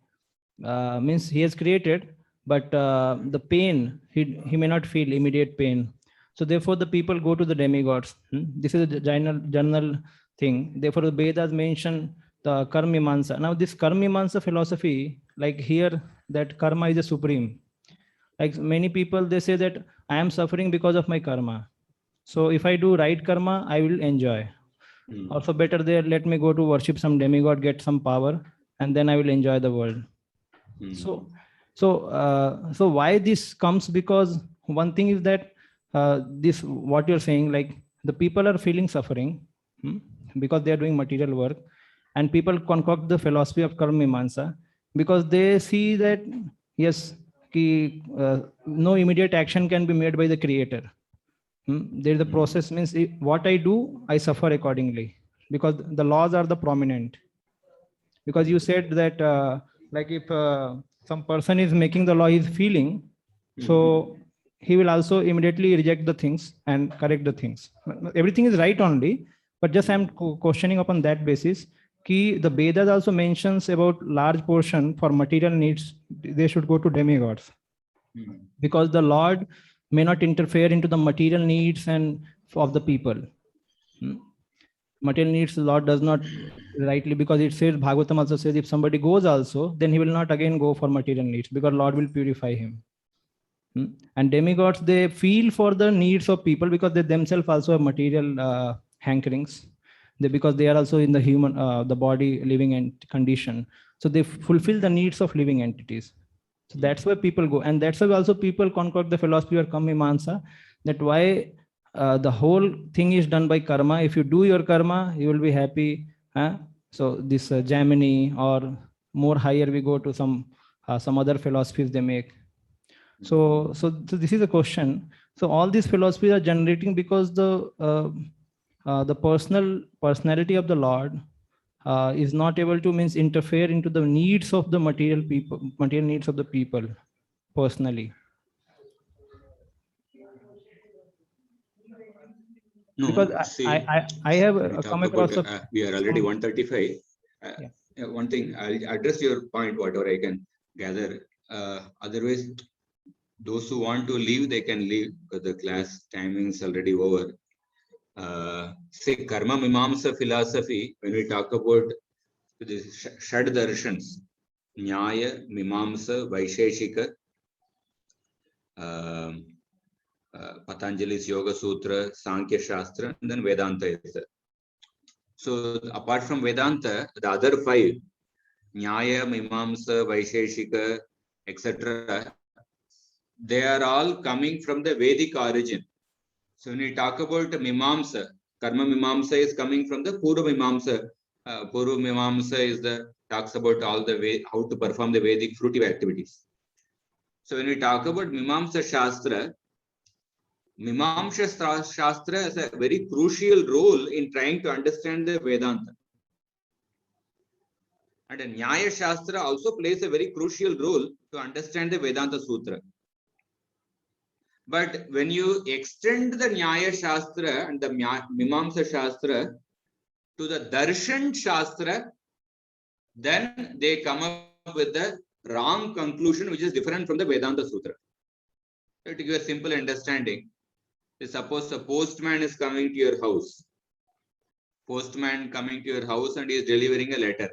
means he has created, but the pain, he may not feel immediate pain. So therefore the people go to the demigods. This is a general thing. Therefore the Vedas mention the karmimansa. Now this karmimansa philosophy, like here, that karma is a supreme. Like many people, they say that I am suffering because of my karma. So if I do right karma, I will enjoy. Also better there, let me go to worship some demigod, get some power, and then I will enjoy the world. So why this comes? Because one thing is that this, what you're saying, like the people are feeling suffering because they are doing material work, and people concoct the philosophy of karma mimamsa because they see that yes, no immediate action can be made by the creator. There is a process, means what I do, I suffer accordingly, because the laws are the prominent. Because you said that like if some person is making the law, is feeling, so he will also immediately reject the things and correct the things. Everything is right only, but just I'm questioning upon that basis. The Vedas also mentions about large portion for material needs, they should go to demigods, because the Lord may not interfere into the material needs and of the people. Material needs the Lord does not rightly, because it says, Bhagavatam also says, if somebody goes also, then he will not again go for material needs, because Lord will purify him. And demigods, they feel for the needs of people, because they themselves also have material hankerings. Because they are also in the human, the body living condition. So they fulfill the needs of living entities. So that's why people go. And that's why also people concoct the philosophy or Kammimansa, that why the whole thing is done by karma. If you do your karma, you will be happy. So this Gemini, or more higher we go to some other philosophies they make. So this is a question. So all these philosophies are generating because the personality of the Lord is not able to interfere into the needs of the material needs of the people personally. No, because see, I have when we come talk across about, we are already 135. One thing, I'll address your point, whatever I can gather. Otherwise, those who want to leave, they can leave, because the class timing is already over. Say, Karma Mimamsa philosophy, when we talk about the Shad Darshans, Nyaya, Mimamsa, Vaisheshika, Patanjali's Yoga Sutra, Sankhya Shastra, and then Vedanta is there. So apart from Vedanta, the other five, Nyaya, Mimamsa, Vaisheshika, etc., they are all coming from the Vedic origin. So when we talk about Mimamsa, Karma Mimamsa is coming from the Purva Mimamsa. Purva Mimamsa is talks about all the way how to perform the Vedic fruitive activities. So when we talk about Mimamsa Shastra, Mimamsa Shastra has a very crucial role in trying to understand the Vedanta. And Nyaya Shastra also plays a very crucial role to understand the Vedanta Sutra. But when you extend the Nyaya Shastra and the Mimamsa Shastra to the Darshan Shastra, then they come up with the wrong conclusion, which is different from the Vedanta Sutra. To give a simple understanding, suppose a postman is coming to your house. Postman coming to your house and he is delivering a letter.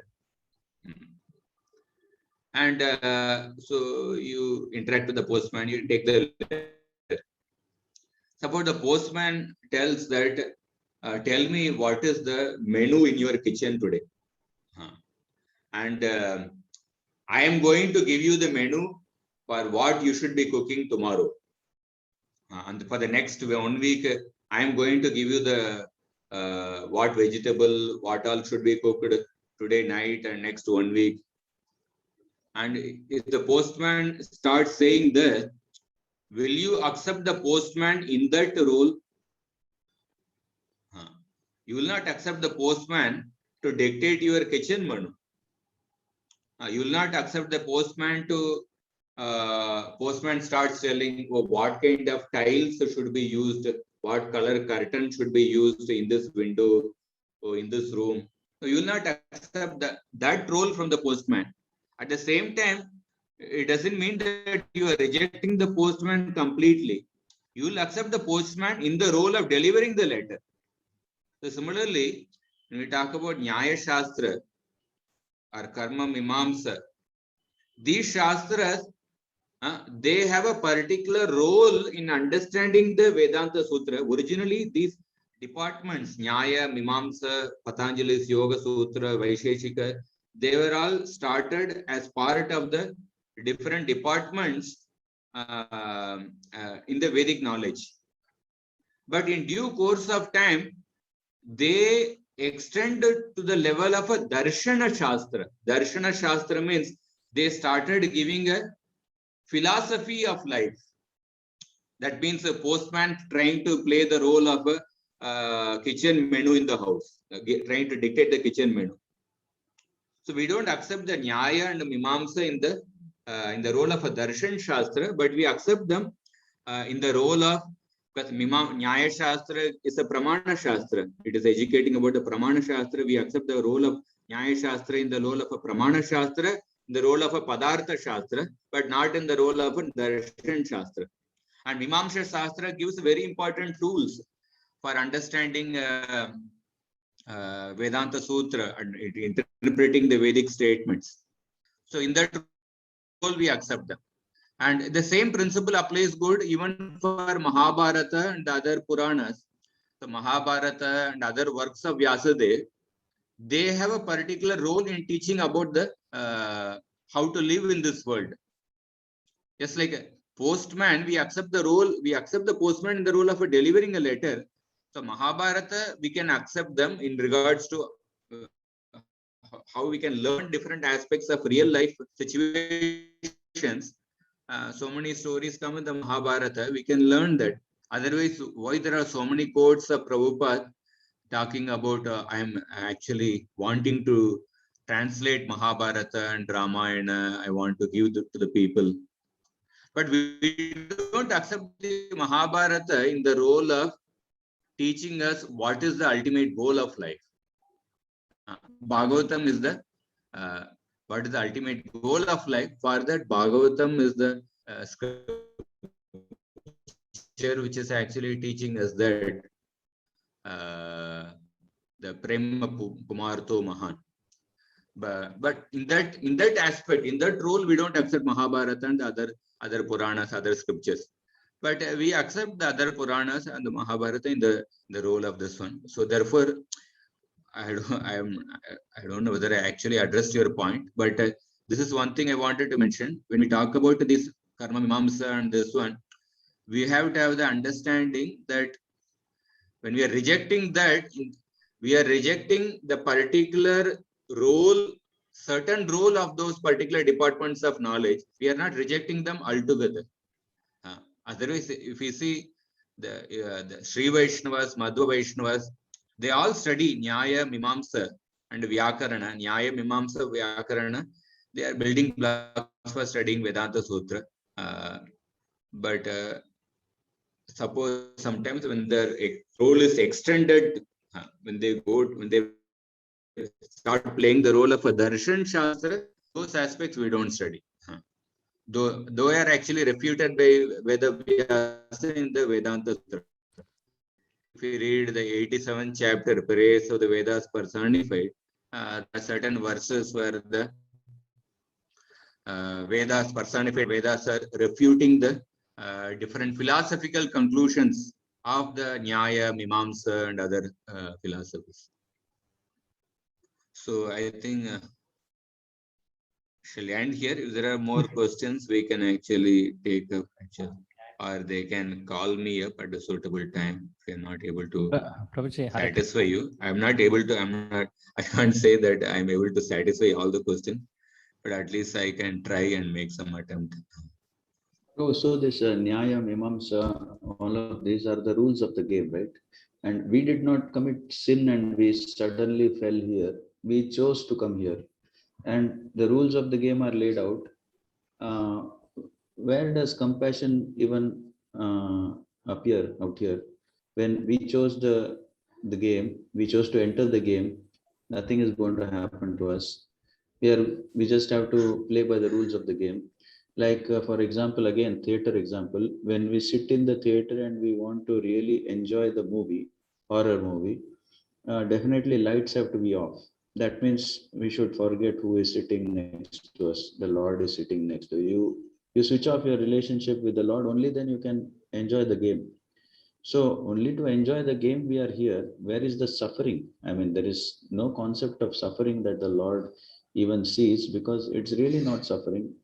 And so you interact with the postman, you take the letter. Suppose the postman tells that, tell me what is the menu in your kitchen today. And I am going to give you the menu for what you should be cooking tomorrow. And for the next 1 week, I am going to give you the what vegetable, what all should be cooked today night and next 1 week. And if the postman starts saying that, will you accept the postman in that role? You will not accept the postman to dictate your kitchen menu. You will not accept the postman to postman starts telling, oh, what kind of tiles should be used, what color curtain should be used in this window or in this room. So you will not accept that role from the postman. At the same time, it doesn't mean that you are rejecting the postman completely. You will accept the postman in the role of delivering the letter. So similarly, when we talk about Nyaya Shastra or Karma Mimamsa, these Shastras, they have a particular role in understanding the Vedanta Sutra. Originally, these departments, Nyaya, Mimamsa, Patanjali's Yoga Sutra, Vaisheshika, they were all started as part of the different departments in the Vedic knowledge. But in due course of time, they extended to the level of a Darshana Shastra. Darshana Shastra means they started giving a philosophy of life. That means a postman trying to play the role of a kitchen menu in the house, trying to dictate the kitchen menu. So we don't accept the Nyaya and Mimamsa in the role of a Darshan Shastra, but we accept them in the role of, because Nyaya Shastra is a Pramana Shastra. It is educating about the Pramana Shastra. We accept the role of Nyaya Shastra in the role of a Pramana Shastra, in the role of a Padartha Shastra, but not in the role of a Darshan Shastra. And Mimamsa Shastra gives very important tools for understanding Vedanta Sutra and interpreting the Vedic statements. So in that role, we accept them. And the same principle applies good even for Mahabharata and other Puranas. The Mahabharata and other works of Vyasadeva, they have a particular role in teaching about the how to live in this world. Just like a postman, we accept the postman in the role of delivering a letter. So Mahabharata, we can accept them in regards to how we can learn different aspects of real life situations. So many stories come in the Mahabharata, we can learn that. Otherwise, why there are so many quotes of Prabhupada talking about I am actually wanting to translate Mahabharata and Ramayana, I want to give to the people. But we don't accept the Mahabharata in the role of teaching us what is the ultimate goal of life. Bhagavatam is the what is the ultimate goal of life. For that, Bhagavatam is the scripture which is actually teaching us that the Prema Pumarto Mahan. But in that aspect, in that role, we don't accept Mahabharata and other Puranas, other scriptures. But we accept the other Puranas and the Mahabharata in the role of this one. So therefore, I don't know whether I actually addressed your point, but this is one thing I wanted to mention. When we talk about this Karma Mimamsa and this one, we have to have the understanding that when we are rejecting that, we are rejecting the particular role, certain role of those particular departments of knowledge. We are not rejecting them altogether. Otherwise, if we see the Sri Vaishnavas, Madhva Vaishnavas, they all study Nyaya, Mimamsa and Vyakarana. Nyaya, Mimamsa, Vyakarana. They are building blocks for studying Vedanta Sutra. But suppose sometimes when their role is extended, when they start playing the role of a Darshan Shastra, those aspects we don't study. Though they are actually refuted by Vedavyasa in the Vedanta Sutra. If we read the 87th chapter, Praise of the Vedas personified, there are certain verses where the Vedas personified, Vedas are refuting the different philosophical conclusions of the Nyaya, Mimamsa and other philosophies. So I think shall end here. If there are more questions, we can actually take up, or they can call me up at a suitable time if I'm not able to satisfy you. I can't say that I'm able to satisfy all the questions, but at least I can try and make some attempt. Oh, so this Nyaya, Mimamsa, all of these are the rules of the game, right? And we did not commit sin and we suddenly fell here. We chose to come here. And the rules of the game are laid out. Where does compassion even appear out here? When we chose the game, we chose to enter the game, nothing is going to happen to us. Here, we just have to play by the rules of the game. Like, for example, again, theater example, when we sit in the theater and we want to really enjoy the movie, horror movie, definitely lights have to be off. That means we should forget who is sitting next to us. The Lord is sitting next to you. You switch off your relationship with the Lord, only then you can enjoy the game. So only to enjoy the game we are here. Where is the suffering? I mean, there is no concept of suffering that the Lord even sees, because it's really not suffering,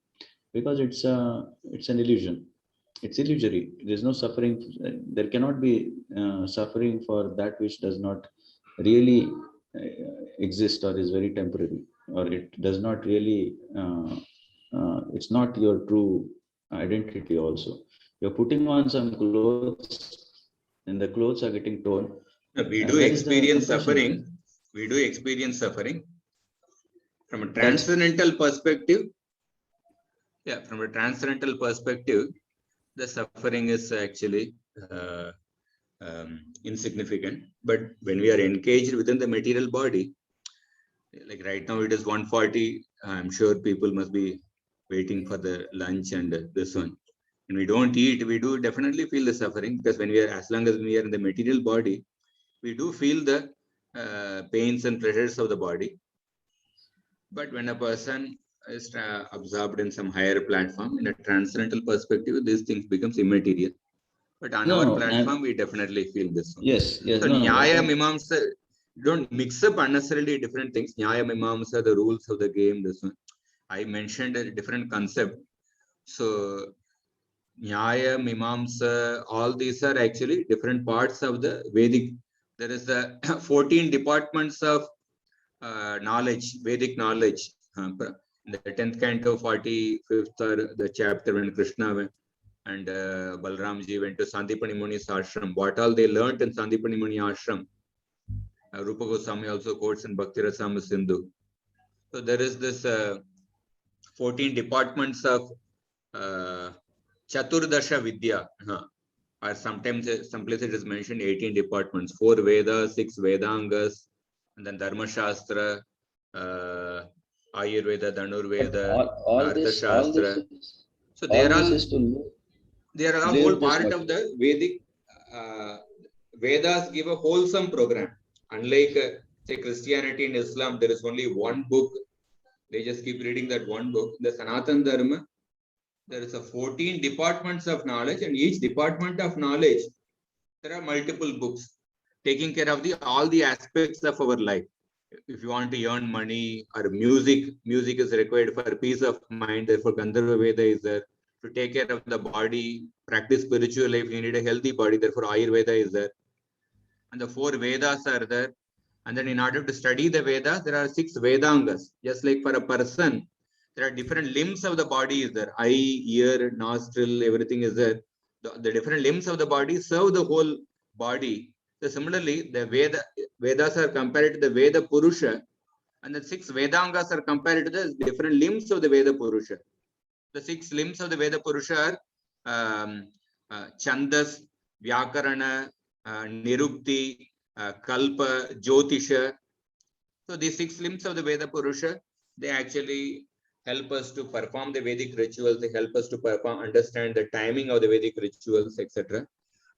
because it's an illusion. It's illusory. There's no suffering. There cannot be suffering for that which does not really exist or is very temporary, or it does not really it's not your true identity also. You're putting on some clothes and the clothes are getting torn. We do Where is the experience compassion suffering. there? We do experience suffering. From a That is- transcendental perspective, yeah, from a transcendental perspective, the suffering is actually insignificant. But when we are engaged within the material body, like right now it is 1:40, I'm sure people must be waiting for the lunch and this one. When we don't eat, we do definitely feel the suffering, because when we are, as long as we are in the material body, we do feel the pains and pleasures of the body. But when a person is absorbed in some higher platform, in a transcendental perspective, these things becomes immaterial. But on our platform, we definitely feel this one. Yes, So Nyaya Mimamsa, don't mix up unnecessarily different things. Nyaya Mimamsa, the rules of the game, this one. I mentioned a different concept. So Nyaya, Mimamsa, all these are actually different parts of the Vedic. There is the 14 departments of knowledge, Vedic knowledge. In the 10th canto, 45th the chapter, when Krishna and Balramji went to Sandipani Muni's ashram, what all they learnt in Sandipani Muni ashram, Rupa Goswami also quotes in Bhakti Rasama Sindhu. So there is this 14 departments of Chaturdasha Vidya, or sometimes some places it is mentioned 18 departments, 4 Vedas, 6 Vedangas, and then Dharma Shastra, Ayurveda, Dhanurveda, Artha Shastra. So they are all whole part of the Vedic. Vedas give a wholesome program. Unlike say Christianity and Islam, there is only one book. They just keep reading that one book. The Sanatan Dharma, there is a 14 departments of knowledge, and each department of knowledge, there are multiple books taking care of all the aspects of our life. If you want to earn money or music is required for peace of mind. Therefore, Gandharva Veda is there. To take care of the body, practice spiritual life, you need a healthy body. Therefore, Ayurveda is there. And the 4 Vedas are there. And then in order to study the Vedas, there are 6 Vedangas. Just like for a person, there are different limbs of the body is there. Eye, ear, nostril, everything is there. The different limbs of the body serve the whole body. So similarly, the Vedas are compared to the Veda Purusha, and the 6 Vedangas are compared to the different limbs of the Veda Purusha. The 6 limbs of the Veda Purusha are Chandas, Vyakarana, Nirukti, Kalpa, Jyotisha. So these 6 limbs of the Veda Purusha, they actually help us to perform the Vedic rituals. They help us to understand the timing of the Vedic rituals, etc.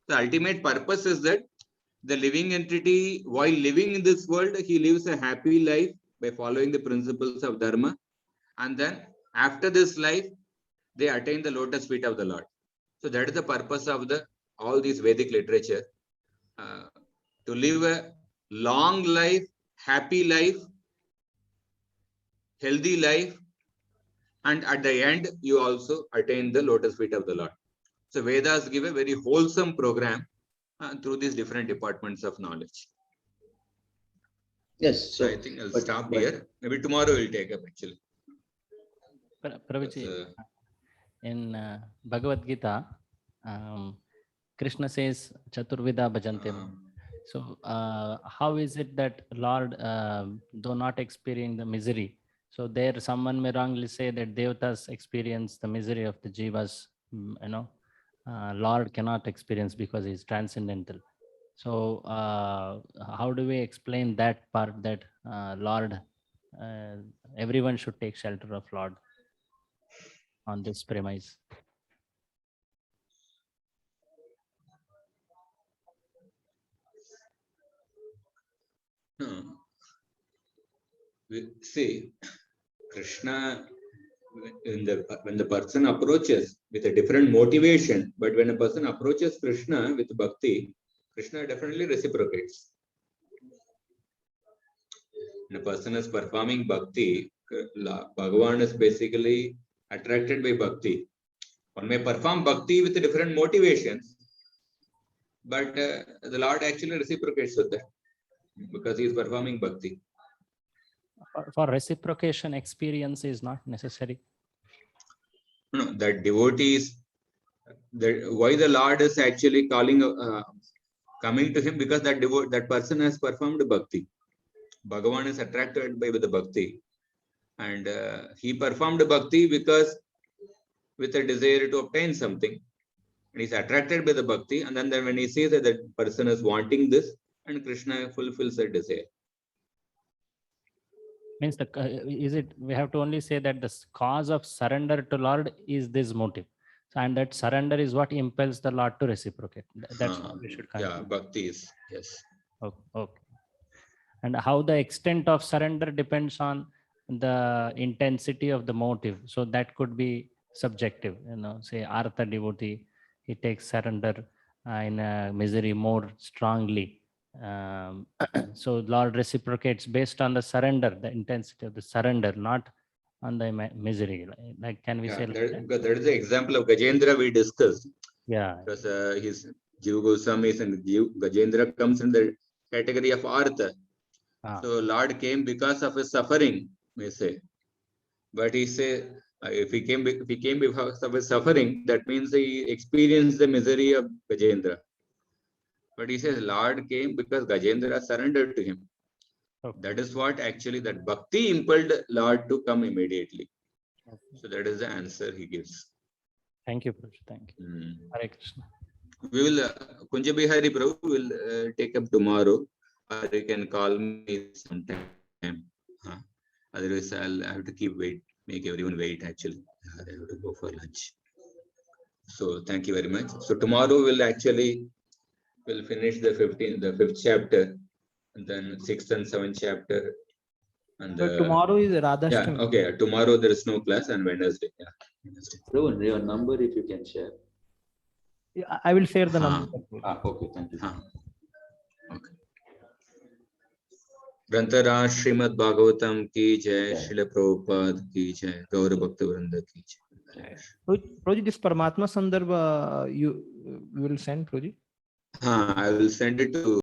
The ultimate purpose is that the living entity, while living in this world, he lives a happy life by following the principles of Dharma. And then after this life, they attain the lotus feet of the Lord. So that is the purpose of all these Vedic literature. To live a long life, happy life, healthy life, and at the end, you also attain the lotus feet of the Lord. So Vedas give a very wholesome program through these different departments of knowledge. Yes. So I think I'll stop here. Maybe tomorrow we'll take up actually. Prabhuji, in Bhagavad Gita, Krishna says Chaturvida Bhajantim. So how is it that Lord, though not experiencing the misery, so there someone may wrongly say that Devatas experience the misery of the Jivas, Lord cannot experience because he is transcendental. So how do we explain that part, that Lord, everyone should take shelter of Lord on this premise? See, Krishna, when the person approaches with a different motivation, but when a person approaches Krishna with bhakti, Krishna definitely reciprocates. When a person is performing bhakti, Bhagavan is basically attracted by bhakti. One may perform bhakti with different motivations, but the Lord actually reciprocates with that because he is performing bhakti. For reciprocation, experience is not necessary. No, that devotees why the Lord is actually calling, coming to him, because that person has performed bhakti. Bhagavan is attracted by the bhakti, and he performed bhakti because with a desire to obtain something, and he's attracted by the bhakti, and then when he sees that that person is wanting this, and Krishna fulfills that desire. Means is it, we have to only say that the cause of surrender to Lord is this motive. So, and that surrender is what impels the Lord to reciprocate. That's what we should Yeah, conclude. bhakti is, yes. Okay. And how the extent of surrender depends on the intensity of the motive. So that could be subjective. Say Artha devotee, he takes surrender in a misery more strongly. So Lord reciprocates based on the surrender, the intensity of the surrender, not on the misery. Like, can we say? Because that is the example of Gajendra we discussed. Yeah. Because his Jiva Goswami and Gajendra comes in the category of Artha. So Lord came because of his suffering, may say. But he say, if he came because of his suffering, that means he experienced the misery of Gajendra. But he says Lord came because Gajendra surrendered to him. That is what actually that bhakti impelled Lord to come immediately. So that is the answer he gives. Thank you, Prabhu. Thank you. Hare Krishna. We will, Kunja Bihari Prabhu will take up tomorrow, or you can call me sometime. Otherwise, I'll have to make everyone wait actually. I have to go for lunch. So thank you very much. So tomorrow we'll finish the 5th chapter, and then 6th and 7th chapter. And So tomorrow is Radhashtami. Yeah, okay. Tomorrow there is no class, and Wednesday. Yeah, Wednesday. Rohan, your number if you can share. Yeah, I will share the number. Okay, thank you. Okay. ग्रंथराज Shrimad Bhagavatam की जय, श्रील प्रभुपाद की जय, गौर भक्त वृंद की जय. Prabhuji, this Paramatma Sandarbha you will send, Prabhuji? I will send it to